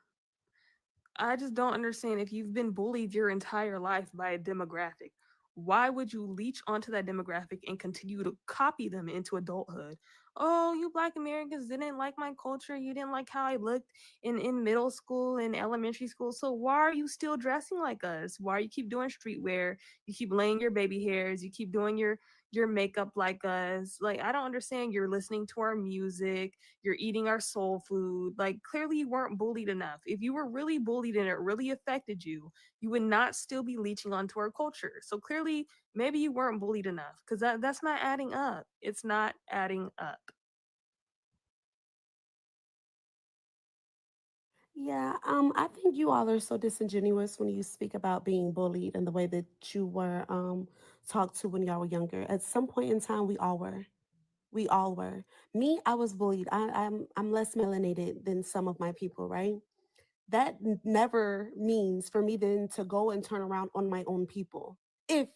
I just don't understand. If you've been bullied your entire life by a demographic, why would you leech onto that demographic and continue to copy them into adulthood? Oh, you Black Americans didn't like my culture. You didn't like how I looked in middle school and elementary school. So why are you still dressing like us? Why you keep doing streetwear? You keep laying your baby hairs. You keep doing your makeup like us. Like, I don't understand. You're listening to our music. You're eating our soul food. Like, clearly you weren't bullied enough. If you were really bullied and it really affected you, you would not still be leeching onto our culture. So clearly, maybe you weren't bullied enough, because that's not adding up. It's not adding up. Yeah, I think you all are so disingenuous when you speak about being bullied and the way that you were talked to when y'all were younger. At some point in time, we all were. We all were. Me, I was bullied. I'm less melanated than some of my people, right? That never means for me then to go and turn around on my own people. If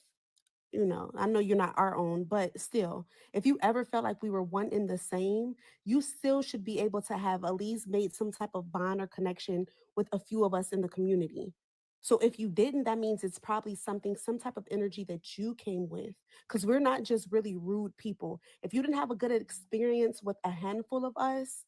I know you're not our own, but still, if you ever felt like we were one in the same, you still should be able to have at least made some type of bond or connection with a few of us in the community. So if you didn't, that means it's probably some type of energy that you came with. Because we're not just really rude people. If you didn't have a good experience with a handful of us,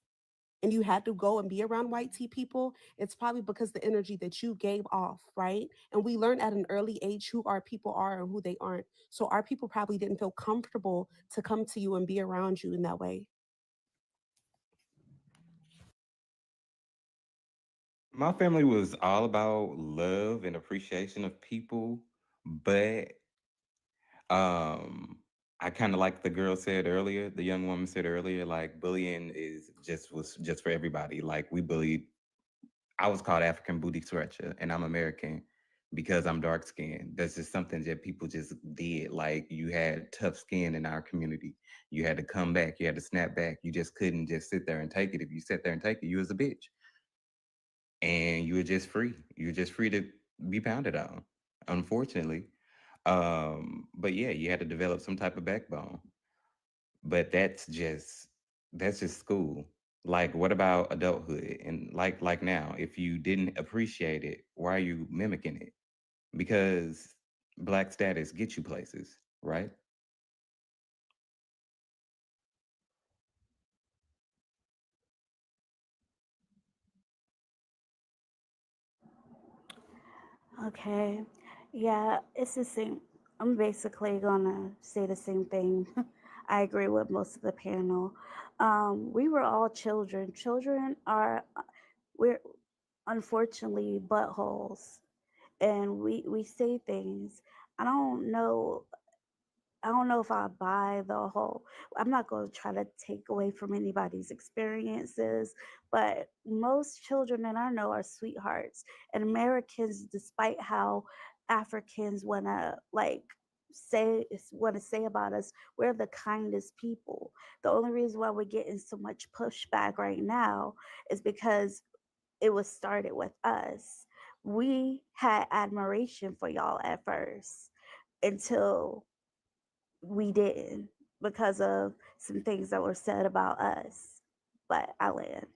and you had to go and be around white tea people, it's probably because the energy that you gave off, right? And we learn at an early age who our people are and who they aren't. So our people probably didn't feel comfortable to come to you and be around you in that way. My family was all about love and appreciation of people, but um I kind of like the girl said earlier, the young woman said earlier, like bullying was just for everybody. Like we bullied, I was called African booty scratcher, and I'm American because I'm dark skinned. That's just something that people just did. Like you had tough skin in our community. You had to come back. You had to snap back. You just couldn't just sit there and take it. If you sat there and take it, you was a bitch, and you were just free. You were just free to be pounded on. Unfortunately, but yeah, you had to develop some type of backbone. But that's just school. Like, what about adulthood? And like now, if you didn't appreciate it, why are you mimicking it? Because black status gets you places, right? Okay. Yeah, it's the same. I'm basically gonna say the same thing. I agree with most of the panel. We were all children. Children are, we're unfortunately buttholes, and we say things. I don't know. I don't know if I buy the whole. I'm not going to try to take away from anybody's experiences, but most children that I know are sweethearts. And Americans, despite how Africans want to say about us, we're the kindest people. The only reason why we're getting so much pushback right now is because it was started with us. We had admiration for y'all at first until we didn't, because of some things that were said about us. But I land.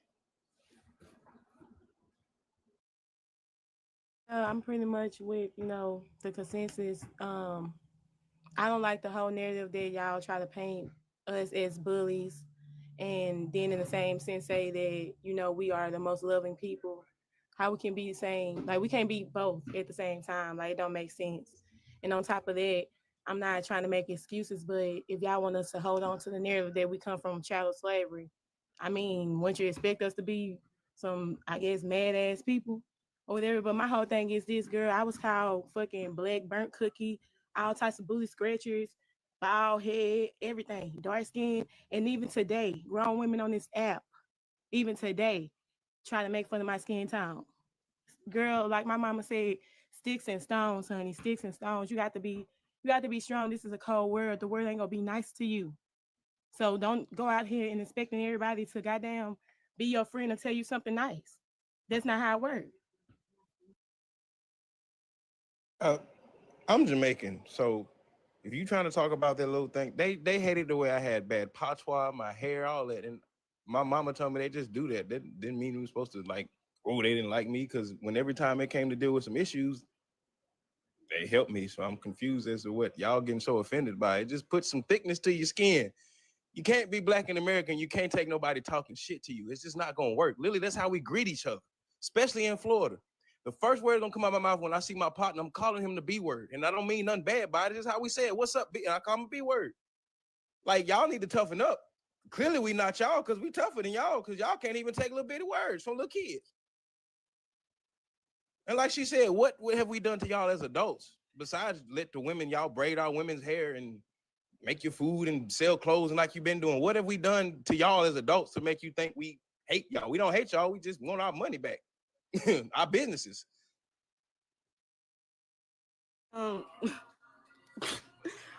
I'm pretty much with the consensus. I don't like the whole narrative that y'all try to paint us as bullies, and then in the same sense say that we are the most loving people. How we can be the same? Like we can't be both at the same time. Like it don't make sense. And on top of that, I'm not trying to make excuses, but if y'all want us to hold on to the narrative that we come from chattel slavery, I mean, wouldn't you expect us to be some, I guess, mad ass people or whatever? But my whole thing is this, girl. I was called fucking black burnt cookie, all types of booty scratchers, bald head, everything, dark skin, and even today, grown women on this app, even today, try to make fun of my skin tone. Girl, like my mama said, sticks and stones, honey, sticks and stones. You got to be strong. This is a cold world. The world ain't gonna be nice to you. So don't go out here and expecting everybody to goddamn be your friend and tell you something nice. That's not how it works. I'm Jamaican, so if you trying to talk about that little thing, they hated the way I had bad patois, my hair, all that, and my mama told me they just do that. That didn't mean we were supposed to like, oh, they didn't like me, because when every time it came to deal with some issues, they helped me. So I'm confused as to what y'all getting so offended by. It just put some thickness to your skin. You can't be Black and American. You can't take nobody talking shit to you. It's just not gonna work. Literally, that's how we greet each other, especially in Florida. The first word gonna come out of my mouth when I see my partner, I'm calling him the B word. And I don't mean nothing bad by it. It's just how we say it. What's up, B? And I call him a B word. Like, y'all need to toughen up. Clearly, we not y'all, because we tougher than y'all, because y'all can't even take little bitty words from little kids. And like she said, what have we done to y'all as adults? Besides let the women, y'all braid our women's hair and make your food and sell clothes and like you've been doing. What have we done to y'all as adults to make you think we hate y'all? We don't hate y'all. We just want our money back. Our businesses.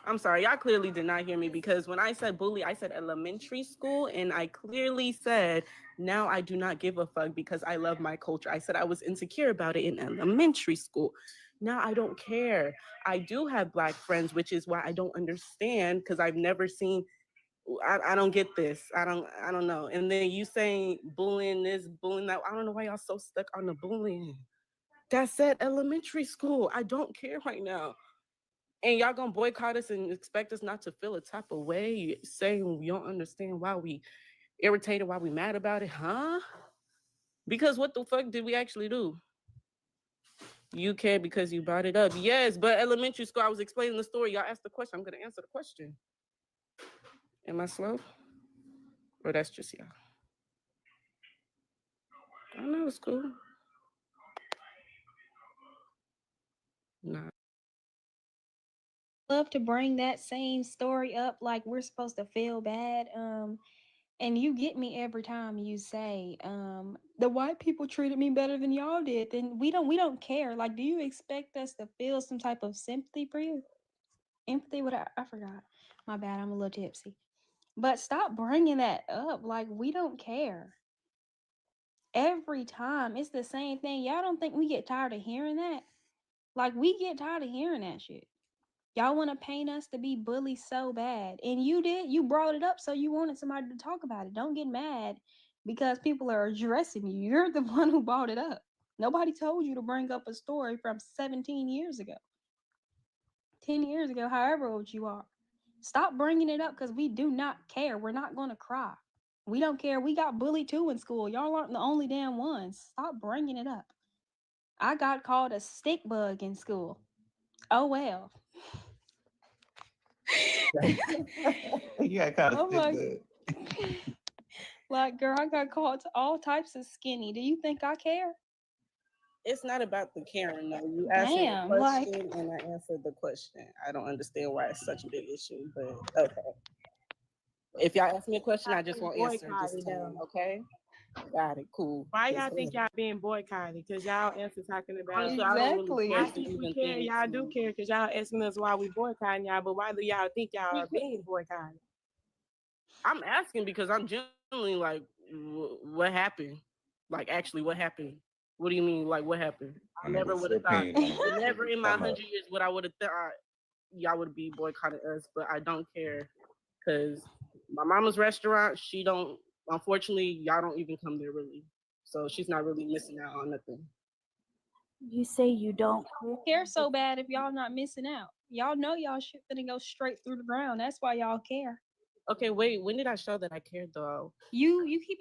I'm sorry, y'all clearly did not hear me, because when I said bully, I said elementary school, and I clearly said, now I do not give a fuck because I love my culture. I said I was insecure about it in elementary school. Now I don't care. I do have Black friends, which is why I don't understand, because I've never seen, I don't get this. I don't know. And then you saying bullying this, bullying that. I don't know why y'all so stuck on the bullying. That's at elementary school. I don't care right now. And y'all gonna boycott us and expect us not to feel a type of way, saying you don't understand why we irritated, why we mad about it, huh? Because what the fuck did we actually do? You care because you brought it up. Yes, but elementary school, I was explaining the story. Y'all asked the question. I'm gonna answer the question. Am I slow? Or that's just y'all? I know it's cool. Nah. Love to bring that same story up like we're supposed to feel bad. And you get me every time you say, the white people treated me better than y'all did. Then we don't care. Like, do you expect us to feel some type of sympathy for you? Empathy? What I forgot. My bad. I'm a little tipsy. But stop bringing that up. Like, we don't care. Every time it's the same thing. Y'all don't think we get tired of hearing that? Like, we get tired of hearing that shit. Y'all want to paint us to be bullies so bad. And you did. You brought it up, so you wanted somebody to talk about it. Don't get mad because people are addressing you. You're the one who brought it up. Nobody told you to bring up a story from 17 years ago. 10 years ago, however old you are. Stop bringing it up because we do not care. We're not going to cry. We don't care. We got bullied too in school. Y'all aren't the only damn ones. Stop bringing it up. I got called a stick bug in school. Oh, well. You got caught a Oh stick my- bug. Like, girl, I got called all types of skinny. Do you think I care? It's not about the caring, though. You asked me a question and I answered the question. I don't understand why it's such a big issue, but okay. If y'all ask me a question, I just won't answer it this time, okay? Got it, cool. Why y'all think y'all being boycotted? Because y'all answer talking about Honestly, I don't really care I to think we even care. think. Y'all do care because y'all asking us why we boycotting y'all, but why do y'all think y'all are being boycotted? I'm asking because I'm genuinely like, what happened? Like, actually, what happened? What do you mean, like, what happened? I never would have thought, never in my 100 years would I would have thought y'all would be boycotting us, but I don't care because my mama's restaurant, she don't, unfortunately, y'all don't even come there really. So she's not really missing out on nothing. You say you don't care so bad if y'all not missing out. Y'all know y'all shit finna go straight through the ground. That's why y'all care. Okay, wait. When did I show that I cared though? You keep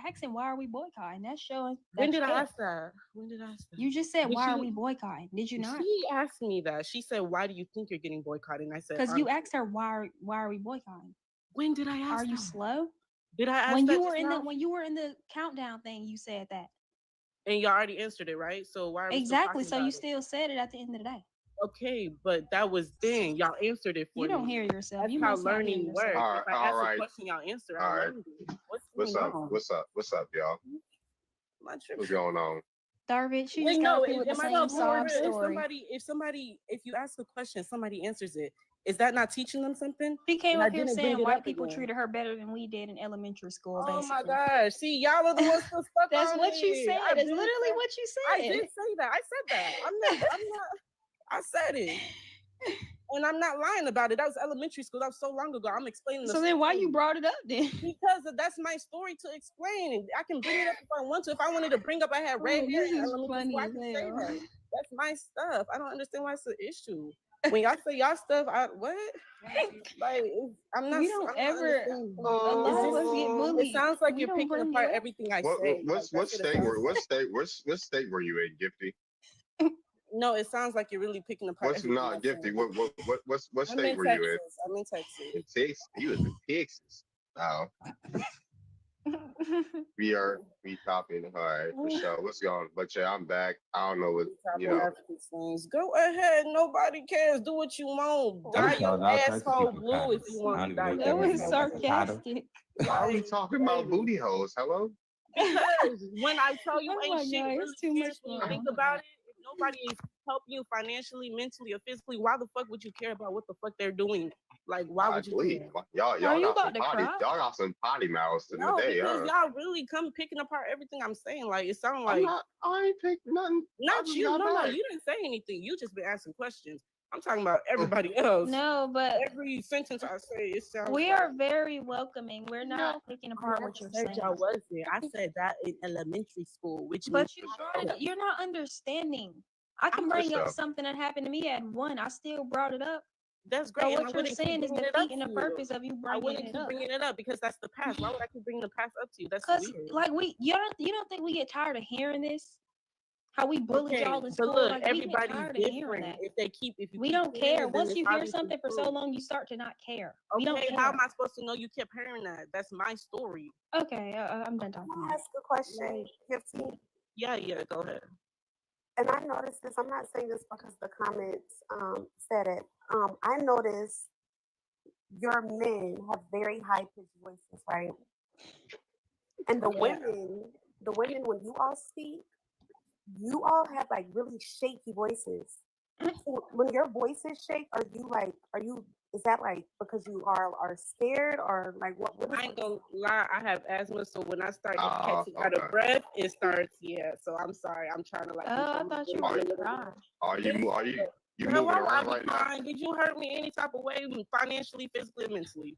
asking why are we boycotting? That's showing. When did I ask that? When did I ask that? You just said Did why are she- we boycotting? Did you not? She asked me that. She said, "Why do you think you're getting boycotted?" And I said, Because you asked her why are we boycotting? When did I ask? Are you that? slow? Did I ask when that you were just in now? when you were in the countdown thing? You said that And you already answered it, right? So why are we exactly. Still So you about it? still said it at the end of the day. Okay, but that was then. Y'all answered it for You don't me. hear yourself. That's You how must not hear learning yourself. works. If I All ask right. a question, y'all answer. All I right. learned it. What's What's going up? on? What's up? What's up, y'all? What's going on? Darvish, you Wait, just no, got through with the am I same not sob if story. if you ask a question, somebody answers it, is that not teaching them something? She came And I up here didn't saying bring it white up people again. treated her better than we did in elementary school. Oh my basically. gosh. See, y'all are the ones who stuck That's on what you it. said. I That's did literally say- what you I said. did say that. I said that. I'm not I said it. And I'm not lying about it. That was elementary school. That was so long ago. I'm explaining the So then why you story. brought it up then? Because that's my story to explain. And I can bring it up if I want to. If I wanted to bring up I had red Oh, hair this in is elementary funny school, I as can say hell. that. That's my stuff. I don't understand why it's an issue. When y'all say y'all stuff, what? Like I'm not. We don't I'm not ever. understanding. A lot of us get bullied. It sounds like We you're don't picking bring apart it up. everything I What say. what's Like, what that's what it state were sounds what state were you in, Gifty? No, it sounds like you're really picking apart. What's everything not I'm Gifty? saying. What I'm state in were Texas. you in? I'm in Texas. In Texas. You was in Texas. Oh. We copying. All right, for sure. What's going on? But yeah, I'm back. I don't know what you know. African things. Go ahead. Nobody cares. Do what you want. I Dye was your calling all types of asshole people blue if cottos. you I want don't to even dye know your what that was means. sarcastic. Why are we talking about booty holes? Hello? Because when I tell you Oh ain't my shit God, really it's too much serious when you fun. think about it, if nobody is helping you financially, mentally, or physically, why the fuck would you care about what the fuck they're doing? Like, why would you Golly. care? Y'all Are you got some about to potty. cry? Y'all got some potty mouths in the No, day, because huh? y'all really come picking apart everything I'm saying. Like, it sounds like I ain't picked nothing. I not just you. got No, back. you didn't say anything. You just been asking questions. I'm talking about everybody else. No, but Every sentence I say, it sounds we like are very welcoming. We're not picking apart what you're saying. y'all wasn't. I said that in elementary school, which But means you brought it up. You're not understanding. I can I'm bring for up sure. something that happened to me at 1. I still brought it up. That's So great. And I what you're wouldn't keep saying is bringing it up defeating to the you. purpose of you I bringing wouldn't it keep up. bringing it up because that's the past. Why would I keep bringing the past up to you? That's Cause weird. like you don't think we get tired of hearing this? How we bullied Okay, y'all in but school? look, Like we get everybody's tired of hearing different. that. If you We keep don't hearing care. it, then Once it's you hear obviously something for so true. long, you start to not care. We don't Okay, care. how am I supposed to know you kept hearing that? That's my story. Okay, I'm done talking. Can I ask a question? Gifty? Yeah, go ahead. And I noticed this. I'm not saying this because the comments said it. I noticed your men have very high pitched voices, right? And the women, when you all speak, you all have like really shaky voices. So when your voices shake, is that like because you are scared or like what I ain't gonna lie, I have asthma, so when I start catching out of breath, it starts. Yeah, so I'm sorry. I'm trying to like. I thought you were gonna cry. Are you Girl, moving why would I around be right now? crying? Did you hurt me any type of way, financially, physically, mentally?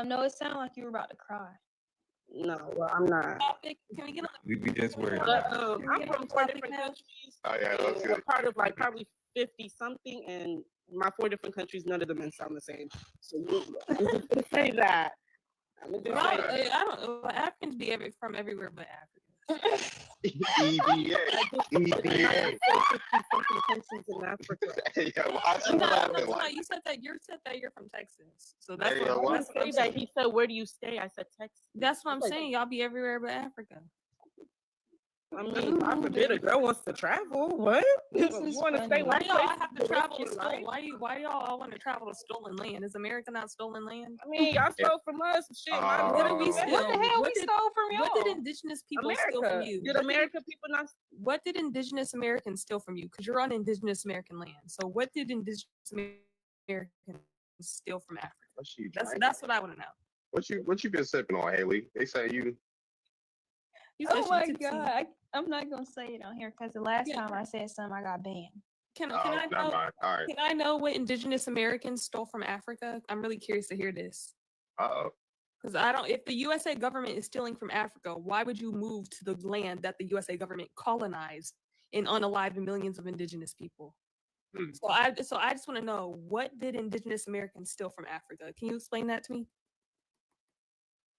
No, it sounded like you were about to cry. No, well, I'm not. Can we get a We just worried. But I'm from 4 different countries. Oh yeah, that's and good. a part of like probably 50 something, and my 4 different countries, none of them sound the same. So I'm just gonna say that. I'm just y'all, saying. I don't know. Africans be from everywhere but Africa. EBA. EBA. Countries in Africa. Yeah, why is you laughing No, like you said that you're from Texas. So that's Hey, what, what? that's what I'm That saying. he said, "Where do you stay?" I said, "Texas." That's what I'm saying. Y'all be everywhere but Africa. I mean, God forbid a girl wants to travel. What? This You is want to stay funny. one Why do y'all place have the to travel to rest of your stolen? life? Why do y'all all want to travel to stolen land? Is America not stolen land? I mean, y'all stole from us. Shit, What did we Oh. steal? What the hell we did- stole from y'all? What did indigenous people steal from America. you? Did American people not? What did indigenous Americans steal from you? Because you're on indigenous American land. So what did indigenous Americans steal from Africa? What's she That's drinking? that's what I want to know. What you been sipping on, Haley? They say you. Oh my God. I'm not gonna say it on here because the last time I said something, I got banned. Can Oh, I never know? mind. All right. Can I know what indigenous Americans stole from Africa? I'm really curious to hear this. Uh-oh. Because I don't. If the USA government is stealing from Africa, why would you move to the land that the USA government colonized and unalive millions of indigenous people? So I just want to know, what did indigenous Americans steal from Africa? Can you explain that to me?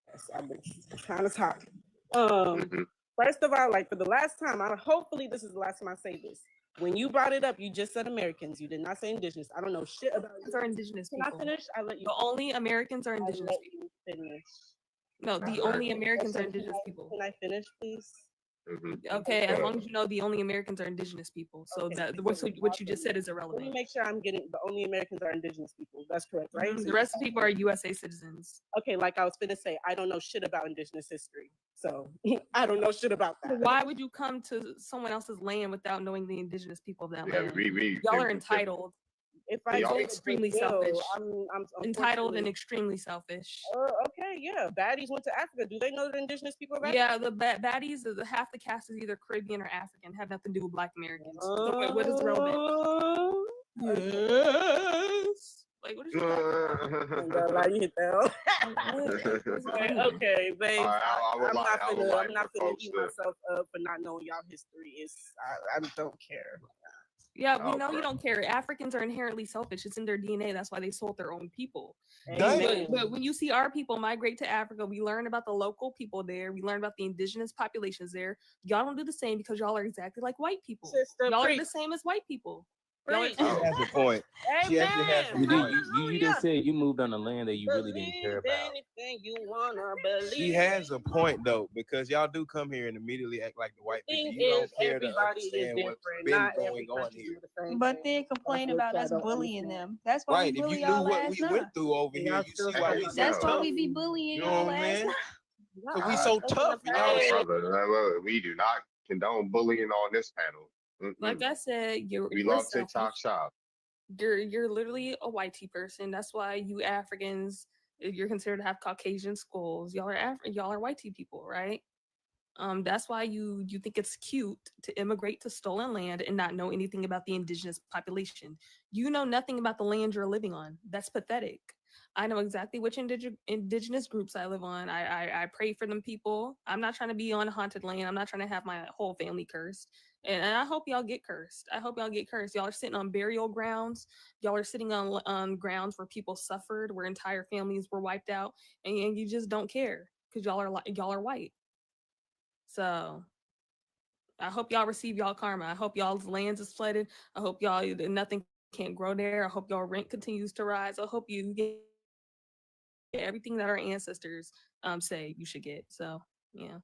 Yes, I've been trying to talk. First of all, like for the last time, hopefully this is the last time I say this. When you brought it up, you just said Americans. You did not say indigenous. I don't know shit about Americans are indigenous Can people. I finish? I let you. The only Americans are indigenous people. Finish. No, the only Americans are indigenous people. Can I finish, please? Okay, as long as you know the only Americans are indigenous people. So Okay, that because what you just said is let irrelevant. me make sure I'm getting the only Americans are indigenous people. That's correct, right? The rest of the people are USA citizens. Okay, like I was finna say, I don't know shit about indigenous history. So I don't know shit about that. Why would you come to someone else's land without knowing the indigenous people of that Yeah, land? we Y'all are entitled. If I go to extremely Brazil, selfish. I'm Entitled and unfortunately- extremely selfish. Okay, yeah. Baddies went to Africa. Do they know the indigenous people of Africa? Yeah, the baddies, half the cast is either Caribbean or African, have nothing to do with Black Americans. So what is relevant? Yes. Like, what is you talking about? Like, you hit that. Okay, Okay, babe. I'm not I would finna, like I'm not for finna folks eat to- myself up for not knowing y'all history. I don't care. Yeah, we know you don't care. Africans are inherently selfish. It's in their DNA. That's why they sold their own people. But when you see our people migrate to Africa, we learn about the local people there. We learn about the indigenous populations there. Y'all don't do the same because y'all are exactly like white people. Y'all are the same as white people. Y'all are She has a point. She actually has a point. Oh, You just said you moved on a land that you really didn't care about. Anything you wanna believe. She has a point though, because y'all do come here and immediately act like the white people. Thing You don't is, care to everybody is understand what's different. been Not going every on country here. do the same But thing. then complain That's what about us y'all don't bullying understand. them. That's why Right. we If bully you knew y'all what last we night. went through over here, you see why we so That's why tough. we be bullying You y'all know what I'm last saying? night. Cause we so tough. And y'all Brother, we do not condone bullying on this panel. Like I said, we you're love selfish. TikTok shop. You're literally a whitey person. That's why you Africans, you're considered to have Caucasian skulls. Y'all are whitey people, right? That's why you think it's cute to immigrate to stolen land and not know anything about the indigenous population. You know nothing about the land you're living on. That's pathetic. I know exactly which indigenous groups I live on. I pray for them people. I'm not trying to be on haunted land. I'm not trying to have my whole family cursed. And I hope y'all get cursed. I hope y'all get cursed. Y'all are sitting on burial grounds. Y'all are sitting on grounds where people suffered, where entire families were wiped out, and you just don't care because y'all are white. So I hope y'all receive y'all karma. I hope y'all's lands is flooded. I hope y'all nothing can't grow there. I hope y'all rent continues to rise. I hope you get everything that our ancestors say you should get. So yeah.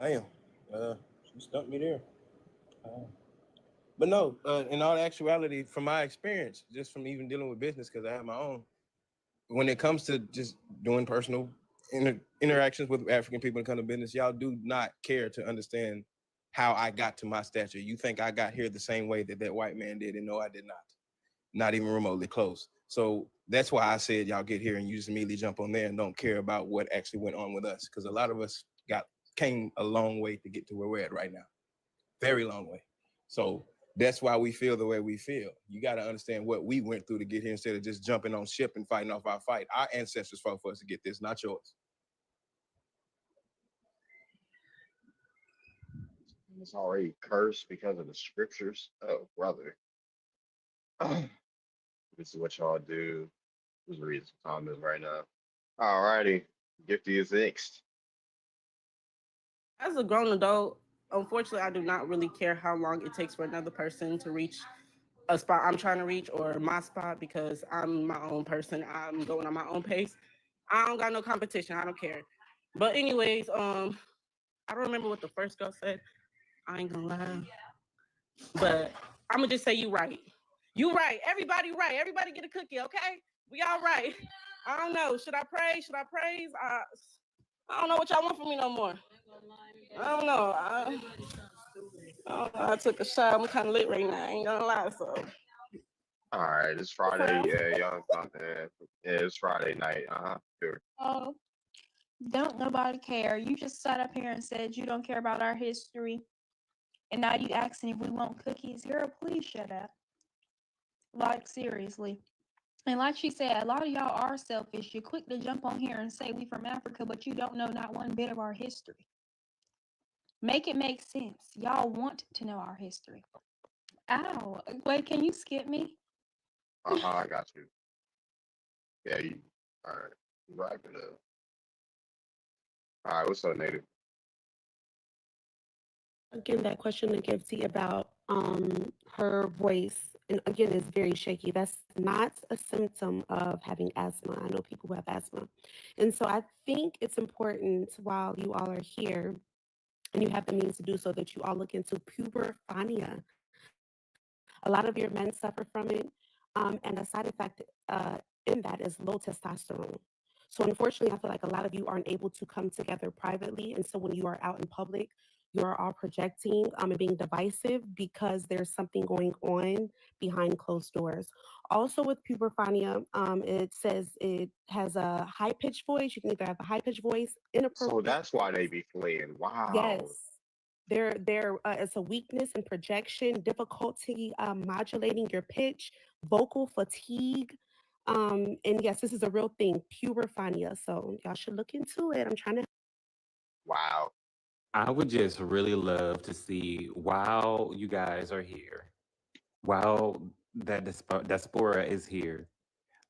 Damn. She stumped me there. But no, in all actuality, from my experience, just from even dealing with business, because I have my own, when it comes to just doing personal interactions with African people in kind of business, y'all do not care to understand how I got to my stature. You think I got here the same way that that white man did, and no, I did not. Not even remotely close. So that's why I said y'all get here and you just immediately jump on there and don't care about what actually went on with us, because a lot of us came a long way to get to where we're at right now. Very long way. So that's why we feel the way we feel. You got to understand what we went through to get here instead of just jumping on ship and fighting off our fight. Our ancestors fought for us to get this, not yours. It's already cursed because of the scriptures. Oh, brother. This is what y'all do. Just read some comments right now. Alrighty. Gifty is next. As a grown adult, unfortunately, I do not really care how long it takes for another person to reach a spot I'm trying to reach or my spot, because I'm my own person. I'm going on my own pace. I don't got no competition. I don't care. But anyways, I don't remember what the first girl said. I ain't gonna lie. But I'm gonna just say you right. You right. Everybody right. Everybody get a cookie, okay? We all right. I don't know. Should I praise? Should I praise? I don't know what y'all want from me no more. I don't know. I took a shot. I'm kind of lit right now. I ain't gonna lie. So. All right, it's Friday. Yeah, y'all. Yeah, it's Friday night. Sure. Oh, don't nobody care. You just sat up here and said you don't care about our history. And now you asking if we want cookies. Girl, please shut up. Like, seriously. And like she said, a lot of y'all are selfish. You're quick to jump on here and say we from Africa, but you don't know not one bit of our history. Make it make sense. Y'all want to know our history. Ow. Wait, can you skip me? I got you. Yeah, you. All right. Wrap it up. All right, what's up, Native? Again, that question to Gifty about her voice and again, it's very shaky. That's not a symptom of having asthma. I know people who have asthma. And so I think it's important while you all are here and you have the means to do so that you all look into puberphania. A lot of your men suffer from it, and a side effect in that is low testosterone. So unfortunately, I feel like a lot of you aren't able to come together privately, and so when you are out in public, you are all projecting and being divisive because there's something going on behind closed doors. Also, with puberphania, it says it has a high pitched voice. You can either have a high pitched voice, So inappropriate. that's why they be fleeing. Wow. Yes. It's a weakness in projection, difficulty modulating your pitch, vocal fatigue. And yes, this is a real thing, puberphania. So y'all should look into it. I'm trying to. Wow. I would just really love to see while you guys are here, while that diaspora is here,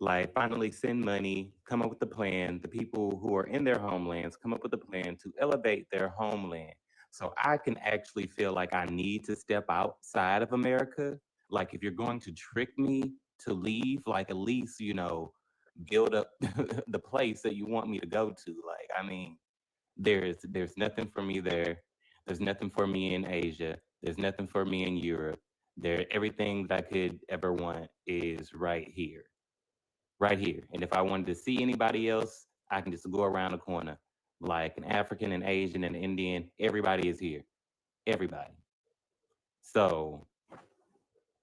like finally send money, come up with a plan. The people who are in their homelands come up with a plan to elevate their homeland. So I can actually feel like I need to step outside of America. Like if you're going to trick me to leave, like at least, build up the place that you want me to go to. Like, I mean, there's nothing for me there. There's nothing for me in Asia. There's nothing for me in Europe. Everything that I could ever want is right here. Right here. And if I wanted to see anybody else, I can just go around the corner. Like an African, an Asian, an Indian, everybody is here. Everybody. So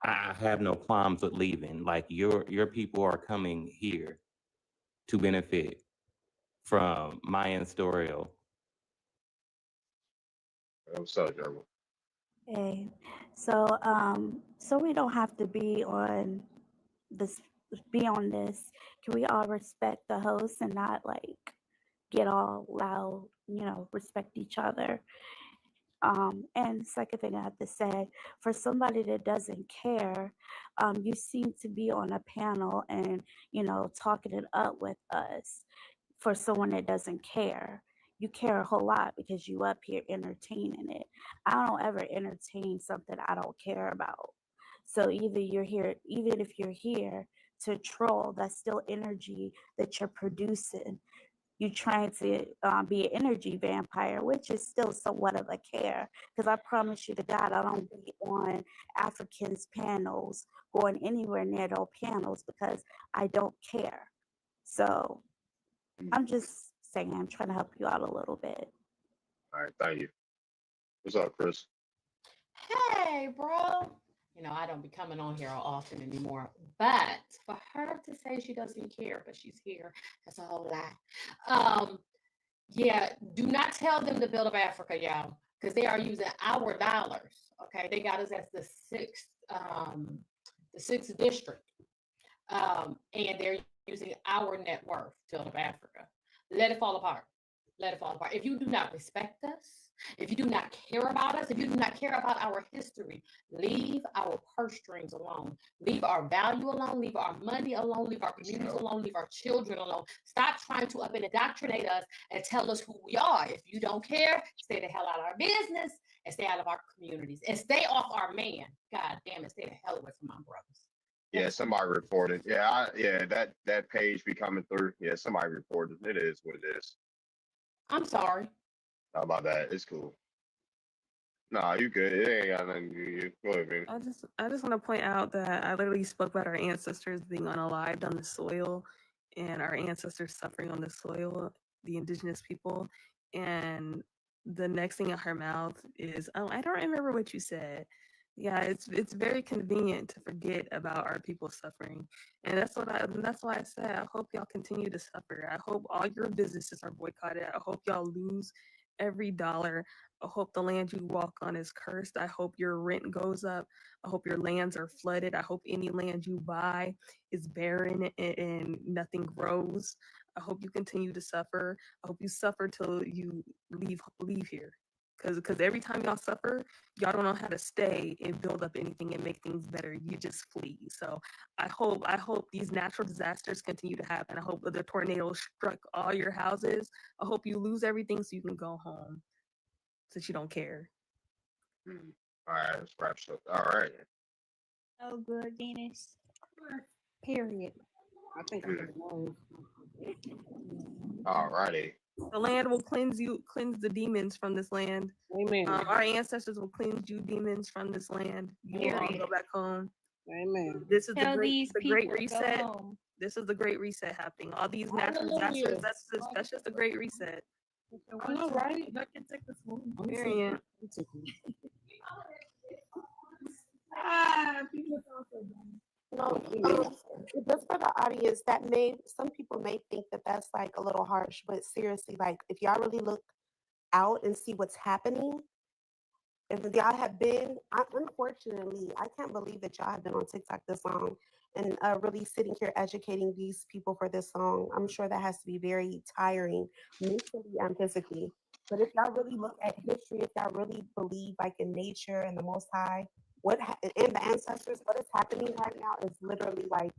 I have no qualms with leaving. Like your people are coming here to benefit from my ancestral. What's up, German? Hey, so we don't have to this be on this. Can we all respect the host and not like get all loud, respect each other? And second thing I have to say, for somebody that doesn't care, you seem to be on a panel and, talking it up with us. For someone that doesn't care, you care a whole lot because you up here entertaining it. I don't ever entertain something I don't care about. So either you're here, even if you're here to troll, that's still energy that you're producing. You trying to be an energy vampire, which is still somewhat of a care. Because I promise you to God, I don't be on Africans panels, going anywhere near those panels because I don't care. So I'm just saying, I'm trying to help you out a little bit. All right, thank you. What's up, Chris? Hey, bro. I don't be coming on here often anymore. But for her to say she doesn't care, but she's here, that's a whole lot. Yeah, do not tell them to build up Africa, y'all, because they are using our dollars. Okay, they got us as the sixth district, and they're using our net worth to build up Africa. Let it fall apart. Let it fall apart. If you do not respect us, if you do not care about us, if you do not care about our history, leave our purse strings alone. Leave our value alone. Leave our money alone. Leave our communities alone. Leave our children alone. Stop trying to up and indoctrinate us and tell us who we are. If you don't care, stay the hell out of our business and stay out of our communities and stay off our man. God damn it, stay the hell away from my brothers. Yeah, somebody reported. Yeah, that page be coming through. Yeah, somebody reported. It is what it is. I'm sorry. How about that? It's cool. Nah, you good. It ain't got nothing to do with you. Go ahead, man. I just want to point out that I literally spoke about our ancestors being unalived on the soil and our ancestors suffering on the soil, the indigenous people. And the next thing out her mouth is, oh, I don't remember what you said. Yeah, it's very convenient to forget about our people suffering. And that's why I said I hope y'all continue to suffer. I hope all your businesses are boycotted. I hope y'all lose every dollar. I hope the land you walk on is cursed. I hope your rent goes up. I hope your lands are flooded. I hope any land you buy is barren and nothing grows. I hope you continue to suffer. I hope you suffer till you leave here. Because every time y'all suffer, y'all don't know how to stay and build up anything and make things better. You just flee. So I hope these natural disasters continue to happen. I hope the tornado struck all your houses. I hope you lose everything so you can go home, since you don't care. All right, let's wrap up. All right. Oh, good, Venus. Period. I think I know. Alrighty. The land will cleanse the demons from this land. Amen. Our ancestors will cleanse you demons from this land. You will all Period. go back home. Amen. This is Tell the these great people to go reset. home. This is the great reset happening. All these natural Hallelujah. disasters, that's just the great reset. I know, right? Period. No, just for the audience, that some people may think that that's like a little harsh, but seriously, like if y'all really look out and see what's happening, if y'all have been, unfortunately, I can't believe that y'all have been on TikTok this long and really sitting here educating these people for this long. I'm sure that has to be very tiring mentally and physically. But if y'all really look at history, if y'all really believe like in nature and the Most High, and the ancestors, what is happening right now is literally like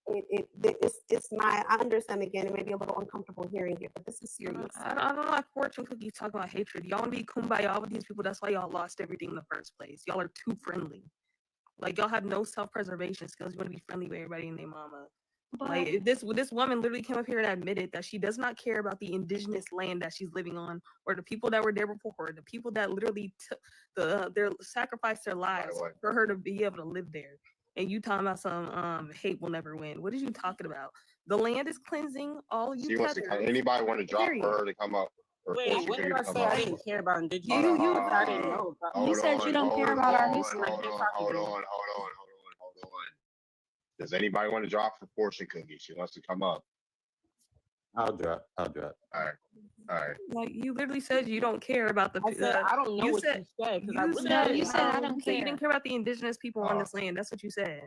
it's not. I understand again, it may be a little uncomfortable hearing it, but this is serious. I don't like fortune cookies talk about hatred. Y'all want to be kumbaya with these people. That's why y'all lost everything in the first place. Y'all are too friendly. Like y'all have no self-preservation skills. You want to be friendly with everybody and their mama. Like this woman literally came up here and admitted that she does not care about the indigenous land that she's living on, or the people that were there before her, the people that literally took their sacrificed their lives for her to be able to live there. And you talking about some hate will never win. What are you talking about? The land is cleansing all you. She wants to. Anybody want to drop her to come up? Wait, what did I say? I didn't care about indigenous. I didn't know about. You said you don't care about our history. Hold on. Does anybody want to drop her fortune cookie? She wants to come up. I'll drop. All right. Like you literally said you don't care about the. I said I don't know what you said because I really you said I don't care. You care. didn't care about the indigenous people on this land. That's what you said.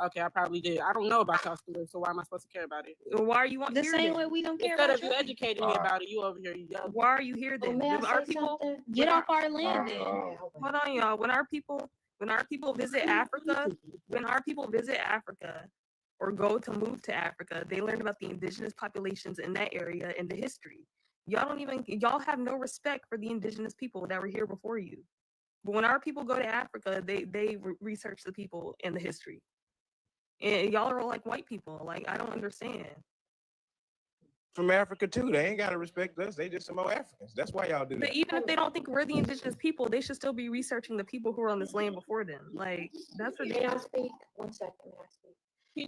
Okay, I probably did. I don't know about y'all story, so why am I supposed to care about it? Why are you on the here same then? way we don't care Instead about of you you? educating me about it, you over here. Why are you here then? may I When our say people something? Get off our land then. hold on, y'all. When our people visit Africa, or go to move to Africa, they learn about the indigenous populations in that area and the history. Y'all have no respect for the indigenous people that were here before you. But when our people go to Africa, they research the people and the history. And y'all are like white people. Like I don't understand. From Africa too. They ain't gotta respect us. They just some more Africans. That's why y'all do But that. even if they don't think we're the indigenous people, they should still be researching the people who are on this land before them. Like that's May I ridiculous. speak? 1 second, may I speak?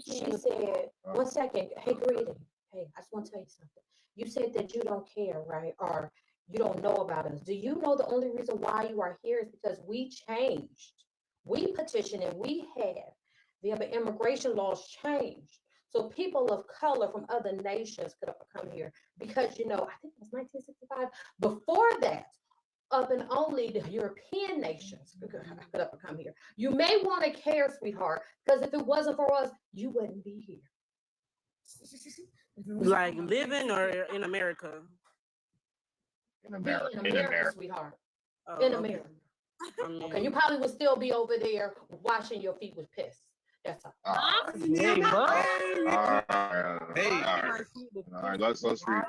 She said, 1 second, hey, greeting. Hey, I just want to tell you something. You said that you don't care, right? Or you don't know about us. Do you know the only reason why you are here is because we changed? We petitioned and we have the immigration laws changed. So people of color from other nations could come here because, I think it was 1965. Before that, up and only the European nations could come here. You may want to care, sweetheart, because if it wasn't for us, you wouldn't be here. Like living or in America? In America. Sweetheart. Oh, In okay. America. I mean, Okay, you probably would still be over there washing your feet with piss. That's all. Hey, All right. Let's read.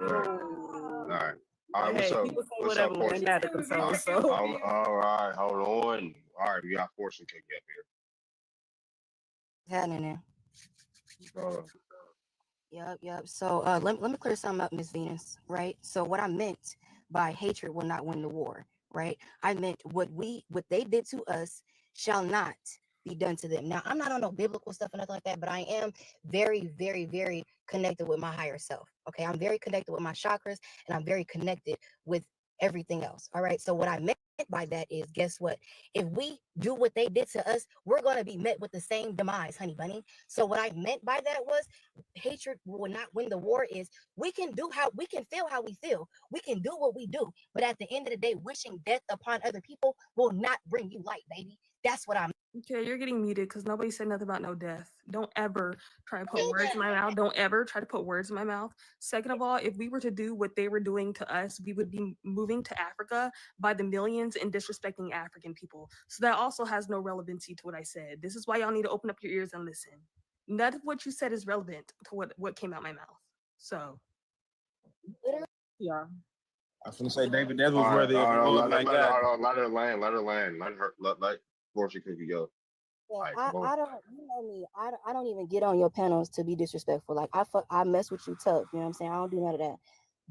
All right. hey, people say whatever when they mad at themselves. So All right. Hold on. All right. We got fortune cookie up here. Happening there. Yep. So let me clear something up, Miss Venus, right? So what I meant by hatred will not win the war, right? I meant what they did to us shall not be done to them. Now, I'm not on no biblical stuff or nothing like that, but I am very, very, very connected with my higher self. Okay, I'm very connected with my chakras, and I'm very connected with everything else. All right. So what I meant by that is, guess what? If we do what they did to us, we're going to be met with the same demise, honey bunny. So what I meant by that was hatred will not win the war. Is we can feel how we feel. We can do what we do. But at the end of the day, wishing death upon other people will not bring you light, baby. That's what I'm. Okay, you're getting muted because nobody said nothing about no death. Don't ever try to put words in my mouth. Don't ever try to put words in my mouth. Second of all, if we were to do what they were doing to us, we would be moving to Africa by the millions and disrespecting African people. So that also has no relevancy to what I said. This is why y'all need to open up your ears and listen. None of what you said is relevant to what came out my mouth. So, yeah. I was gonna say, David, that was worthy of a Let Lord like that. her land. Let fortune cookie go. Yeah, Like, I, come on. I don't, you know me, I don't even get on your panels to be disrespectful. Like I mess with you tough, you know what I'm saying? I don't do none of that.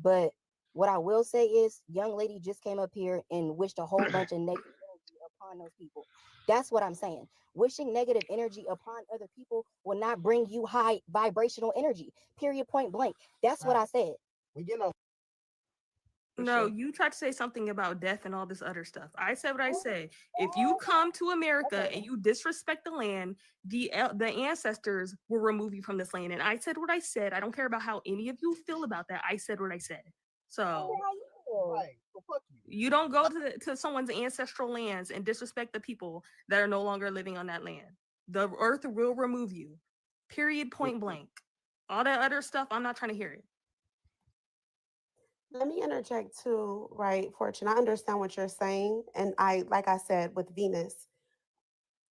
But what I will say is, young lady just came up here and wished a whole bunch of negative energy upon those people. That's what I'm saying. Wishing negative energy upon other people will not bring you high vibrational energy. Period. Point blank. That's what I said. We get no. No, you tried to say something about death and all this other stuff. I said what I said. If you come to America and you disrespect the land, the ancestors will remove you from this land. And I said what I said. I don't care about how any of you feel about that. I said what I said. So you don't go to someone's ancestral lands and disrespect the people that are no longer living on that land. The earth will remove you. Period. Point blank. All that other stuff, I'm not trying to hear it. Let me interject too, right, Fortune? I understand what you're saying. And like I said, with Venus,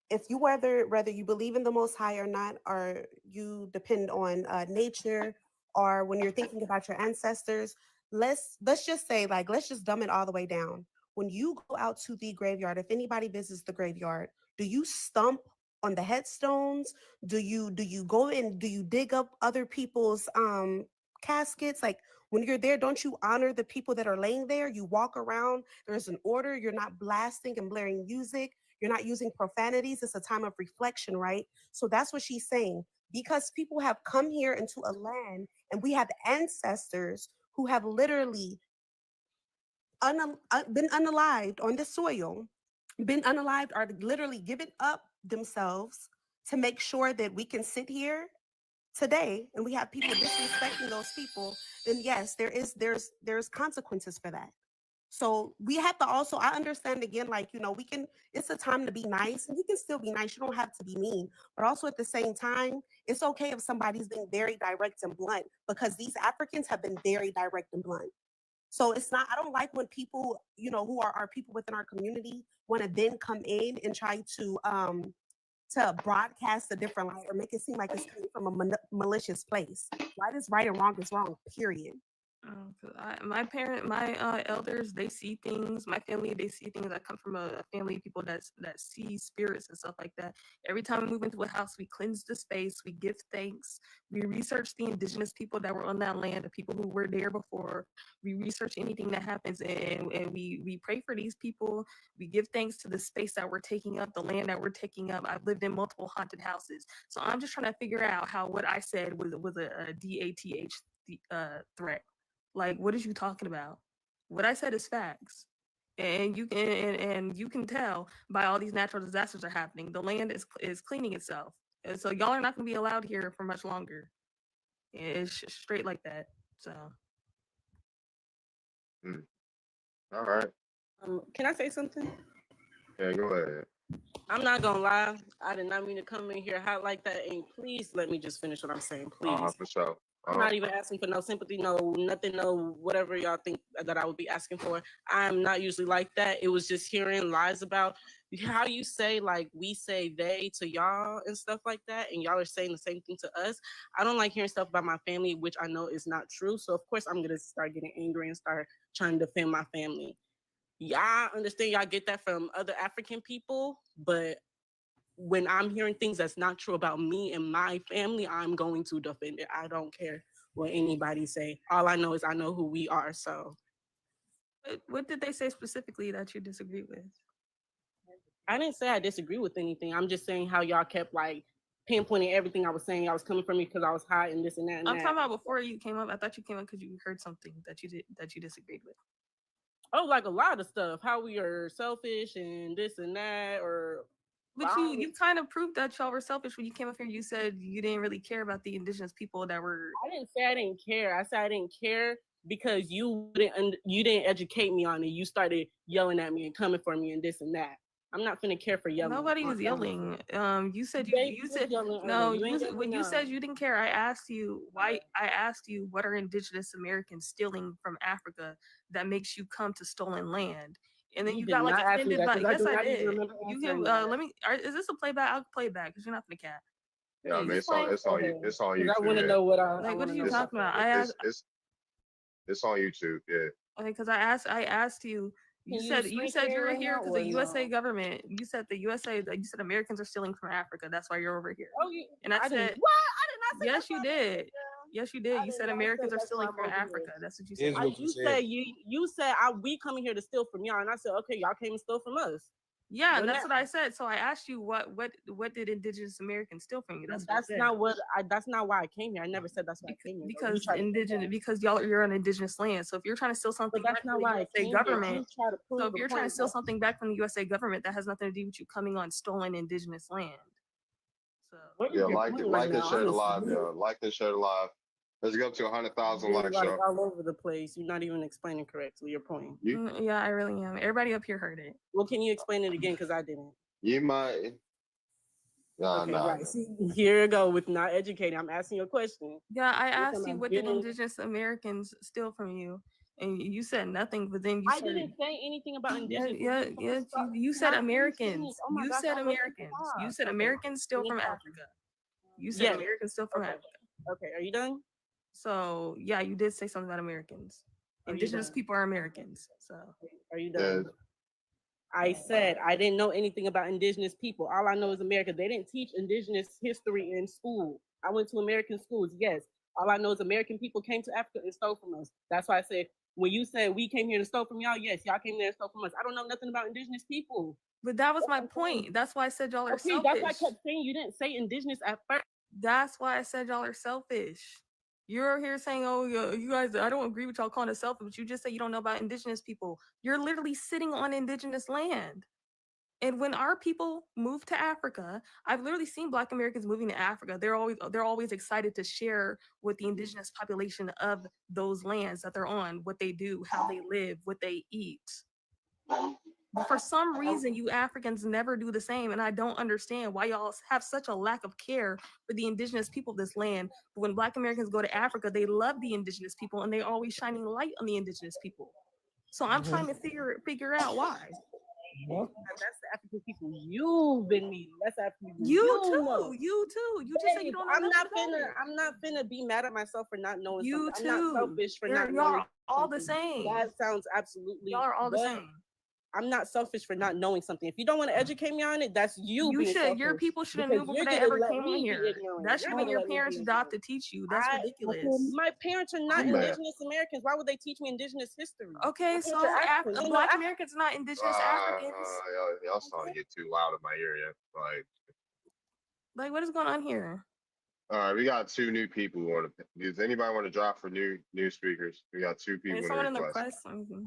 if you whether you believe in the Most High or not, or you depend on nature, or when you're thinking about your ancestors, let's just say, like, let's just dumb it all the way down. When you go out to the graveyard, if anybody visits the graveyard, do you stomp on the headstones? Do you go and do you dig up other people's caskets? Like, when you're there, don't you honor the people that are laying there? You walk around, there's an order, you're not blasting and blaring music, you're not using profanities. It's a time of reflection, right? So that's what she's saying. Because people have come here into a land and we have ancestors who have literally been unalived on the soil, been unalived, or literally given up themselves to make sure that we can sit here today, and we have people disrespecting those people, then yes, there's consequences for that. So we have to also, I understand again, like, it's a time to be nice, and you can still be nice. You don't have to be mean, but also at the same time, it's okay if somebody's being very direct and blunt, because these Africans have been very direct and blunt. So it's not, I don't like when people, who are our people within our community want to then come in and try to broadcast a different light or make it seem like it's coming from a malicious place. Right is right and wrong is wrong, period. My elders, they see things. My family, they see things. I come from a family of people that see spirits and stuff like that. Every time we move into a house, we cleanse the space. We give thanks. We research the indigenous people that were on that land, the people who were there before. We research anything that happens, and we pray for these people. We give thanks to the space that we're taking up, the land that we're taking up. I've lived in multiple haunted houses, so I'm just trying to figure out how what I said was a DATH threat. Like, what is you talking about? What I said is facts. And you can and you can tell by all these natural disasters are happening. The land is cleaning itself. And so y'all are not gonna be allowed here for much longer. It's straight like that. So All right. Can I say something? Yeah, go ahead. I'm not gonna lie. I did not mean to come in here hot like that. And please let me just finish what I'm saying, please. For sure. I'm not even asking for no sympathy, no nothing, no whatever y'all think that I would be asking for. I'm not usually like that. It was just hearing lies about how you say, like, we say they to y'all and stuff like that, and y'all are saying the same thing to us. I don't like hearing stuff about my family, which I know is not true. So of course I'm gonna start getting angry and start trying to defend my family. Yeah, I understand y'all get that from other African people, but when I'm hearing things that's not true about me and my family, I'm going to defend it. I don't care what anybody say. All I know is I know who we are. So what did they say specifically that you disagree with? I didn't say I disagree with anything. I'm just saying how y'all kept like pinpointing everything I was saying. I was coming from me because I was hot and this and that. I'm talking about before you came up. I thought you came up because you heard something that you disagreed with. Oh, like a lot of stuff. How we are selfish and this and that, or but you kind of proved that y'all were selfish when you came up here. You said you didn't really care about the indigenous people that were. I didn't say I didn't care. I said I didn't care because you didn't educate me on it. You started yelling at me and coming for me and this and that. I'm not gonna care for yelling. Nobody was yelling. You said you said no. When you said you didn't care, I asked you why. I asked you what are indigenous Americans stealing from Africa that makes you come to stolen land. And then you got like offended by. Yes, I did. You can let me. Is this a playback? I'll play it back because you're not gonna cap. Yeah, I mean, it's on you. It's on YouTube. I want to know what like. What are you talking about? It's on YouTube. Yeah. Okay, because I asked you You Can said screen you share were right here now because or the USA no? government. You said the USA. You said Americans are stealing from Africa. That's why you're over here. Oh, you, And I I didn't. said, What? I did not say yes, that's you why I'm over here, did. girl. Yes, you did. I You did said not say Americans are that's why stealing I'm from over here. Africa. That's what you Here's said. what you You said. said you said we coming here to steal from y'all, and I said okay, y'all came and stole from us. Yeah, and But that's now, what I said. So I asked you what did Indigenous Americans steal from you? but That's what I that's said. not what I. That's not why I came here. I never said that's why I came here. though. You Because try to prove indigenous, that. because you're on indigenous land. So if you're trying to steal But something that's back not from the why I USA came here. government, You try to so prove if the you're trying to point. steal something back from the USA government, that has nothing to do with you coming on stolen indigenous land. So What Yeah, is your point right like and now? share the live, Honestly, yeah. Like and share the live. Let's go up to 100,000 you're likes, like y'all. all over the place. You're not even explaining correctly your point. Yeah, I really am. Everybody up here heard it. Well, can you explain it again? Because I didn't. You might. Nah, Okay, nah. right. See, here you go with not educating. I'm asking you a question. Yeah, I You're talking asked you about what did getting. indigenous Americans steal from you, and you said nothing. But then you I started. didn't say anything about Yeah, indigenous. yeah, People yeah. start- You Can said I please finish? Americans. Oh my You gosh, said I'll let you Americans. You talk. said Okay, Americans steal finish from talking. Africa. You said Yes. Americans steal from Okay. Africa. Okay. Are you done? So yeah, you did say something about Americans. Are you Indigenous done? people are Americans. So Are you done? I said I didn't know anything about indigenous people. All I know is America. They didn't teach indigenous history in school. I went to American schools. Yes. All I know is American people came to Africa and stole from us. That's why I said when you said we came here to steal from y'all, yes, y'all came there and stole from us. I don't know nothing about indigenous people. But that was my point. That's why I said y'all are Okay, selfish. that's why I kept saying you didn't say indigenous at first. That's why I said y'all are selfish. You're here saying, "Oh, you guys, I don't agree with y'all calling us selfish," but you just say you don't know about indigenous people. You're literally sitting on indigenous land. And when our people move to Africa, I've literally seen Black Americans moving to Africa. They're always excited to share with the indigenous population of those lands that they're on, what they do, how they live, what they eat. But for some reason, you Africans never do the same, and I don't understand why y'all have such a lack of care for the indigenous people of this land. But when Black Americans go to Africa, they love the indigenous people, and they're always shining light on the indigenous people. So I'm trying to figure out why. That's the African people you've been meeting. That's the African people You too. know. You too. You just say you don't know I'm not finna be mad at myself for not knowing You something. I'm too. not selfish for not Y'all knowing. are all the something. same. That sounds absolutely. Y'all are all the but same. I'm not selfish for not knowing something. If you don't want to educate me on it, that's you. You being should. selfish. Your people should have Because knew you're before they gonna ever let came on me be here. ignorant. That should You're have been gonna your let me parents' be job ignorant. to teach you. That's ridiculous. My parents are not Man. indigenous Americans. Why would they teach me indigenous history? Okay, My so parents are Africans. You know, Black Americans are not indigenous Africans. Y'all starting to get too loud in my ear, yeah. Like, what is going on here? All right, we got 2 new people. Does anybody want to drop for new speakers? We got 2 people Is in someone in the the request. request?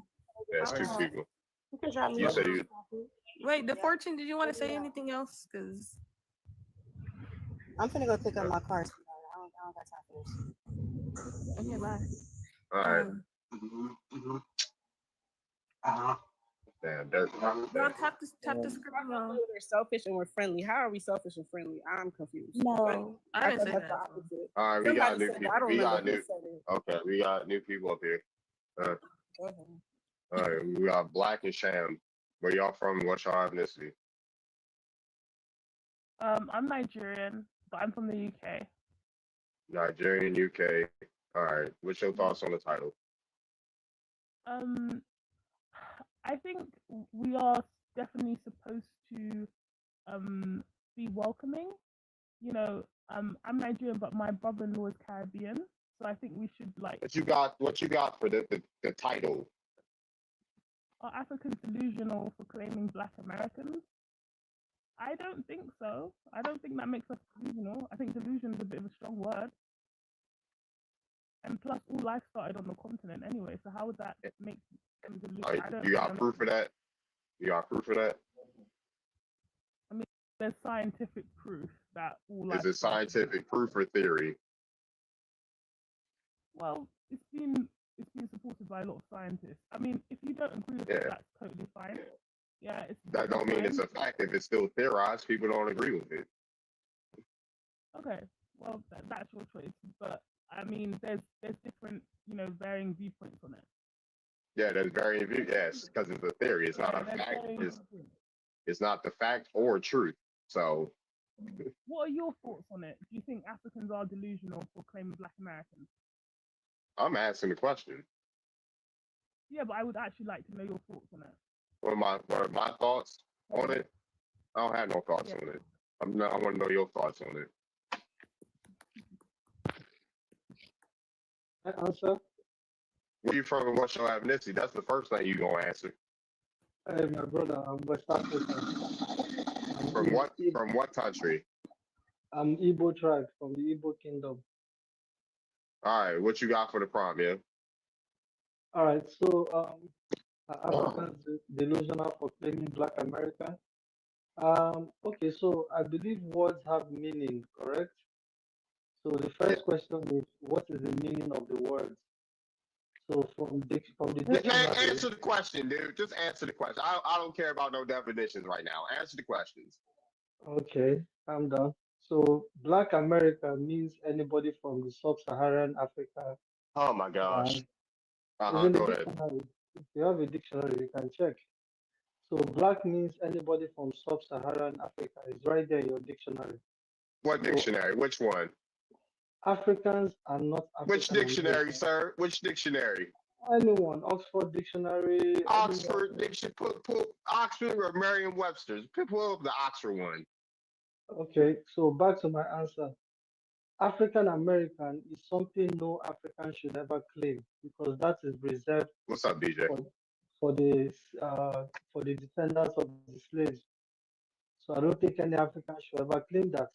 Yeah, it's 2 people. You You said you. Wait, the Fortune, did you want to say anything else? Because I'm finna go pick up my car. I don't got time for this. okay, bye. All right. Damn, Y'all tap the script. We're selfish and we're friendly. How are we selfish and friendly? I'm confused. No. I didn't say that's that. the opposite. All right, we got Somebody new said people. that. I don't We remember got who new. said it. Okay, we got new people up here. Go ahead. All right, we got Black and Sham. Where y'all from? What's your ethnicity? I'm Nigerian, but I'm from the UK. Nigerian, UK. All right, what's your thoughts on the title? I think we are definitely supposed to be welcoming. You know, I'm Nigerian, but my brother-in-law is Caribbean, so I think we should like. What you got for the title? Are Africans delusional for claiming Black Americans? I don't think so. I don't think that makes us delusional. I think delusion is a bit of a strong word. And plus, all life started on the continent anyway, so how would that make them delusional? You got proof for that? You got proof for that? I mean, there's scientific proof that all life. Is it scientific proof or theory? Well, it's been supported by a lot of scientists. I mean, if you don't agree with it, that's totally fine. Yeah, That don't mean it's a fact. If it's still theorized, people don't agree with it. Okay, well, that's your choice. But I mean, there's different, varying viewpoints on it. Yeah, there's varying views. Yes, because it's a theory. It's not a fact. It's not the fact or truth. So, what are your thoughts on it? Do you think Africans are delusional for claiming Black Americans? I'm asking the question. Yeah, but I would actually like to know your thoughts on it. What are my thoughts on it? I don't have no thoughts on it. I want to know your thoughts on it. I answer. Where you from and what's your ethnicity? That's the first thing you gonna answer. Hey, my brother, I'm West African. From what country? I'm Igbo tribe from the Igbo kingdom. All right, what you got for the prompt, yeah? All right, so are Africans delusional for claiming Black America? Okay, so I believe words have meaning, correct? So the first question is, what is the meaning of the words? So from the dictionary. Answer the question, dude. Just answer the question. I don't care about no definitions right now. Answer the questions. Okay, I'm done. So Black America means anybody from the sub-Saharan Africa. Oh my gosh. It's in the Go ahead. dictionary. If you have a dictionary, you can check. So black means anybody from sub-Saharan Africa. It's right there in your dictionary. What dictionary? Which one? Africans are not African. Which dictionary, sir? Which dictionary? Anyone. Oxford Dictionary. Oxford Dictionary. Pull Oxford or Merriam-Webster's. Pull up the Oxford one. Okay, so back to my answer. African American is something no African should ever claim because that is reserved. What's up, BJ? For the descendants of the slaves. So I don't think any African should ever claim that.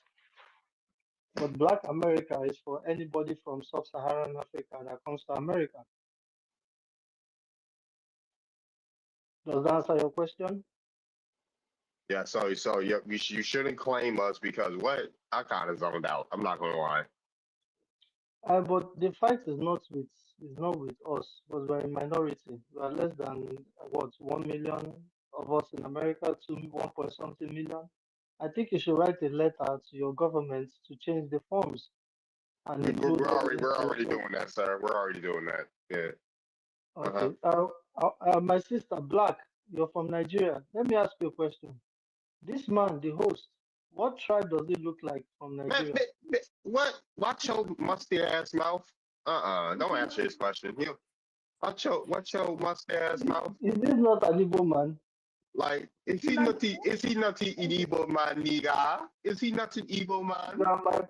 But Black America is for anybody from sub-Saharan Africa that comes to America. Does that answer your question? Yeah, so you shouldn't claim us because what? I kind of zoned out. I'm not gonna lie. But the fight is not with us because we're a minority. We are less than 1 million of us in America to 1 something million. I think you should write a letter to your government to change the forms. And we're already doing that, sir. We're already doing that. Yeah. Okay. My sister, Black, you're from Nigeria. Let me ask you a question. This man, the host, what tribe does he look like from Nigeria? What? Watch your musty ass mouth. Don't answer this question. Watch your musty ass mouth. Is this not an Igbo man? Like, is he not an Igbo man, nigga? Is he not an Igbo man?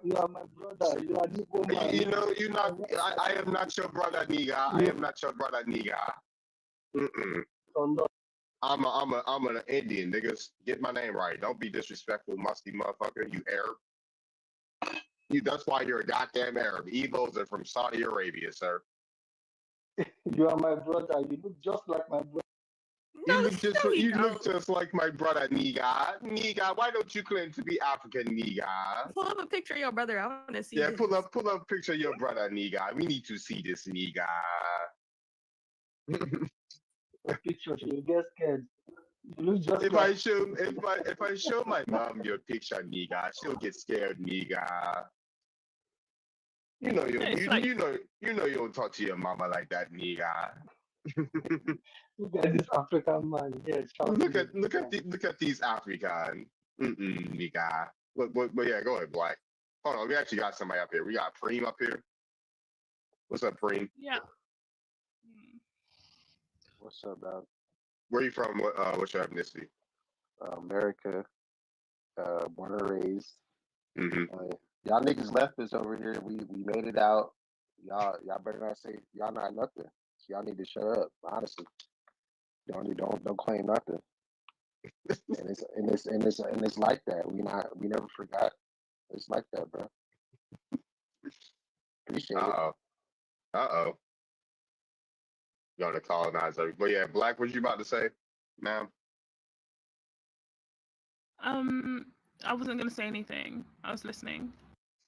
You are my brother. You are an Igbo man. You're not. I am not your brother, nigga. I am not your brother, nigga. I'm an Indian, niggas. Get my name right. Don't be disrespectful, musty motherfucker. You Arab. That's why you're a goddamn Arab. Igbos are from Saudi Arabia, sir. You are my brother. You look just like my brother. You look just like my brother, nigga. Nigga, why don't you claim to be African, nigga? Pull up a picture of your brother. I want to see. Yeah, this. pull up a picture of your brother, nigga. We need to see this, nigga. A picture, you get scared. You look just if I show my mom your picture, nigga, she'll get scared, nigga. You know you don't talk to your mama like that, nigga. Look at this African man. Yeah, look at these African. Nigga. But yeah, go ahead, Black. Hold on, we actually got somebody up here. We got Preem up here. What's up, Preem? Yeah. What's up, dog? Where you from? What's your ethnicity? America. Born and raised. Mm-hmm. Y'all niggas left us over here. We made it out. Y'all better not say y'all not nothing. So y'all need to shut up. Honestly, don't claim nothing. and it's like that. We never forgot. It's like that, bro. Appreciate it. Uh-oh. Gonna colonize everybody. But yeah, Black, what you about to say, ma'am? I wasn't gonna say anything. I was listening.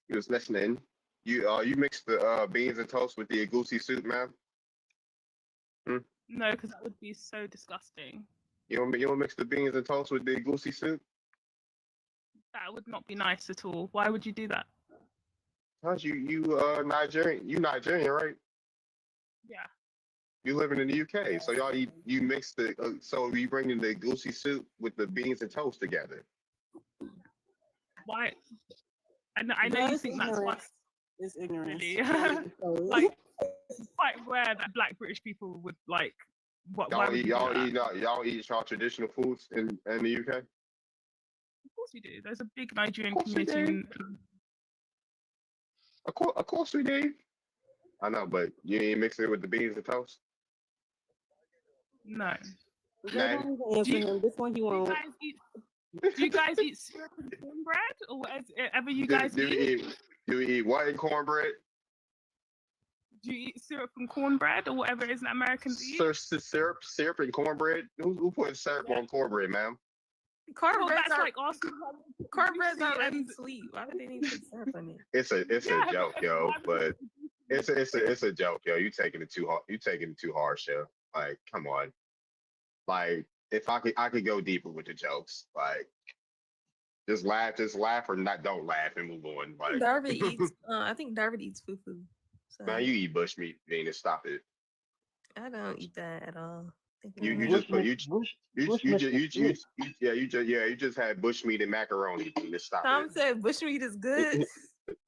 You was listening. You mixed the beans and toast with the goosey soup, ma'am? No, because that would be so disgusting. You don't mix the beans and toast with the goosey soup? That would not be nice at all. Why would you do that? Cause you Nigerian. You Nigerian, right? Yeah. You living in the UK, so you mix the so you bring in the goosey soup with the beans and toast together. Why? I know you think that's why. It's ignorance. Really? Like, it's quite rare that Black British people would like Why Y'all would eat you do that? y'all eat y'all traditional foods in the UK? Of course we do. There's a big Nigerian Of course we community do. in Of course we do. I know, but you ain't mix it with the beans and toast. no. They Nah. don't even answer him. This one he Do you won't. guys eat? Do you guys eat syrup and cornbread, or whatever you Do, guys do we eat? do we eat what in cornbread? Do you eat syrup and cornbread, or whatever it is that Americans eat? Syrup and cornbread. Who put syrup on cornbread, ma'am? Well, Cornbread's that's are like asking cornbread's juicy already and sweet. Why would they need to put syrup on it? It's a joke, yo. why would But it's a joke, yo. You taking it too hard. You taking it too harsh, yo. Like, come on. Like, if I could go deeper with the jokes. Like, just laugh, or not. Don't laugh and move on. Like, Darvin eats. I think Darvin eats fufu. So man, you eat bushmeat, Venus. Stop it. I don't eat that at all. You just put you just had bushmeat and macaroni. Venus. Stop Tom it. said bushmeat is good.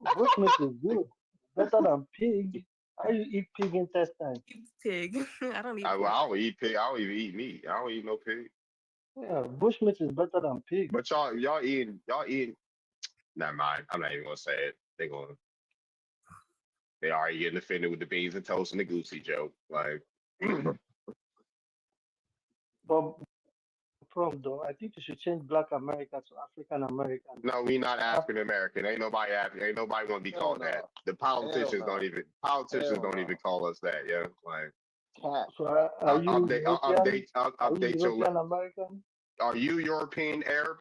Bushmeat is good. Better than pig. How you eat pig intestine? Pig. I don't eat I pig. don't eat pig. I don't even eat meat. I don't eat no pig. Yeah, bushmeat is better than pig. But y'all eating. Never mind. I'm not even gonna say it. They already getting offended with the beans and toast and the goosey joke. Like, But from though, I think you should change Black America to African American. no, we not African American. Ain't nobody gonna be called that. The politicians don't even call us that. Yeah, like. So are you Update your. European American? Are you European Arab?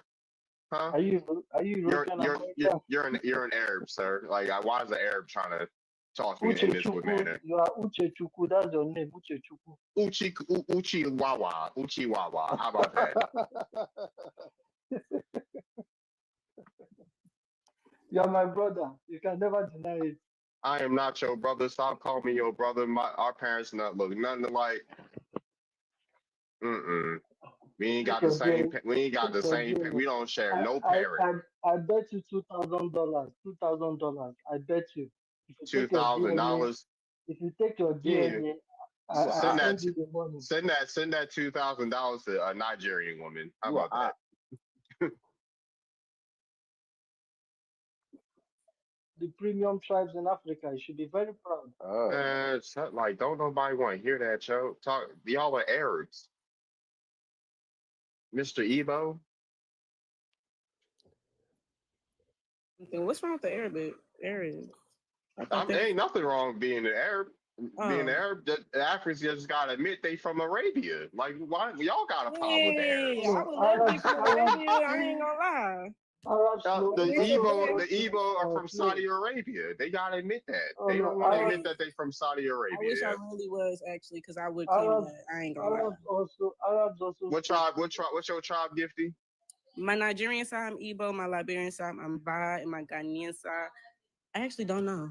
Huh? Are you European American? You're an Arab, sir. Like, why is the Arab trying to talk to me in this manner? You are Uche Chukwu. That's your name, Uche Chukwu. Uchi Wawa. How about that? You're my brother. You can never deny it. I am not your brother. Stop calling me your brother. Our parents not look nothing alike. We ain't got the same. We ain't got the same. We don't share no parent. I bet you $2,000. $2,000. I bet you. $2,000. If you take your DNA, Send send you the money. Send that $2,000 to a Nigerian woman. How about that? The premium tribes in Africa. You should be very proud. Like, don't nobody want to hear that, yo. Y'all are Arabs. Mr. Ebo? What's wrong with the Arab? Ain't nothing wrong with being an Arab. Being an Arab, the Africans just gotta admit they from Arabia. Like, why y'all got a problem with Arabs? I would love to be from Arabia. I ain't gonna lie. The Igbo are from Saudi Arabia. They gotta admit that. They don't want to admit that they from Saudi Arabia. I wish I really was, actually, because I would claim that. I ain't gonna lie. Arabs also. What's your tribe, Gifty? My Nigerian side, I'm Igbo. My Liberian side, I'm Ba. And my Ghanaian side, I actually don't know.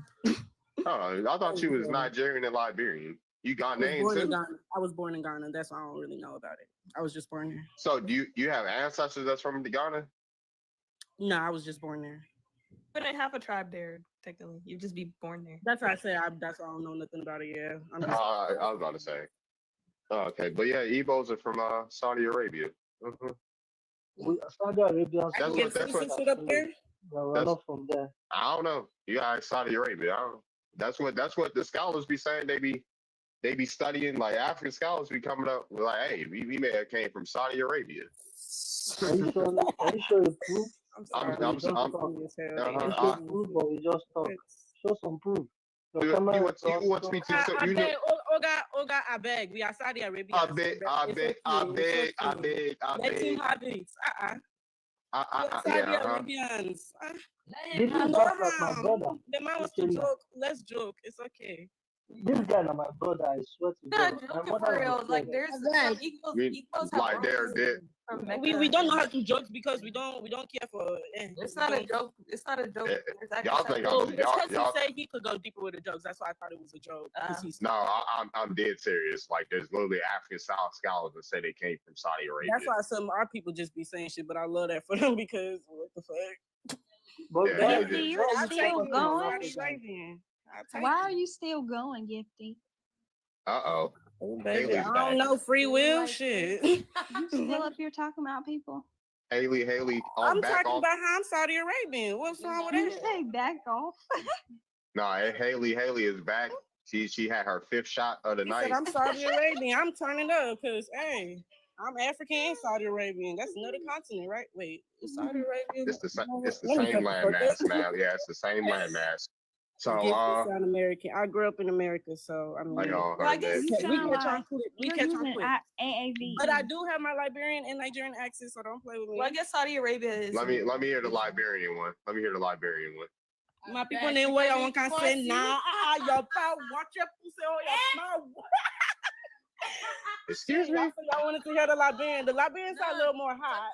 Oh, I thought you was Nigerian and Liberian. You Ghanaian too? I was born in Ghana. That's why I don't really know about it. I was just born here. So do you have ancestors that's from Ghana? No, I was just born there. But I have a tribe there, technically. You just be born there. That's why I say that's why I don't know nothing about it. Yeah, I'm just. I was about to say. Oh, okay, but yeah, Igbos are from Saudi Arabia. Saudi Arabia. That's what up there. We're not from there. I don't know. You got Saudi Arabia. That's what the scholars be saying. They be studying, like, African scholars be coming up with, like, hey, we may have came from Saudi Arabia. Are you sure you prove? I'm proof, but you just talk. Show some proof. You want me to? So, Oga, I beg. We are Saudi Arabia. I beg. Let him have it. Saudi Arabians. This is not like my brother. The man wants to joke. Let's joke. It's okay. This guy is my brother. I swear to God. Joking for real. Like, there's some equals like they're we don't know how to joke because we don't care for. It's not a joke. It's not a joke. Y'all think y'all say he could go deeper with the jokes. That's why I thought it was a joke. No, I'm dead serious. Like, there's literally African scholars that say they came from Saudi Arabia. That's why some of our people just be saying shit, but I love that for them because what the fuck. Gifty, you're still going. Why are you still going, Gifty? Uh-oh. Oh, baby, Haley's I back. don't know. Free will shit. You still up here talking about people? Haley, I'm back talking off. about how I'm Saudi Arabian. What's wrong with You that? say back off. No, Haley is back. She had her 5th shot of the He said night. I'm Saudi Arabian. I'm turning up because hey, I'm African and Saudi Arabian. That's another continent, right? Wait, is Saudi Arabian? It's the same Let me landmass, man. Yeah, it's the same landmass. So Forgive me, sound American. I grew up in America, so I mean, I all Well, I heard guess that. you we sound catch on like quick. We you're catch on using quick. AAVE. But I do have my Liberian and Nigerian accent, so don't play with me. Well, I guess Saudi Arabia is. Let me hear the Liberian one. Let me hear the Liberian one. My people name way I want to say nah. Your power, watch your pussy or your mouth. Excuse me. Y'all wanted to hear the Liberian. The Liberians are a little more hot.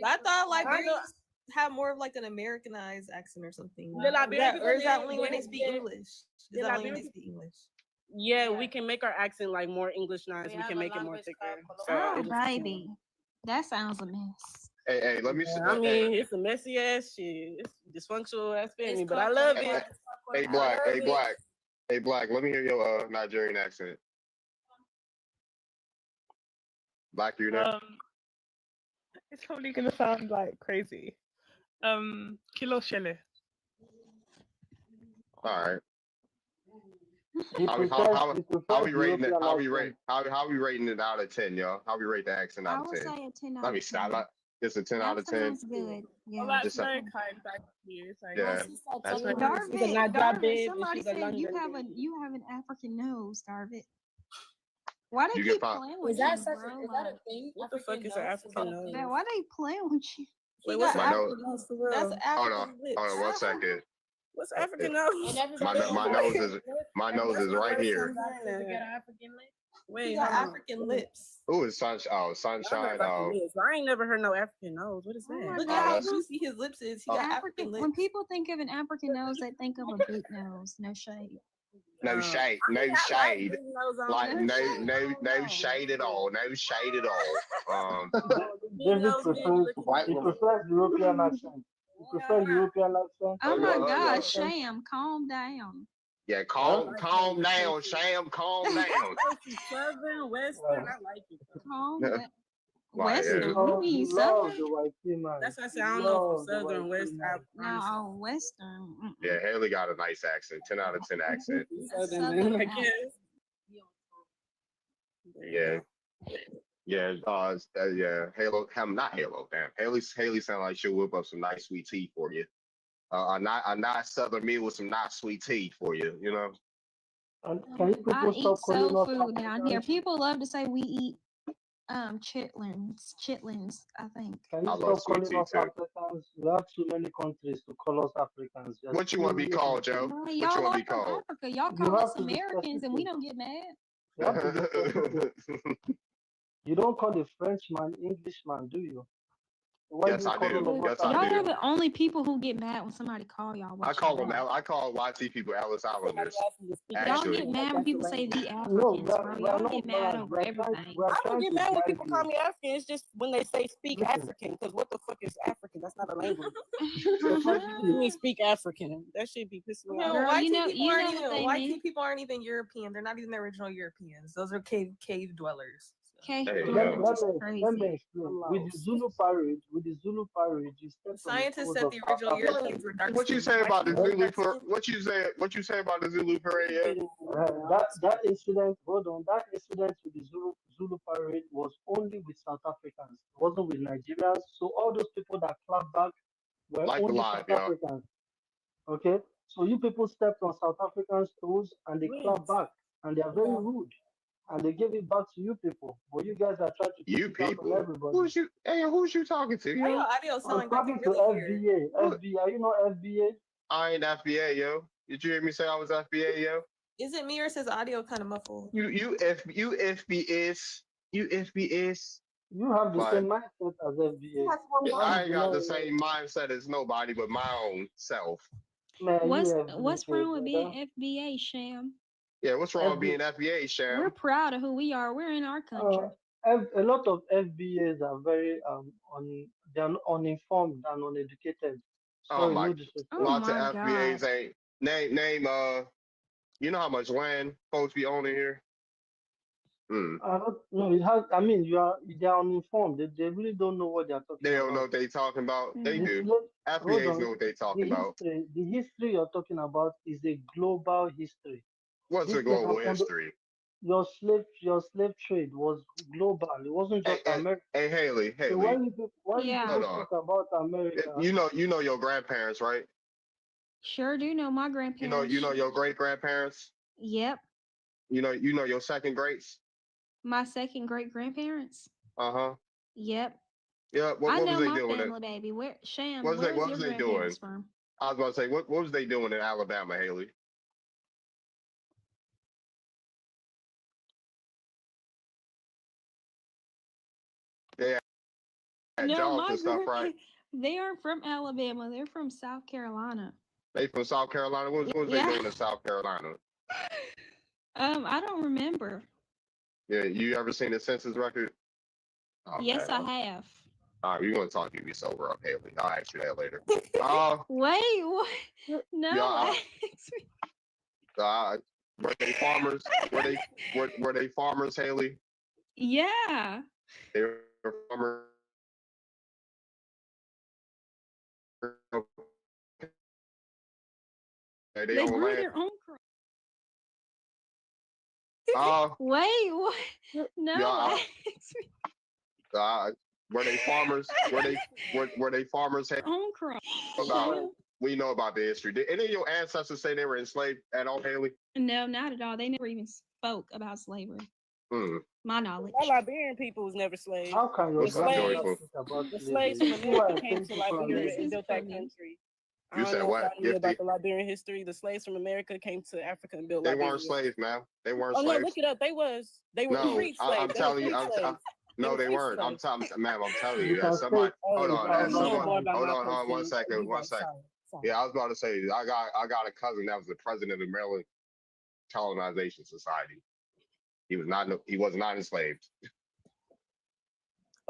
I thought Liberians have more of like an Americanized accent or something. The Liberians, Or is that only when they speak English? Is The that only when they Liberians- speak English? Yeah, we can make our accent like more Englishnized. We can make it more thicker. So Oh, it'll- baby. That sounds a mess. Hey, let me see. I mean, it's a messy ass shit. It's dysfunctional ass family, but I love it. Hey, Black. Hey, Black. Let me hear your Nigerian accent. Black, you there? It's probably gonna sound like crazy. Kilo Shele. All right. He How prefers we rating it? European How we accent. rate? How we rating it out of 10, y'all? How we rate the accent I out of would 10? say a 10 out Let me of stop. 10. It's a 10 That out of 10. sounds good. Yeah. Well, that's Just a- very kind. Thank you. Thank Yeah. you. That's very Darvit, somebody said you have an African nose, Darvit. Why they You keep get five. playing with Is that you, such bro? a, is that a thing? What the fuck is an African nose? Man, why they playing with you? Wait, what's My an nose. African nose for real? That's Hold African on. lips. Hold on 1 second. What's African nose? My nose is right here. Wait, He got hold on. African lips. Ooh, it's sunshine. Oh, sunshine. Oh, I ain't never heard no African nose. What is that? my Look God. at how that's- juicy his lips is. He got African lips. When people think of an African nose, they think of a big nose. No shade. no shade. No shade. Like no shade at all. No shade at all. David prefers European accent. You prefer European accent? Oh my yeah. God, Sham, calm down. Yeah, calm down, Sham. Calm down. Southern, Western, I like it. Calm Yeah. down. Like, Western, yeah. you mean He loves Southern? the white female. That's why I said I don't know if it's Southern, West. No, Western. Yeah, Haley got a nice accent. 10 out of 10 accent. Southern, I guess. Yeah. Yeah, Halo, not Halo, damn. Haley sound like she'll whip up some nice sweet tea for you. A nice southern meal with some nice sweet tea for you, you know? And can you people I stop eat calling soul us food down here. Africans? People love to say we eat chitlins, I think. Can you I love stop sweet calling tea us too. Africans? We have too many countries to call us Africans. There's What you too want to be many called, Joe? Well, What you y'all want are to be from called? Africa. Y'all You call us have to be Americans and we specific. don't get mad. You have to be specific. You don't call a Frenchman Englishman, do you? Why Yes, do you I call do. all of us Yes, I Y'all are do. the only people who get mad when somebody call y'all what I call y'all them. are. I call YT people Ellis Islanders. Y'all Actually, get mad when people say the No, Africans, bro. we are Y'all not get mad mad. over everything. We are I don't trying get to mad when guide people call you. me African. It's just when they say speak Listen, African, because what the fuck is African? That's not a language. precisely. You mean speak African? That shit be pissing me No, off. Girl, white you know people aren't what even they white mean. people aren't even European. They're not even the original Europeans. Those are cave dwellers. Okay, there you Let, go. let, is me, let crazy. me explain. With the Zulu parade, you step The on the scientists toes said of the South original Africa. Europeans were dark What you skinned. say about the White people Zulu? are dark What you say about the Zulu parade? Yeah. That incident, hold on, that incident with the Zulu parade was only with South Africans. It wasn't with Nigerians. So all those people that clapped back were Like the only live, South y'all. Africans. Okay? So you people stepped on South Africans' toes and they clapped back. And they are very rude. And they gave it back to you people. But you guys are trying to take You it out on people. everybody. Who's you talking to? Why Yo? your audio sound I'm like talking you to really weird? FBA. FBA, you know FBA? I ain't FBA, yo. Did you hear me say I was FBA, yo? Is it me or is his audio kind of muffled? You FBS. You FBS. You have the But same mindset as FBA. I ain't got the same mindset as nobody but my own self. Man, What's you what's FBA, wrong with brother. being FBA, Sham? Yeah, what's wrong with FBA. being FBA, We're Sham? proud of who we are. We're in our country. A lot of FBAs are very they're uninformed and uneducated. Oh Sorry, my, no disrespect. Oh lots of my FBAs God. ain't name. You know how much land folks be owning here? Hmm. I don't know. It has. I mean, they are uninformed. They really don't know what they are talking They don't know about. what they talking about. They The do. slave. Hold FBAs know on. what they talking about. The history you're talking about is a global history. What's This a place global was under history? your slave trade was global. It wasn't Hey, just hey, America. hey, Haley, So Haley. when you Hold people Yeah. on. talk about America, You know your grandparents, right? Sure do know my You grandparents. know your great grandparents. Yep. You know your second greats. My second great grandparents. Uh-huh. Yep. Yeah. I What was know they my doing? family, baby. Where What Sham, was they where's what your was they doing? grandparents from? I was about to say, what was they doing in Alabama, Haley? They had No, jobs my and stuff, right? they aren't from Alabama. They're from South Carolina. They from South Carolina. What was they Yeah. doing in South Carolina? I don't remember. Yeah, you ever seen the census record? Yes, Okay. I have. All right, we're gonna talk to you sober up, Haley. I'll ask you that later. Wait, what? No, Yeah, ask me. were they farmers? Were they farmers, Haley? Yeah. They were farmers. They They own grew land. their own crops. Wait, what? No, Yeah, ask me. were they farmers? Were they farmers? Haley? Own crops. About we know about the history. Did any of your ancestors say they were enslaved at all, Haley? No, not at all. They never even spoke about slavery. Hmm. My knowledge. Our Liberian people was never slaves. how can your What's up, grandmother Joyful? speak about The slavery? slaves from You see why America I came think to people are Liberia This and is built that funny. country. I You don't said know if what? y'all knew Gifty? about the Liberian history. The slaves from America came to Africa and built They Liberia. weren't slaves, man. They weren't Oh no, slaves. look it up. They were No, freed I'm slaves. They were telling you. free slaves. No, they free weren't. slaves. Ma'am, I'm telling You you can that say somebody. Hold on. Oh, That you know someone. more about Hold my on. Hold on. One country. second. You One guys, second. sorry. Yeah, I was about to say. I got a cousin that was the president of the Maryland Colonization Society. He was not enslaved.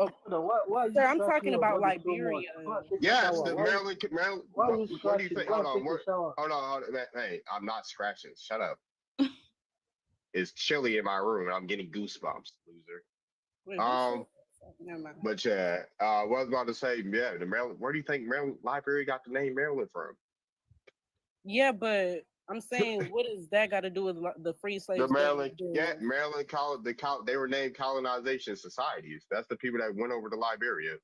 Oh, why are you sir, I'm scratching talking your about body so much? Liberia. Go and take a Yes, shower. the Maryland. Why are you What do you scratching? think? Go Hold and on. take a shower. Hold on. Hey, I'm not scratching. Shut up. It's chilly in my room and I'm getting goosebumps, loser. Wait, never mind. But yeah, what I was about to say, yeah, the Maryland. Where do you think Maryland Library got the name Maryland from? Yeah, but I'm saying, what does that got to do with the free slaves? The Maryland, yeah, Maryland they were named colonization societies. That's the people that went over to Liberia.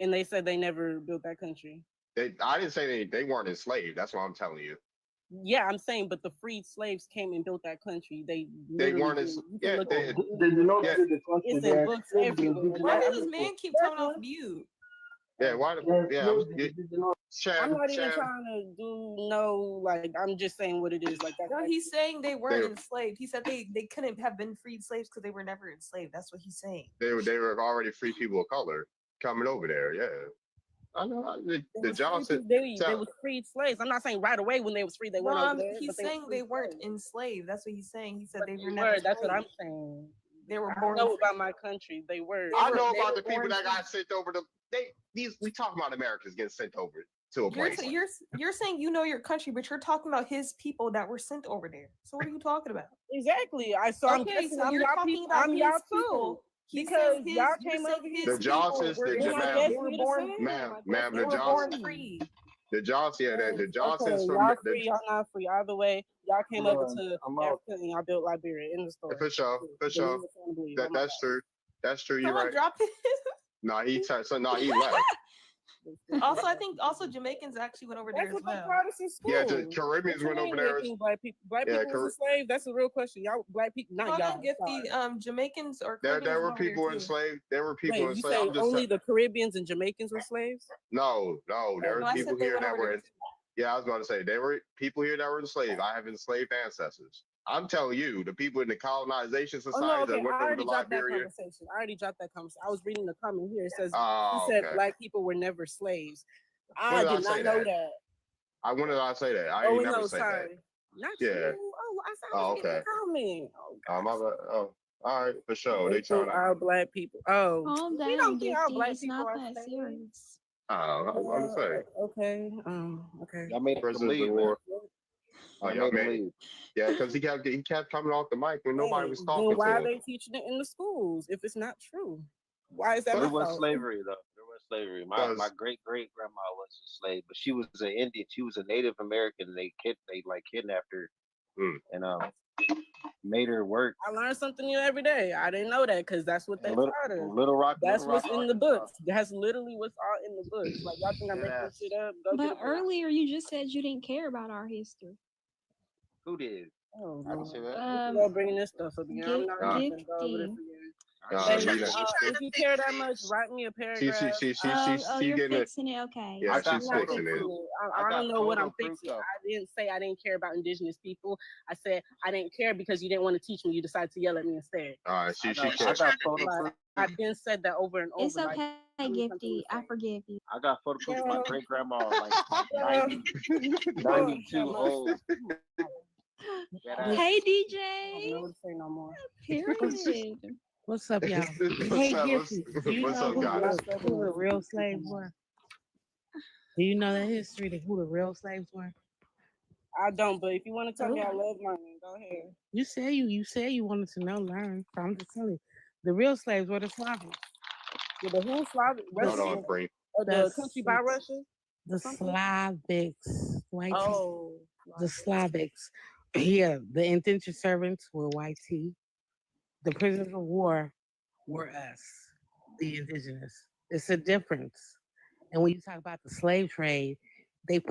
And they said they never built that country. I didn't say they weren't enslaved. That's what I'm telling you. Yeah, I'm saying, but the freed slaves came and built that country. They weren't They did not build the country. It's They in are books enslaved the everywhere. indigenous Why does this people. man keep coming off mute? Yeah, why? They are Yeah, enslaved the indigenous. I'm not even trying to do like I'm just saying what it is. Like that. No, he's saying they weren't enslaved. He said they couldn't have been freed slaves because they were never enslaved. That's what he's saying. They were already free people of color coming over there. Yeah, I know. The Johnson. They was freed slaves. I'm not saying right away when they was free they went over there. He's saying they weren't enslaved. That's what he's saying. He said they were They never. That's what I'm saying. They were I born. know about my country. They were. I know about the people that got sent over to. We talk about Americans getting sent over to a place. You're saying you know your country, but you're talking about his people that were sent over there. So what are you talking about? Exactly. I'm guessing so I'm you're y'all talking people. about I'm his y'all too. people. Because y'all came over here. The Johnsons, they were born, ma'am, the they were born Johnsons, free. the Johnsons, the Johnsons okay, from y'all free, y'all not free. Either way, y'all came over to Africa and y'all built Liberia in the story. For sure. That's true. That's true. You're right. Drop it. No, he left. Also, I think Jamaicans actually went over there as well. Yeah, the Caribbeans went over there. Black people was enslaved. That's a real question. Y'all black people, not y'all. Get the Jamaicans or there were people enslaved. There were people Wait, enslaved. You say only the Caribbeans and Jamaicans were slaves? No, there were people here that were. Yeah, I was about to say there were people here that were enslaved. I have enslaved ancestors. I'm telling you, the people in the colonization society that went over to Liberia. I already dropped that conversation. I was reading the comment here. It says it said black people were never slaves. I did not know that. When did I say that? I ain't never say sorry. that. Not yeah. You. Oh, okay. Comment. Oh, all right, for sure. They trying to all black people. Oh, Calm we down, don't think all Gifty. black It's people not are that serious. I'm saying. Okay. Okay. Y'all made them President leave, war. Y'all made them leave. Yeah, because he kept coming off the mic when nobody Hey, was then talking why to are him. they teaching it in the schools if it's not true? Why is that There my was fault? slavery though. There was slavery. My Because great grandma was a slave, but she was an Indian. She was a Native American. And they like kidnapped her and made her work. I learned something new every day. I didn't know that because that's what they taught us. That's what's in the Arkansas. books. That's literally what's all in the books. Like y'all think I'm making this shit up? Go get But a book. earlier you just said you didn't care about our history. Who did? Oh, I didn't say that. Y'all bringing this stuff up again. I'm not Nah. even gonna go over this again. Nina. If you care that much, write me a paragraph. She you're getting it. fixing it. Okay. Yeah, I'm she's not fixing it. I don't know what I'm fixing. I didn't say I didn't care about indigenous people. I said I didn't care because you didn't want to teach me. You decided to yell at me instead. All right, she I cares. got photo Like, proof. I've been said that over and over. It's okay, Gifty. I forgive you. I got photo proof of my great grandma, like 92 old. Hey, DJ. I don't know what to say no more. Period. What's up, y'all? Hey, Gifty, do you know who the real slaves were? Do you know the history of who the real slaves were? I don't, but if you want to tell me, I love learning. Go ahead. You say you wanted to know, learn. So I'm just telling you, the real slaves were the Slavics. The who Slavic? Hold on, Free. The country by Russia? The Slavics, white Oh, the Slavics. Yeah, the indentured servants were white tea. The prisoners of war were us, the indigenous. It's a difference. And when you talk about the slave trade, they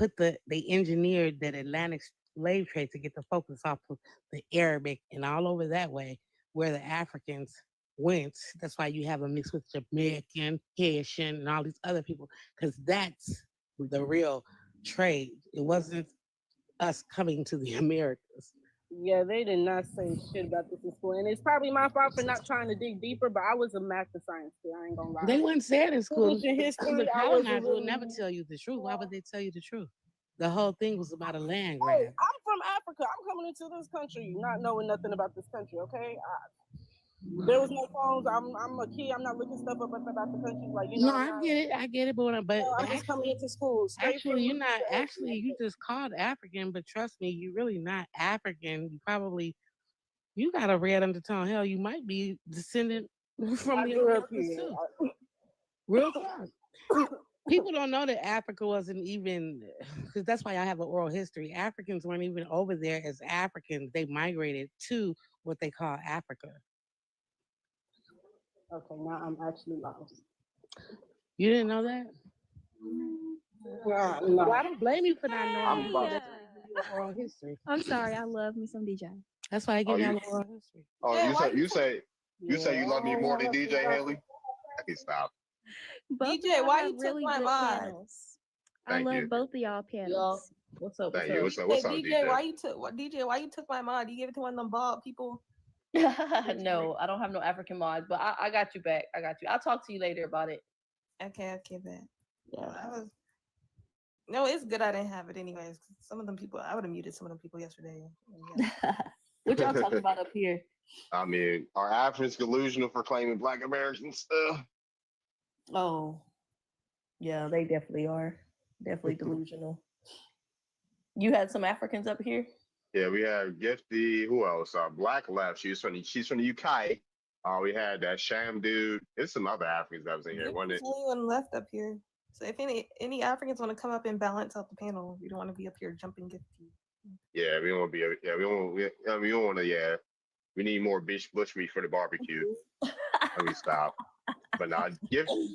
engineered that Atlantic slave trade to get the focus off of the Arabic and all over that way, where the Africans went. That's why you have a mix with Jamaican, Haitian, and all these other people, because that's the real trade. It wasn't us coming to the Americas. Yeah, they did not say shit about this in school. And it's probably my fault for not trying to dig deeper, but I was a math and science kid. I ain't gonna lie. They wouldn't say it in school. English and history, The I wasn't colonizers will really- never tell you the truth. Why would they tell you the truth? The whole thing was about a land Hey, grab. I'm from Africa. I'm coming into this country not knowing nothing about this country, okay? There was no phones. I'm a kid. I'm not looking stuff up about the country. Like, you know, No, I get it, but I'm just coming into school. actually, you're not. Actually, you just called African, but trust me, you're really not African. You got a red undertone. Hell, you might be descendant from I the grew up Americas here. too. Real talk. People don't know that Africa wasn't even, because that's why I have an oral history. Africans weren't even over there as Africans. They migrated to what they call Africa. Okay, now I'm actually lost. You didn't know that? No. Well, I don't blame you for not knowing. I'm That's why I give you an oral history. I'm sorry. I love me some DJ. That's why I give Oh, you you- an oral history. Oh, you say you love me more than DJ Haley? I can stop. Both DJ, y'all why have you took really my good mod? panels. I Thank love you. both of y'all panels. What's up? Thank you. What's up, DJ, DJ? why you took my mod? You gave it to one of them bald people. No, I don't have no African mod, but I got you back. I got you. I'll talk to you later about it. Okay, bet. Yeah. No, it's good I didn't have it anyways. 'Cause some of them people, I would have muted some of them people yesterday. Yeah. What y'all talking about up here? I mean, are Africans delusional for claiming Black Americans? Oh, yeah, they definitely are. Definitely delusional. You had some Africans up here? Yeah, we have Gifty. Who else? Black left. She's from the UK. We had that Sham dude. There's some other Africans that was in here, wasn't it? There's only one left up here. So if any Africans want to come up and balance out the panel, we don't want to be up here jumping Gifty. Yeah, we don't want to be. Yeah, we don't want to. Yeah, we need more bush meat for the barbecue. Let me stop. But not Gifty.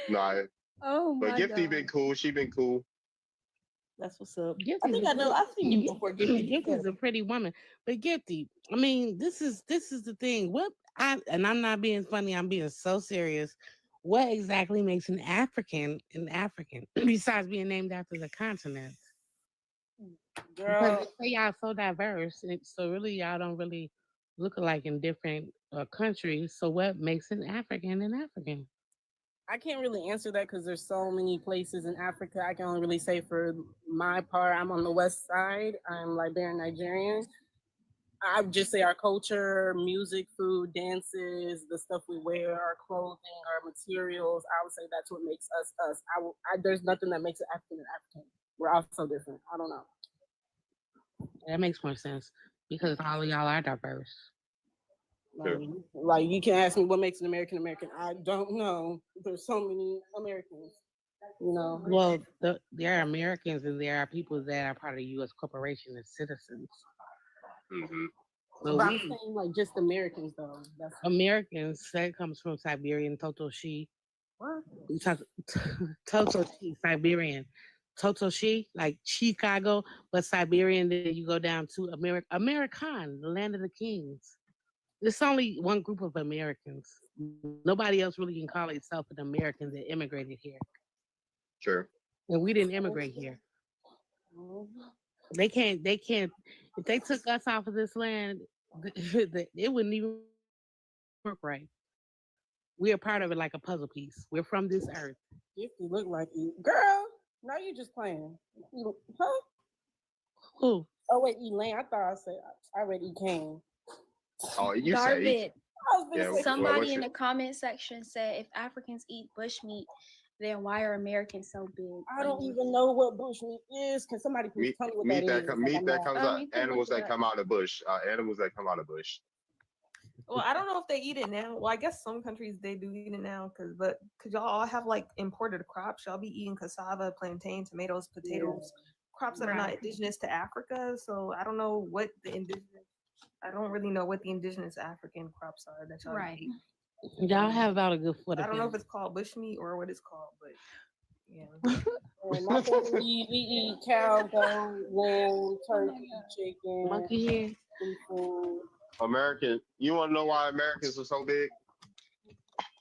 Nah. Oh But my Gifty God. been cool. She been cool. That's what's up. I've seen you before. Gifty's a pretty woman, but Gifty, I mean, this is the thing. And I'm not being funny. I'm being so serious. What exactly makes an African besides being named after the continent? Because they say y'all so diverse, and so really y'all don't really look alike in different countries. So what makes an African an African? I can't really answer that because there's so many places in Africa. I can only really say for my part, I'm on the west side. I'm Liberian Nigerian. I would just say our culture, music, food, dances, the stuff we wear, our clothing, our materials. I would say that's what makes us us. There's nothing that makes an African an African. We're all so different. I don't know. That makes more sense because all of y'all are diverse. Like you can ask me what makes an American American. I don't know. There's so many Americans, you know. Well, there are Americans and there are people that are part of the U.S. corporation as citizens. Mm-hmm. So But I'm saying like just Americans though. That's Americans, that comes from Siberian, Totoshi. what? We talk Totoshi, Siberian. Totoshi, like Chicago, but Siberian, then you go down to American, the land of the kings. There's only one group of Americans. Nobody else really can call itself an American that immigrated here. Sure. And we didn't immigrate here. They can't, if they took us off of this land, it wouldn't even work right. We are part of it like a puzzle piece. We're from this earth. If you look like you, girl. Now you just playing. Huh? Who? Oh wait, Elaine. I thought I said I read Elaine. Oh, you Darvin, say yeah. somebody in What the comment section said if Africans eat bushmeat, then why are Americans so big? I don't even know what bushmeat is. Can somebody please tell me what that is? meat that comes out, You can animals look it that up. come out of the bush, animals that come out of the bush. Well, I don't know if they eat it now. Well, I guess some countries they do eat it now, because y'all all have like imported crops. Y'all be eating cassava, plantain, tomatoes, potatoes, crops that are not Right. indigenous to Africa. So I don't know what the indigenous. I don't really know what the indigenous African crops are that y'all Right. eat. Y'all have about a good foot. I don't know if it's called bushmeat or what it's called, but yeah. And my family, we eat cow, goat, lamb, turkey, chicken, Monkey here. seafood. American. You want to know why Americans are so big?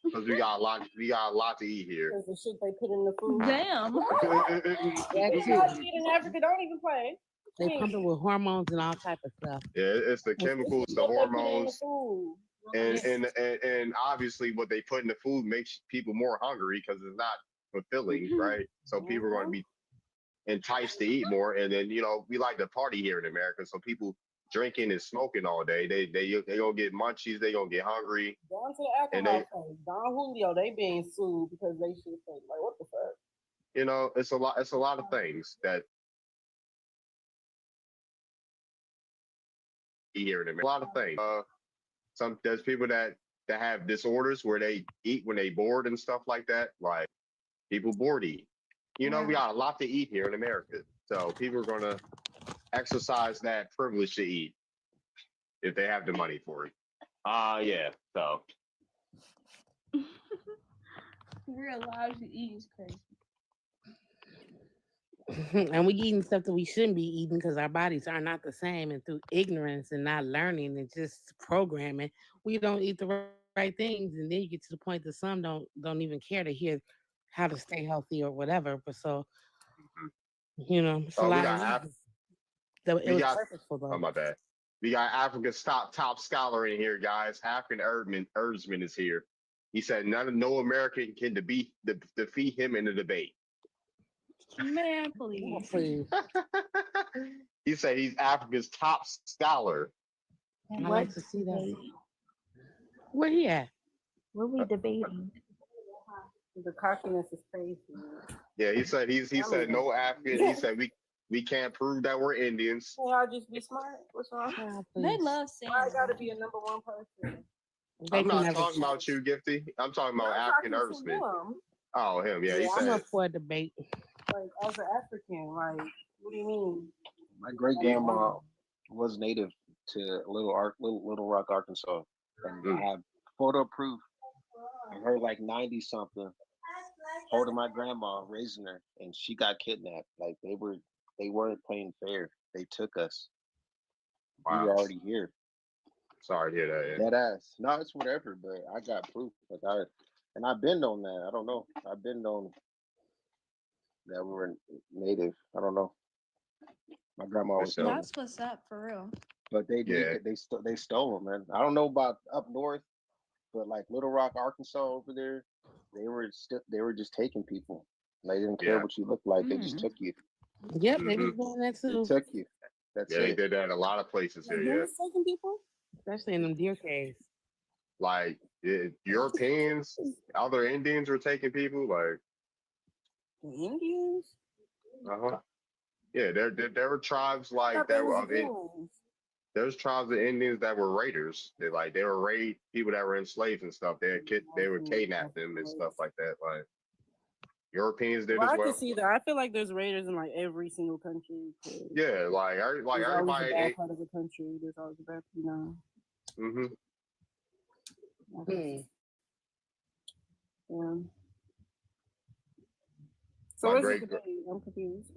Because we got a lot. We got a lot to eat here. Because the shit they put in the food. Damn. If y'all eat in Africa, don't even play. They pump it with hormones and all type of stuff. Yeah, it's the chemicals, the What they put in the hormones, food. and obviously what they put in the food makes people more hungry because it's not fulfilling, right? So people are going to be enticed to eat more, and then we like to party here in America, so people drinking and smoking all day. They gonna get munchies, they gonna get hungry. Down to the And alcohol thing. Don Julio, they being sued because they should think like, what the fuck? It's a lot. It's a lot of things that here in America. A lot of things. There's people that have disorders where they eat when they bored and stuff like that. Like people bored eat. We got a lot to eat here in America. So people are gonna exercise that privilege to eat if they have the money for it. Yeah. So We're allowed to eat is crazy. And we eating stuff that we shouldn't be eating because our bodies are not the same, and through ignorance and not learning and just programming, we don't eat the right things, and then you get to the point that some don't even care to hear how to stay healthy or whatever. But so it's a we lot got of reasons. It we was got purposeful though. oh my bad. We got Africa's top scholar in here, guys. African Herdsman is here. He said no American can defeat him in the debate. Man, please. He said he's Africa's top scholar. I like to see that. Where he at? What we debating? The cockiness is crazy. Yeah, he said no African. He said we can't prove that we're Indians. Can y'all just be smart? What's wrong? They love saying I gotta be a number one person. I'm not talking about you, Gifty. I'm talking about African Herdsman. Oh, him. Yeah, he I'm said. up for a debate. Like as an African, like what do you mean? My great grandma was native to Little Rock, Arkansas, and I have photo proof of her like 90 something holding my grandma, raising her, and she got kidnapped. Like they weren't playing fair. They took us. Wow. We were already here. Sorry to hear that. Yeah. That ass. No, it's whatever, but I got proof. And I've been on that. I don't know. I've been on that we were native. I don't know. My grandma was. That's what's up for real. But they stole them, man. I don't know about up north, but like Little Rock, Arkansas, over there, they were just taking people. They didn't care what you looked like. They just took you. Yep, they was doing that too. They took you. That's it. They did that in a lot of places here. Yeah. Taking people, especially in them deer caves. Like Europeans, other Indians were taking people. Like Indians. Yeah, there were tribes I like thought that they were was of it. wolves. There's tribes of Indians that were raiders. They were raid people that were enslaved and stuff. They would kidnap them and stuff like that. Like Europeans did Well, as I can well. see that. I feel like there's raiders in like every single country. 'Cause Yeah, like there's always a everybody. bad part of the country. There's always a bad, you know. Mm-hmm. Yeah. So My what's great. the debate? I'm confused.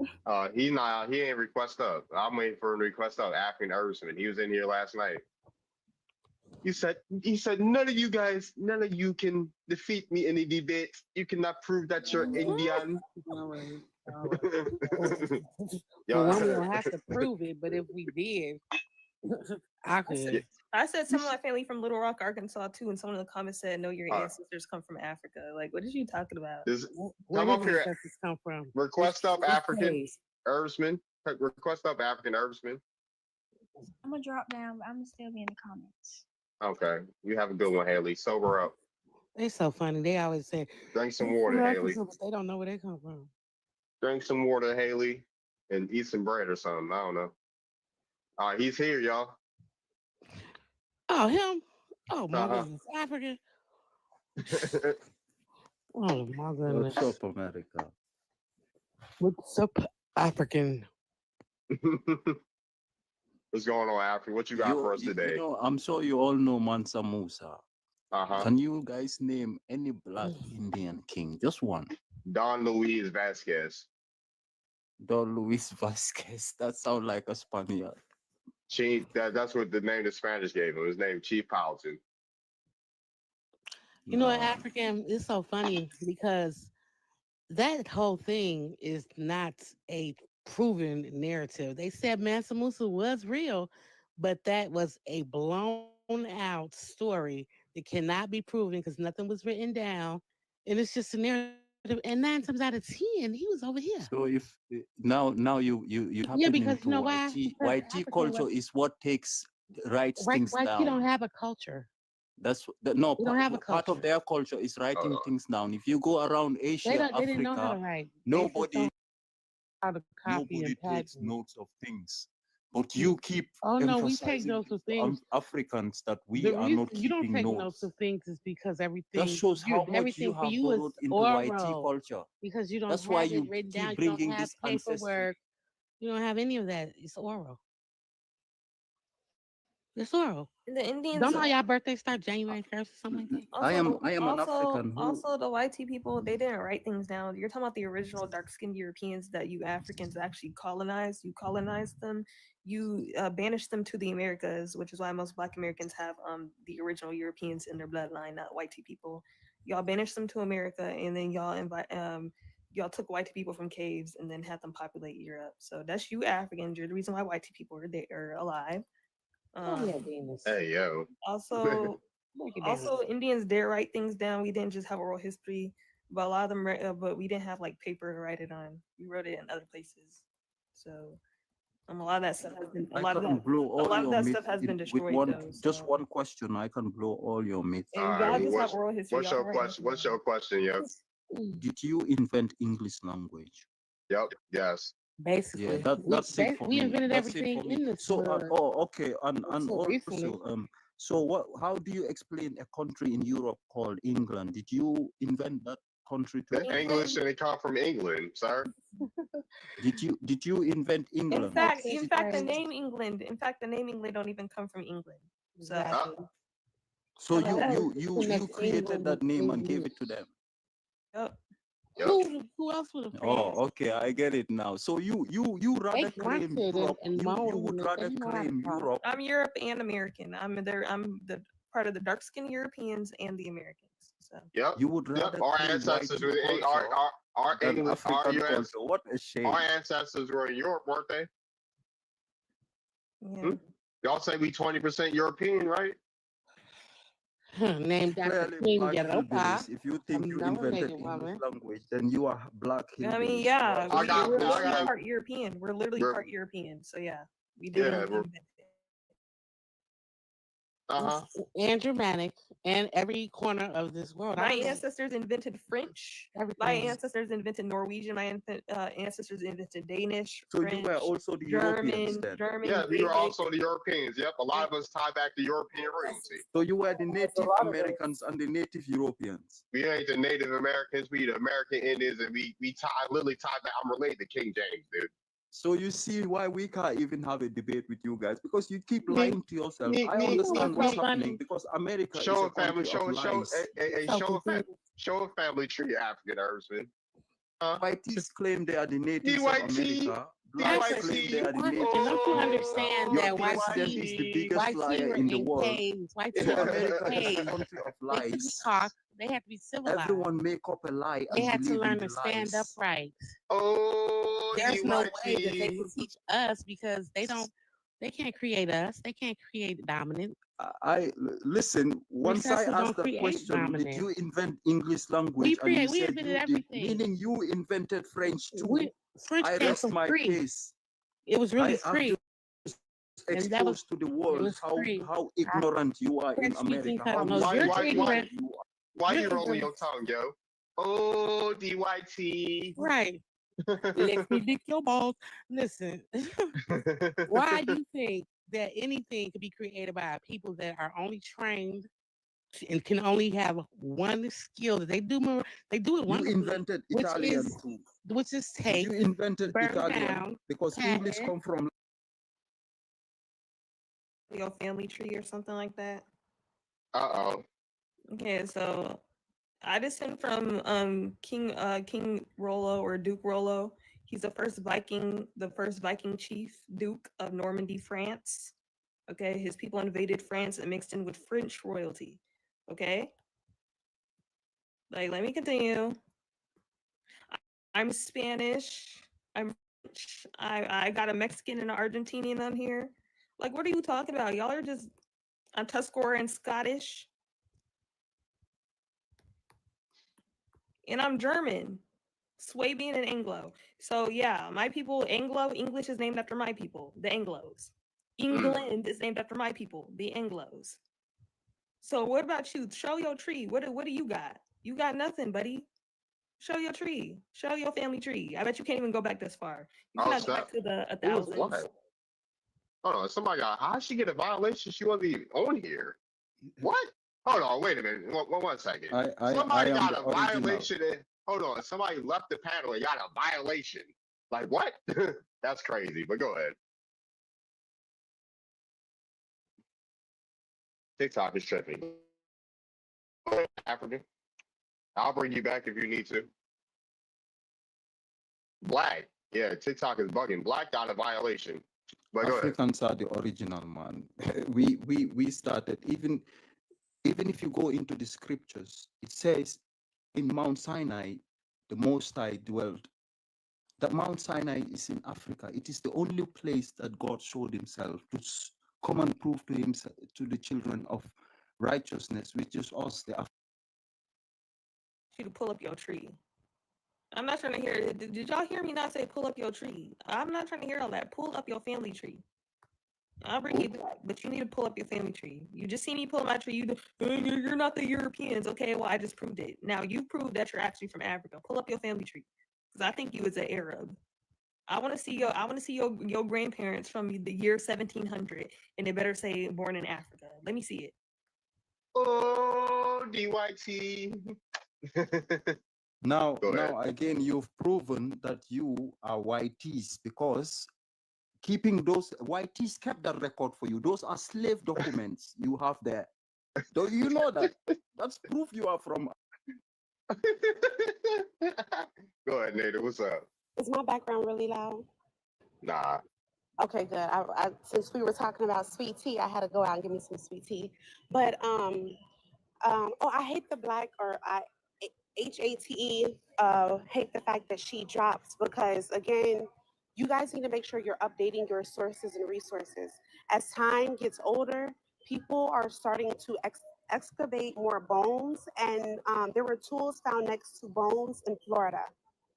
He ain't request up. I'm waiting for him to request up. African Urban. He was in here last night. He said none of you can defeat me in a debate. You cannot prove that you're Indian. All right. For one, we don't have to prove it, but if we did, I could. I said some of my family from Little Rock, Arkansas too, and someone in the comments said, "No, your Uh, ancestors come from Africa." Like, what are you talking about? Where Come up his here. ancestors come from? Request up Which African place? Herbsman. Request up African Herbsman. I'm gonna drop down, but I'm gonna still be in the comments. Okay. You have a good one, Haley. Sober up. They so funny. They always say, Drink some "They're water, from Haley. Arkansas," but they don't know where they come from. Drink some water, Haley, and eat some bread or something. I don't know. All right, he's here, y'all. Oh, him? Oh, my Uh-huh. goodness. African? Oh, my goodness. What's up, America? What's up, African? What's going on, African? What you got for us today? You know, I'm sure you all know Mansa Musa. Uh-huh. Can you guys name any black Indian king? Just one. Don Luis Vasquez. Don Luis Vasquez. That sounds like a Spaniard. Chief, that's what the name the Spanish gave him. His name Chief Powelton. You know what, African? It's so funny because that whole thing is not a proven narrative. They said Mansa Musa was real, but that was a blown out story that cannot be proven because nothing was written down. And it's just a narrative. And 9 times out of 10, he was over here. So if now you Yeah, tapping because into you know why? YT Because YT African culture was is what takes writes right. things White, you don't down. have a culture. That's no You don't have a part of culture. their culture is writing things down. If you go around They Asia, don't. They didn't know how to Africa, write. They just nobody don't know how to copy nobody and takes patent. notes of things. But you keep Oh no, we take emphasizing notes of to things. Africans that we The are reason not you don't keeping take notes. notes of things is because That everything shows how much everything you for have you is borrowed into YT oral culture. because you don't That's why have it you written keep down. You bringing don't have this ancestry. paperwork. You don't have any of that. It's oral. It's oral. The Indians. Don't all y'all birthdays start January 1st or something like that? I am an African who Also, the YT people, they didn't write things down. You're talking about the original dark-skinned Europeans that you Africans actually colonized. You colonized them. You banished them to the Americas, which is why most Black Americans have the original Europeans in their bloodline, not YT people. Y'all banished them to America, and then y'all took white people from caves and then had them populate Europe. So that's you Africans. You're the reason why white people are there alive. Hey yo. Also, Indians did write things down. We didn't just have oral history, but a lot of them, but we didn't have like paper to write it on. We wrote it in other places. So, a lot of that stuff has been, I can blow a all lot of your that myths stuff has been with destroyed one though. just one question. I can blow all your myths. And All y'all right, just have oral history. what's Y'all your don't write question? What's your question, yo? Did you invent English language? Yep. Yes. Basically, Yeah, that's it for we me. invented That's it everything for me. in this So, world. okay, and until recently. also, so what? How do you explain a country in Europe called England? Did you invent that country too? The English didn't come from England, sir. Did you invent England? In fact, the name England. In fact, the name England don't even come from England. So, So you created that name and gave it to them. Yep. Who else would have? Oh, okay, I get it now. So you rather claim Europe? You would rather claim Europe? I'm Europe and American. I'm the part of the dark skinned Europeans and the Americans. So Yep. You would rather Our claim ancestors white were culture our than English, our African US, culture. What a shame. our ancestors were in Europe, weren't they? Yeah. Y'all say we 20% European, right? Named after Clearly Queen black Europa, hillbillies. If you think a you invented melanated English woman. language, then you are black hillbillies. I mean, You yeah, are just we're English literally language. part European. We're literally part European. So yeah, we did Yeah, invent it. Uh-huh. and Germanic and every corner of this world. My I don't ancestors invented French. My everything. ancestors invented Norwegian. My ancestors invented Danish, So you were French, also the Europeans then. Yeah, we were Vedic. also the Europeans. Yep, a lot of us tie back to European roots. So you were the Native Americans and the Native Europeans. We ain't the Native Americans, we the American Indians, and we literally tie back. I'm related to King James, dude. So you see why we can't even have a debate with you guys, because you keep lying to yourself. I understand what's happening because America show is a country of lies. Show a family tree, African Earthman. Whiteys claim they are the natives of America. Blacks claim they are the natives And of don't you America. understand Your that president is the biggest liar in the world. So America is a country of lies. Talk. They have to be civilized. Everyone make up a lie They and had to believe learn in to the stand lies. upright. Oh, there's no way that they can teach us because they can't create us. They can't create dominant. Listen. Once I Recessive don't asked the create question, did dominant. you invent English language? And you We said invented you did, everything. meaning you invented French too. French I came rest from my free. case. It was really I free. have just And that was exposed to the world was free. how ignorant you are in French-speaking America. How countries. You're ignorant. Why You're you rolling your ignorant. tongue, yo? Oh, DYT. Right. Let me lick your balls. Listen, why do you think that anything could be created by people that are only trained and can only have one skill that they do more? They do it You wonderfully, invented Italian too. which is Did take, you invented burn Italian down, because English patent. come from Your family tree or something like that. Uh-oh. Okay, so I descend from King Rollo or Duke Rollo. He's the first Viking chief, Duke of Normandy, France. Okay, his people invaded France and mixed in with French royalty. Okay, like let me continue. I'm Spanish. I'm French. I got a Mexican and an Argentinian on here. Like, what are you talking about? Y'all are just I'm Tuscaroran Scottish. And I'm German, Swabian and Anglo. So yeah, my people, Anglo, English is named after my people, the Anglos. England is named after my people, the Anglos. So what about you? Show your tree. What do you got? You got nothing, buddy. Show your tree. Show your family tree. I bet you can't even go back this far. You cannot go back to the thousands. What? Hold on, somebody got, how'd she get a violation? She wasn't even on here. What? Hold on, wait a minute. One second. Somebody I am got the a original. violation. Hold on, somebody left the panel and got a violation. Like what? That's crazy, but go ahead. TikTok is tripping. African. I'll bring you back if you need to. Black. Yeah, TikTok is bugging. Black got a violation. But go ahead. Africans are the original, man. we started even if you go into the scriptures, it says in Mount Sinai, the Most High dwelled. That Mount Sinai is in Africa. It is the only place that God showed himself to come and prove to himself to the children of righteousness, which is us, the You to pull up your tree. I'm not trying to hear it. Did y'all hear me not say pull up your tree? I'm not trying to hear all that. Pull up your family tree. I'll bring you back, but you need to pull up your family tree. You just see me pull my tree. You're not the Europeans. Okay, well, I just proved it. Now you proved that you're actually from Africa. Pull up your family tree. Because I think you was an Arab. I want to see your grandparents from the year 1700, and they better say born in Africa. Let me see it. Oh, DYT. Now again, you've proven that you are whiteys because keeping those whiteys kept that record for you. Those are slave documents you have there. Do you know that? That's proof you are from. Go ahead, Nada. What's up? Is my background really loud? Nah. Okay, good. I since we were talking about sweet tea, I had to go out and give me some sweet tea. But I hate the black or HATE. Hate the fact that she drops because again, you guys need to make sure you're updating your sources and resources. As time gets older, people are starting to excavate more bones, and there were tools found next to bones in Florida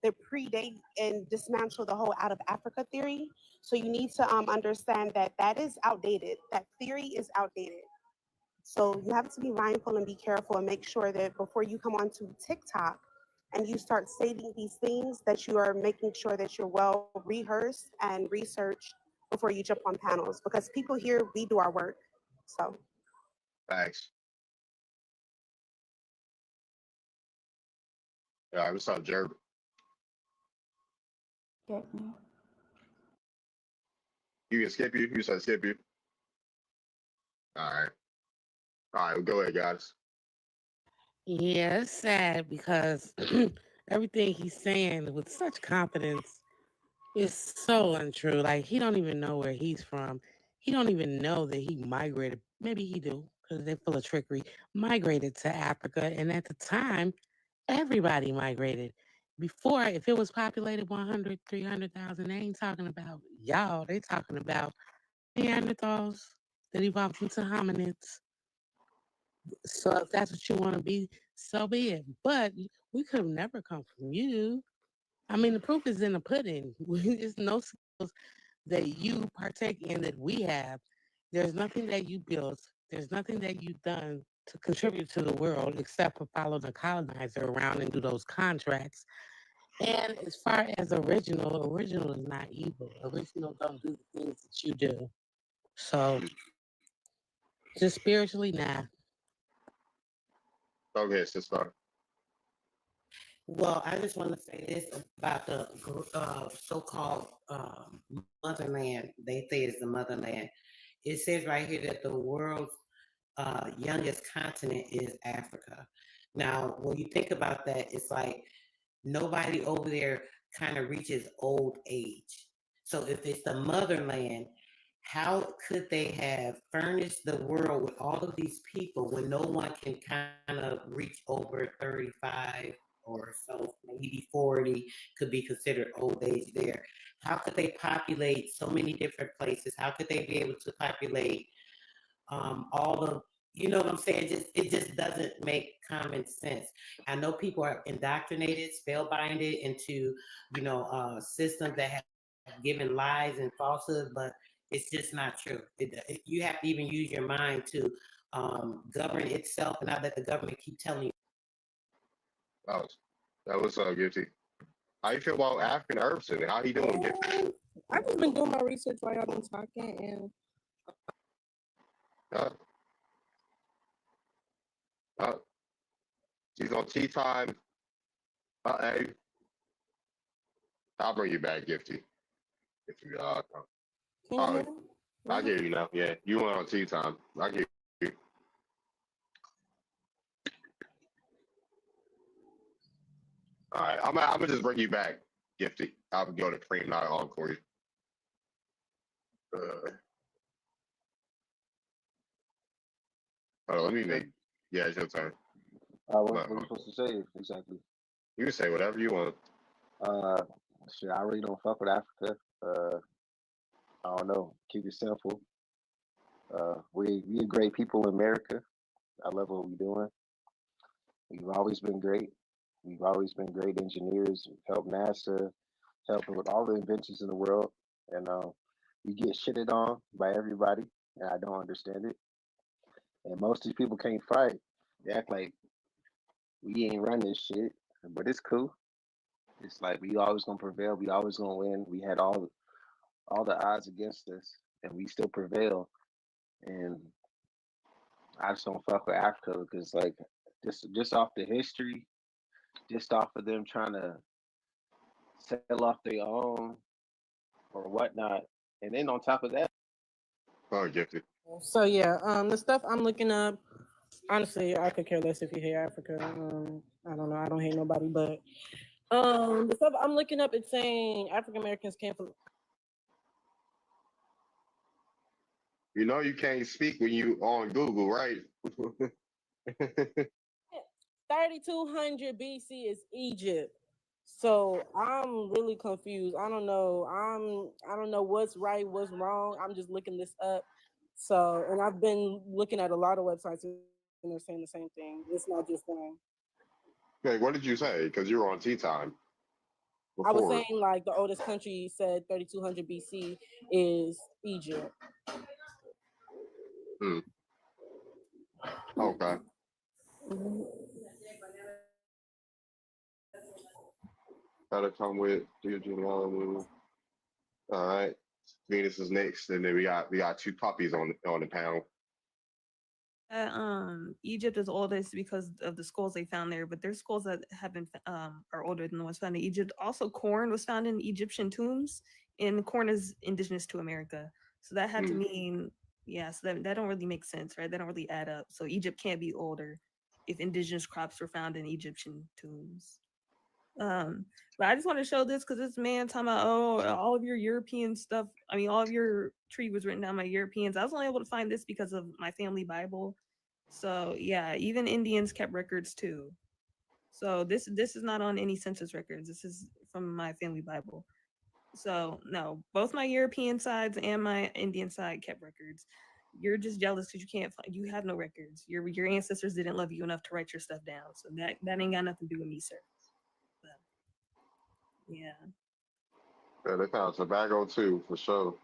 that predate and dismantle the whole out of Africa theory. So you need to understand that that is outdated. That theory is outdated. So you have to be mindful and be careful and make sure that before you come onto TikTok and you start stating these things, that you are making sure that you're well rehearsed and researched before you jump on panels, because people here, we do our work. So Thanks. All right, what's up, Jeremy? You can skip you. You said skip you. All right. All right, well, go ahead, guys. Yeah, it's sad because everything he's saying with such confidence is so untrue. Like he don't even know where he's from. He don't even know that he migrated. Maybe he do because they're full of trickery. Migrated to Africa, and at the time, everybody migrated. Before, if it was populated 100, 300,000, they ain't talking about y'all. They talking about Neanderthals that evolved into hominids. So if that's what you want to be, so be it. But we could have never come from you. I mean, the proof is in the pudding. There's no skills that you partake in that we have. There's nothing that you built. There's nothing that you've done to contribute to the world except for follow the colonizer around and do those contracts. And as far as original is not evil. Original don't do the things that you do. So just spiritually, nah. Okay, sister. Well, I just want to say this about the so-called motherland. They say it's the motherland. It says right here that the world's youngest continent is Africa. Now, when you think about that, it's like nobody over there kind of reaches old age. So if it's the motherland, how could they have furnished the world with all of these people when no one can kind of reach over 35 or so, maybe 40 could be considered old age there? How could they populate so many different places? How could they be able to populate all of, you know what I'm saying? It just doesn't make common sense. I know people are indoctrinated, spellbinded into, systems that have given lies and falsehood, but it's just not true. You have to even use your mind to govern itself, and not let the government keep telling you. That was Gifty. How you feel about African herbs and how he doing, Gifty? I've just been doing my research while y'all been talking, and She's on tea time. Hey, I'll bring you back, Gifty. If you I get you now. Yeah, you went on tea time. I get you. All right, I'm gonna just bring you back, Gifty. I'll go to cream, not on for you. Let me make. Yeah, it's your turn. What are you supposed to say exactly? You can say whatever you want. Shit, I really don't fuck with Africa. I don't know. Keep it simple. We great people in America. I love what we're doing. We've always been great. We've always been great engineers. We've helped NASA, helping with all the inventions in the world, and we get shitted on by everybody, and I don't understand it. And most of these people can't fight. They act like we ain't run this shit, but it's cool. It's like we always gonna prevail. We always gonna win. We had all the odds against us, and we still prevail. And I just don't fuck with Africa because like just off the history, just off of them trying to sell off their own or whatnot, and then on top of that, Gifted. so yeah, the stuff I'm looking up. Honestly, I could care less if you hate Africa. I don't know. I don't hate nobody, but the stuff I'm looking up, it's saying African Americans came from. You know you can't speak when you on Google, right? 3200 BC is Egypt. So I'm really confused. I don't know. I don't know what's right, what's wrong. I'm just looking this up. So, and I've been looking at a lot of websites and they're saying the same thing. It's not just one. Okay, what did you say? Because you were on tea time. I was saying like the oldest country said 3200 BC is Egypt. Okay. That'll come with Delusional. All right. Venus is next, and then we got two puppies on the panel. Egypt is oldest because of the skulls they found there, but there's skulls that have been are older than the ones found in Egypt. Also, corn was found in Egyptian tombs, and corn is indigenous to America, so that had to mean so that don't really make sense, right? That don't really add up. So Egypt can't be older if indigenous crops were found in Egyptian tombs. But I just want to show this because this man talking about all of your European stuff. I mean, all of your tree was written down by Europeans. I was only able to find this because of my family Bible. So yeah, even Indians kept records too. So this is not on any census records. This is from my family Bible. So no, both my European sides and my Indian side kept records. You're just jealous because you have no records. Your ancestors didn't love you enough to write your stuff down. So that ain't got nothing to do with me, sir. Yeah. Yeah, they found tobacco too, for sure.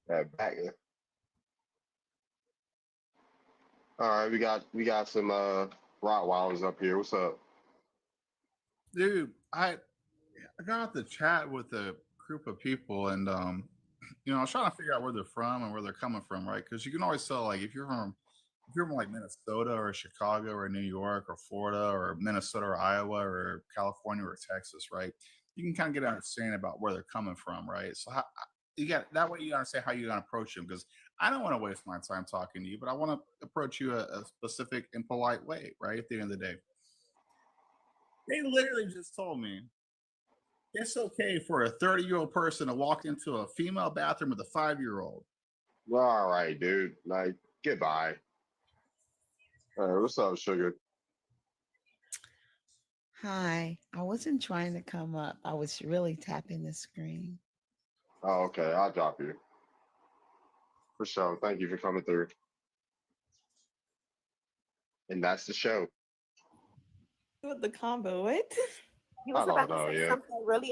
That back. All right, we got some Rottweilers up here. What's up? Dude, I got the chat with a group of people, and I was trying to figure out where they're from and where they're coming from, right? Because you can always tell, like, if you're from like Minnesota or Chicago or New York or Florida or Minnesota or Iowa or California or Texas, right? You can kind of get an understanding about where they're coming from, right? So you got that way you understand how you're gonna approach them, because I don't want to waste my time talking to you, but I want to approach you a specific and polite way, right? At the end of the day, they literally just told me it's okay for a 30-year-old person to walk into a female bathroom with a 5-year-old. Well, all right, dude. Like, goodbye. All right, what's up, Sugar? Hi, I wasn't trying to come up. I was really tapping the screen. Oh, okay. I'll drop you. For sure. Thank you for coming through. And that's the show. With the combo, what? He I was don't about to know, say yeah. something really